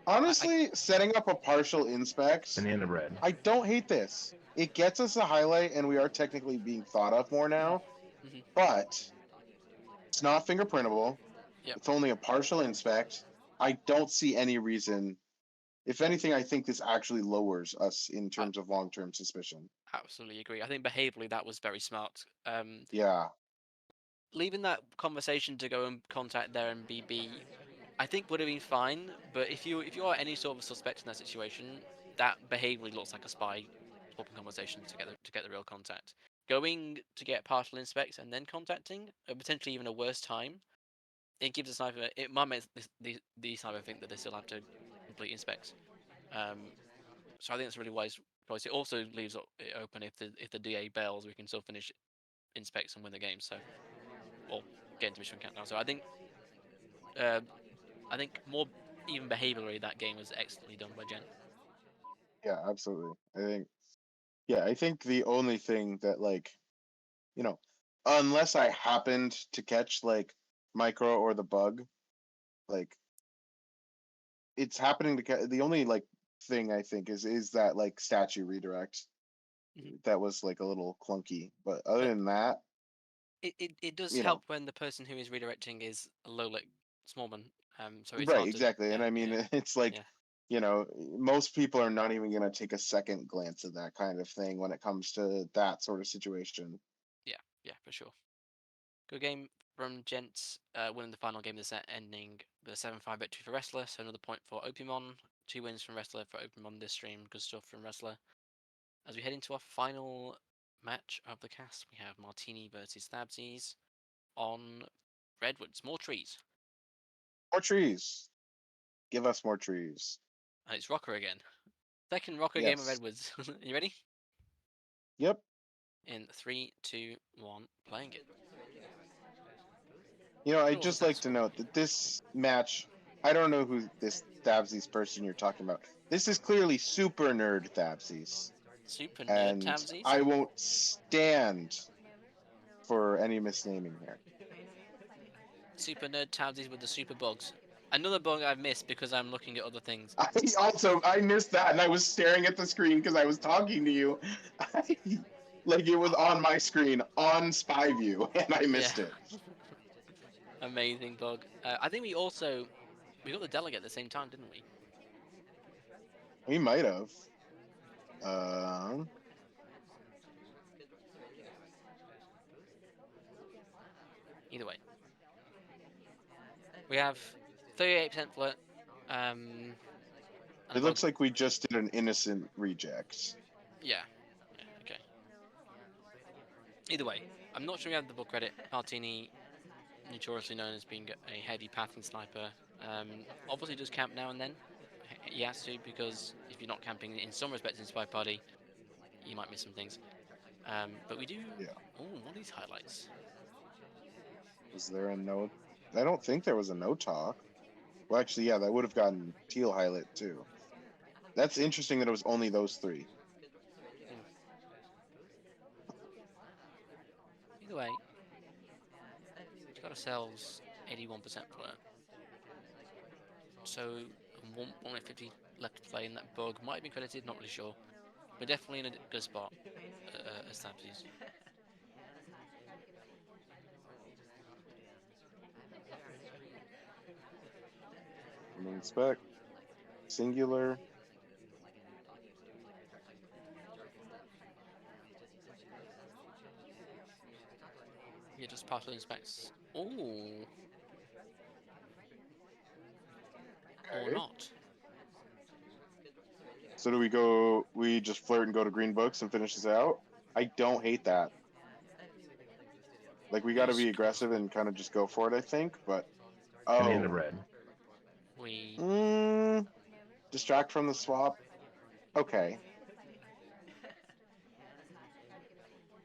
Honestly, setting up a partial inspect, Banana bread. I don't hate this. It gets us a highlight, and we are technically being thought of more now, Mhm. but it's not fingerprintable. Yep. It's only a partial inspect. I don't see any reason. If anything, I think this actually lowers us in terms of long-term suspicion. Absolutely agree. I think behaviorally that was very smart. Yeah. Leaving that conversation to go and contact their MBB, I think would have been fine. But if you are any sort of suspect in that situation, that behaviorally looks like a spy swapping conversations to get the real contact. Going to get partial inspects and then contacting, or potentially even a worse time, it gives a sniper. It might make the sniper think that they still have to complete inspects. So I think that's a really wise choice. It also leaves it open if the DA bails, we can still finish inspects and win the game. So, or get into mission countdown. So uh, I think more even behaviorally that game was excellently done by Jen. Yeah, absolutely. I think the only thing that, like, unless I happened to catch like micro or the bug, like it's happening to the only like thing I think is that like statue redirect that was like a little clunky, but other But than that, it does you know, help when the person who is redirecting is a low lit smallman. So it's right, hard to exactly. And yeah I mean, yeah it's like, yeah most people are not even going to take a second glance at that kind of thing when it comes to that sort of situation. yeah for sure. Good game from Gents, winning the final game of the set, ending with a 7-5 victory for Wrestler. So another point for Opimon. 2 wins from Wrestler for Opimon this stream. Good stuff from Wrestler. As we head into our final match of the cast, we have Martini versus Thabsies on Redwoods. More trees. More trees. Give us more trees. And it's Rocker again. Second Rocker game of Yes. Redwoods. You ready? Yep. In 3, 2, 1, playing it. I'd Cool, just that's like to note that this match, I don't know who this Thabsies person you're talking about. This is clearly super nerd Thabsies. Super Nerd And Thabsies. I won't stand for any misnaming here. Super Nerd Thabsies with the super bugs. Another bug I've missed because I'm looking at other things. I missed that, and I was staring at the screen because I was talking to you. Like it was on my screen on SpyView, and I missed it. Amazing bug. I think we got the delegate at the same time, didn't we? We might have. Either way, we have 38% flirt. And It looks like we just did an innocent reject. Yeah. Okay. Either way, I'm not sure we have the book credit. Martini, notoriously known as being a heavy pathing sniper, obviously does camp now and then. He has to, because if if you're not camping in some respects in SpyParty, you might miss some things. But we do. Yeah. Oh, what are these highlights? Was there a no? I don't think there was a no talk. Well, actually, yeah, that would have gotten teal highlight too. That's interesting that it was only those three. Either way, we've got ourselves 81% flirt. So 150 left to play in that bug. Might have been credited, not really sure. We're definitely in a good spot as Stabsies. Inspect. Singular. Yeah, just partially inspects. Ooh. Or Okay. not. So do we go? We just flirt and go to green books and finish this out. I don't hate that. Like we got to Who's be aggressive and kind of just go for it. I think, but Banana red. We distract from the swap. Okay.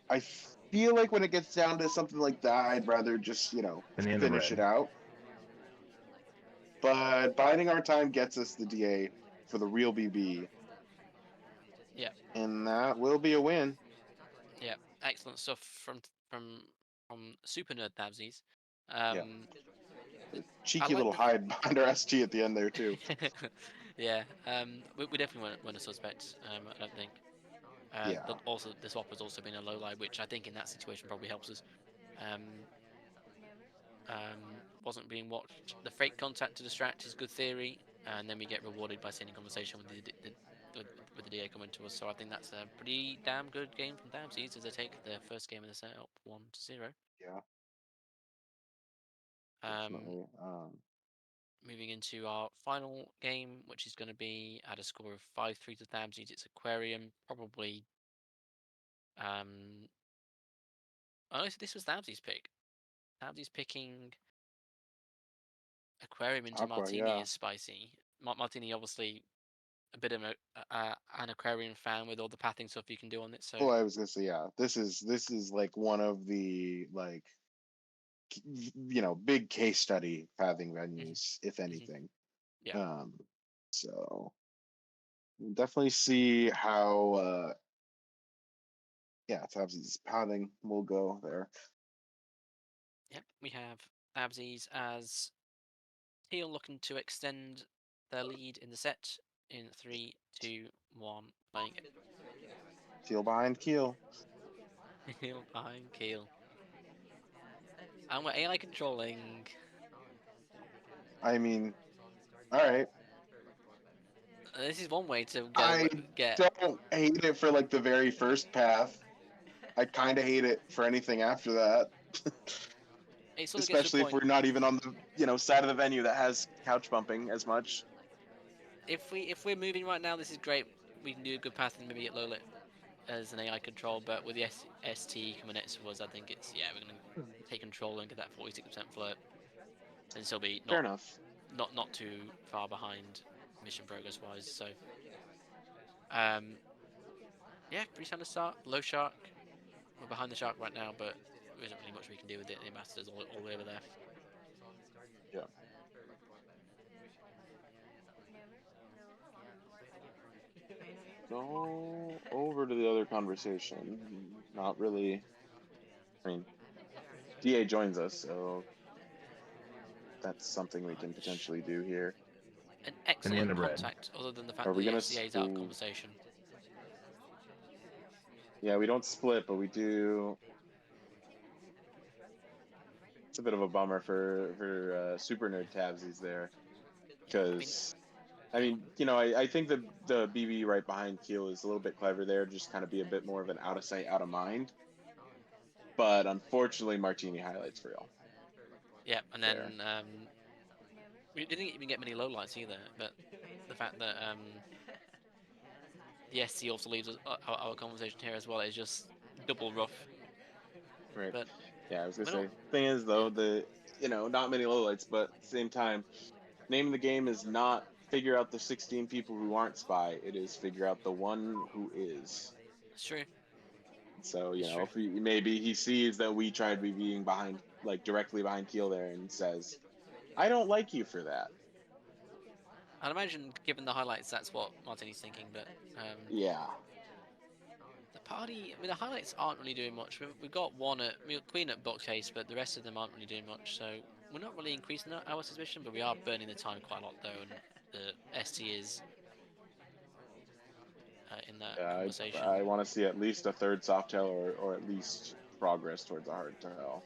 I feel like when it gets down to something like that, I'd rather just Banana finish red. it out. But biding our time gets us the DA for the real BB. Yeah. And that will be a win. Yeah. Excellent stuff from Super Nerd Dabsies. Yeah. Cheeky like little the hide behind our SG at the end there too. yeah. We definitely weren't a suspect. I don't think. Yeah. But also the swap has also been a low lie, which I think in that situation probably helps us. Um, wasn't being watched. The fake contact to distract is good theory, and then we get rewarded by sending conversation with the DA coming to us. So I think that's a pretty damn good game from Dabsies as they take their first game of the set up 1-0. Yeah. Um, Definitely. moving into our final game, which is going to be at a score of 5-3 to Dabsies. It's Aquarium, probably. Oh, so this was Dabsies' pick. Dabsies picking Aquarium into Aqua, Martini yeah. is spicy. Martini obviously a bit of an Aquarian fan with all the pathing stuff you can do on it. So Oh, I was gonna say, yeah. This is like one of the big case study pathing venues, if anything. yeah, So we'll definitely see how Tabsy's pathing will go there. yep. We have Dabsies as Teal looking to extend their lead in the set in 3, 2, 1, playing it. Teal behind Keel. Teal behind Keel. And we're AI controlling. I mean, all right. This is one way to I get. don't hate it for like the very first path. I kind of hate it for anything after that. It sort of gets to a Especially if point. we're not even on the side of the venue that has couch bumping as much. If we're moving right now, this is great. We can do a good path and maybe get low lit as an AI control, but with the ST coming next to us, I think it's we're gonna take control and get that 46% flirt, and still be Fair enough. not too far behind mission progress wise. So yeah, pretty standard start. Low shark. We're behind the shark right now, but there isn't really much we can do with it. The ambassador's all the way over there. Yeah. Go over to the other conversation. Not really. I mean, DA joins us, so that's something we can potentially do here. An excellent Banana bread. contact, other than the fact Are that we the gonna? FCA is out of conversation. Yeah, we don't split, but we do. It's a bit of a bummer for Super Nerd Tabsies there, because I mean, I think the BB right behind Keel is a little bit clever there, just kind of be a bit more of an out of sight, out of mind. But unfortunately, Martini highlights for y'all. Yeah, and There. then we didn't even get many lowlights either, but the fact that the SC also leaves our conversation here as well is just double rough. Right. But Yeah, I was gonna we're say. not. Thing is though, Yeah. not many lowlights, but at the same time, name of the game is not figure out the 16 people who aren't spy. It is figure out the one who is. It's true. So It's true. if maybe he sees that we tried to be being behind, like directly behind Keel there, and says, "I don't like you for that." I'd imagine, given the highlights, that's what Martini's thinking. But Yeah. the party, I mean, the highlights aren't really doing much. We've got one at Queen at bookcase, but the rest of them aren't really doing much. So we're not really increasing our suspicion, but we are burning the time quite a lot though, and the ST is in that conversation. I want to see at least a third soft tail, or at least progress towards a hard tail.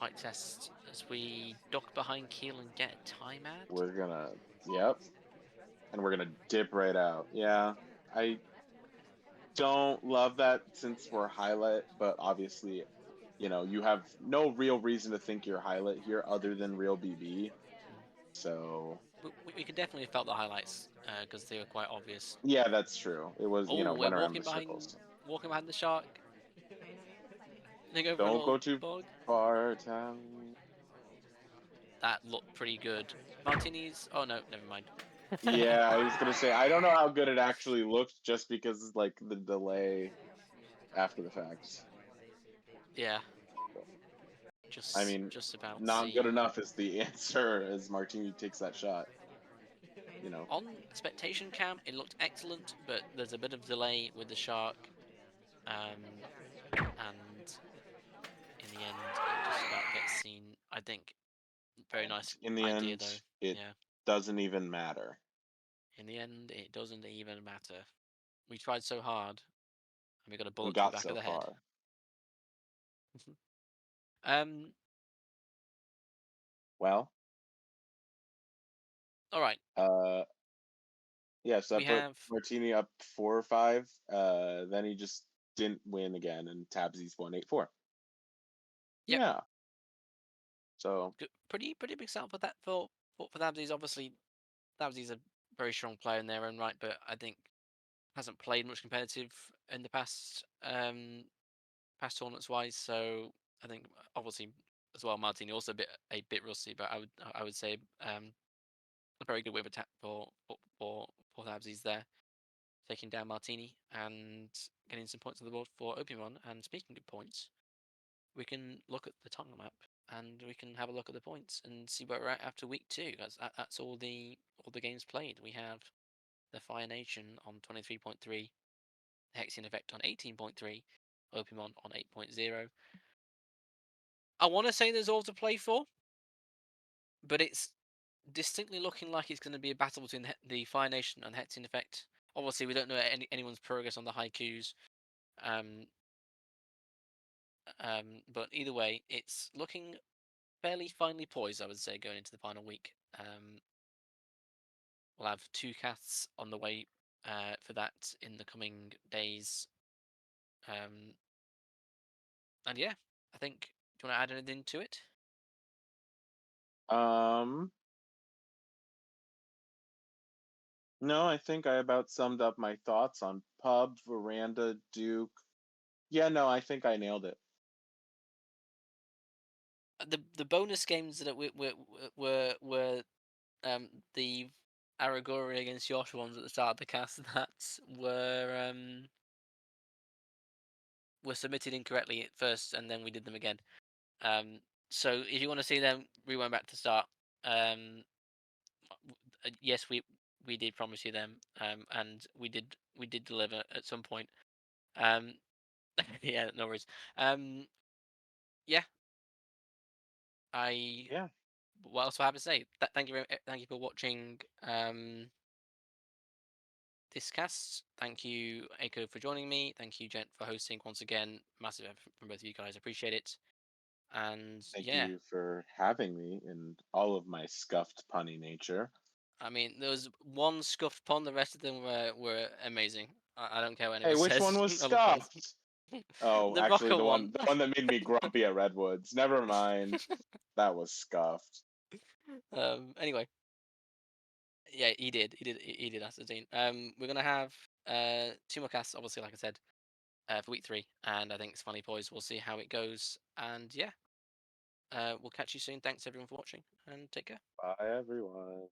Might test as we duck behind Keel and get a time ad. We're gonna, yep, and we're gonna dip right out. Yeah, I don't love that since we're highlight, but obviously, you have no real reason to think you're highlight here other than real BB. So We could definitely have felt the highlights because they were quite obvious. yeah, that's true. It was, Oh, we're went around the circles. walking behind the shark. They go for a Don't little go too bug. far, Tam. That looked pretty good. Martini's. Oh no, never mind. Yeah, I was gonna say I don't know how good it actually looked just because like the delay after the fact. Yeah. I mean, Just about not see. good enough is the answer as Martini takes that shot. On expectation cam, it looked excellent, but there's a bit of delay with the shark, and in the end, it just about gets seen. I think very nice In the idea end, though. it Yeah. doesn't even matter. In the end, it doesn't even matter. We tried so hard, and we got a We bullet to the got back so of the head. far. Well, All right. yeah, so We I put have Martini up 4-5. Then he just didn't win again, and Tabsy's won 8-4. Yep. Yeah. So pretty big start for that for Thabsies. Obviously, Thabsies a very strong player in their own right, but I think hasn't played much competitive in the past tournaments wise. So I think obviously as well, Martini also a bit rusty, but I would say a very good wave attack for Thabsies there, taking down Martini and getting some points on the board for Opiumon. And speaking of points, we can look at the time map and we can have a look at the points and see where we're at after week 2. That's all the games played. We have the Fire Nation on 23.3, Hexian Effect on 18.3, Opimon on 8.0. I want to say there's all to play for, but it's distinctly looking like it's going to be a battle between the Fire Nation and Hexian Effect. Obviously, we don't know anyone's progress on the haikus, but either way, it's looking fairly finely poised, I would say, going into the final week. We'll have 2 casts on the way for that in the coming days. And yeah, I think. Do you want to add anything to it? no, I think I about summed up my thoughts on Pub, Veranda, Duke. Yeah, no, I think I nailed it. The bonus games that were the Aragori against Yosh ones at the start of the cast that were submitted incorrectly at first, and then we did them again. So if you want to see them, rewind back to start. Yes, we did promise you them, and we did deliver at some point. Yeah, no worries. Yeah, Yeah. what else do I have to say? Thank you for watching this cast. Thank you, Aiko, for joining me. Thank you, Gent, for hosting once again. Massive effort from both of you guys. Appreciate it. And Thank yeah, you for having me in all of my scuffed punny nature. I mean, there was one scuffed pun. The rest of them were amazing. I don't care what Hey, anyone which says. one was Otherwise. scuffed? Oh, The actually, rocker the one. one that made me grumpy at Redwoods. Never mind. That was scuffed. Anyway, yeah, he did ascertain. We're gonna have 2 more casts, obviously, like I said, for week 3, and I think it's Funny Boys. We'll see how it goes, and yeah, We'll catch you soon. Thanks everyone for watching, and take care. Bye, everyone.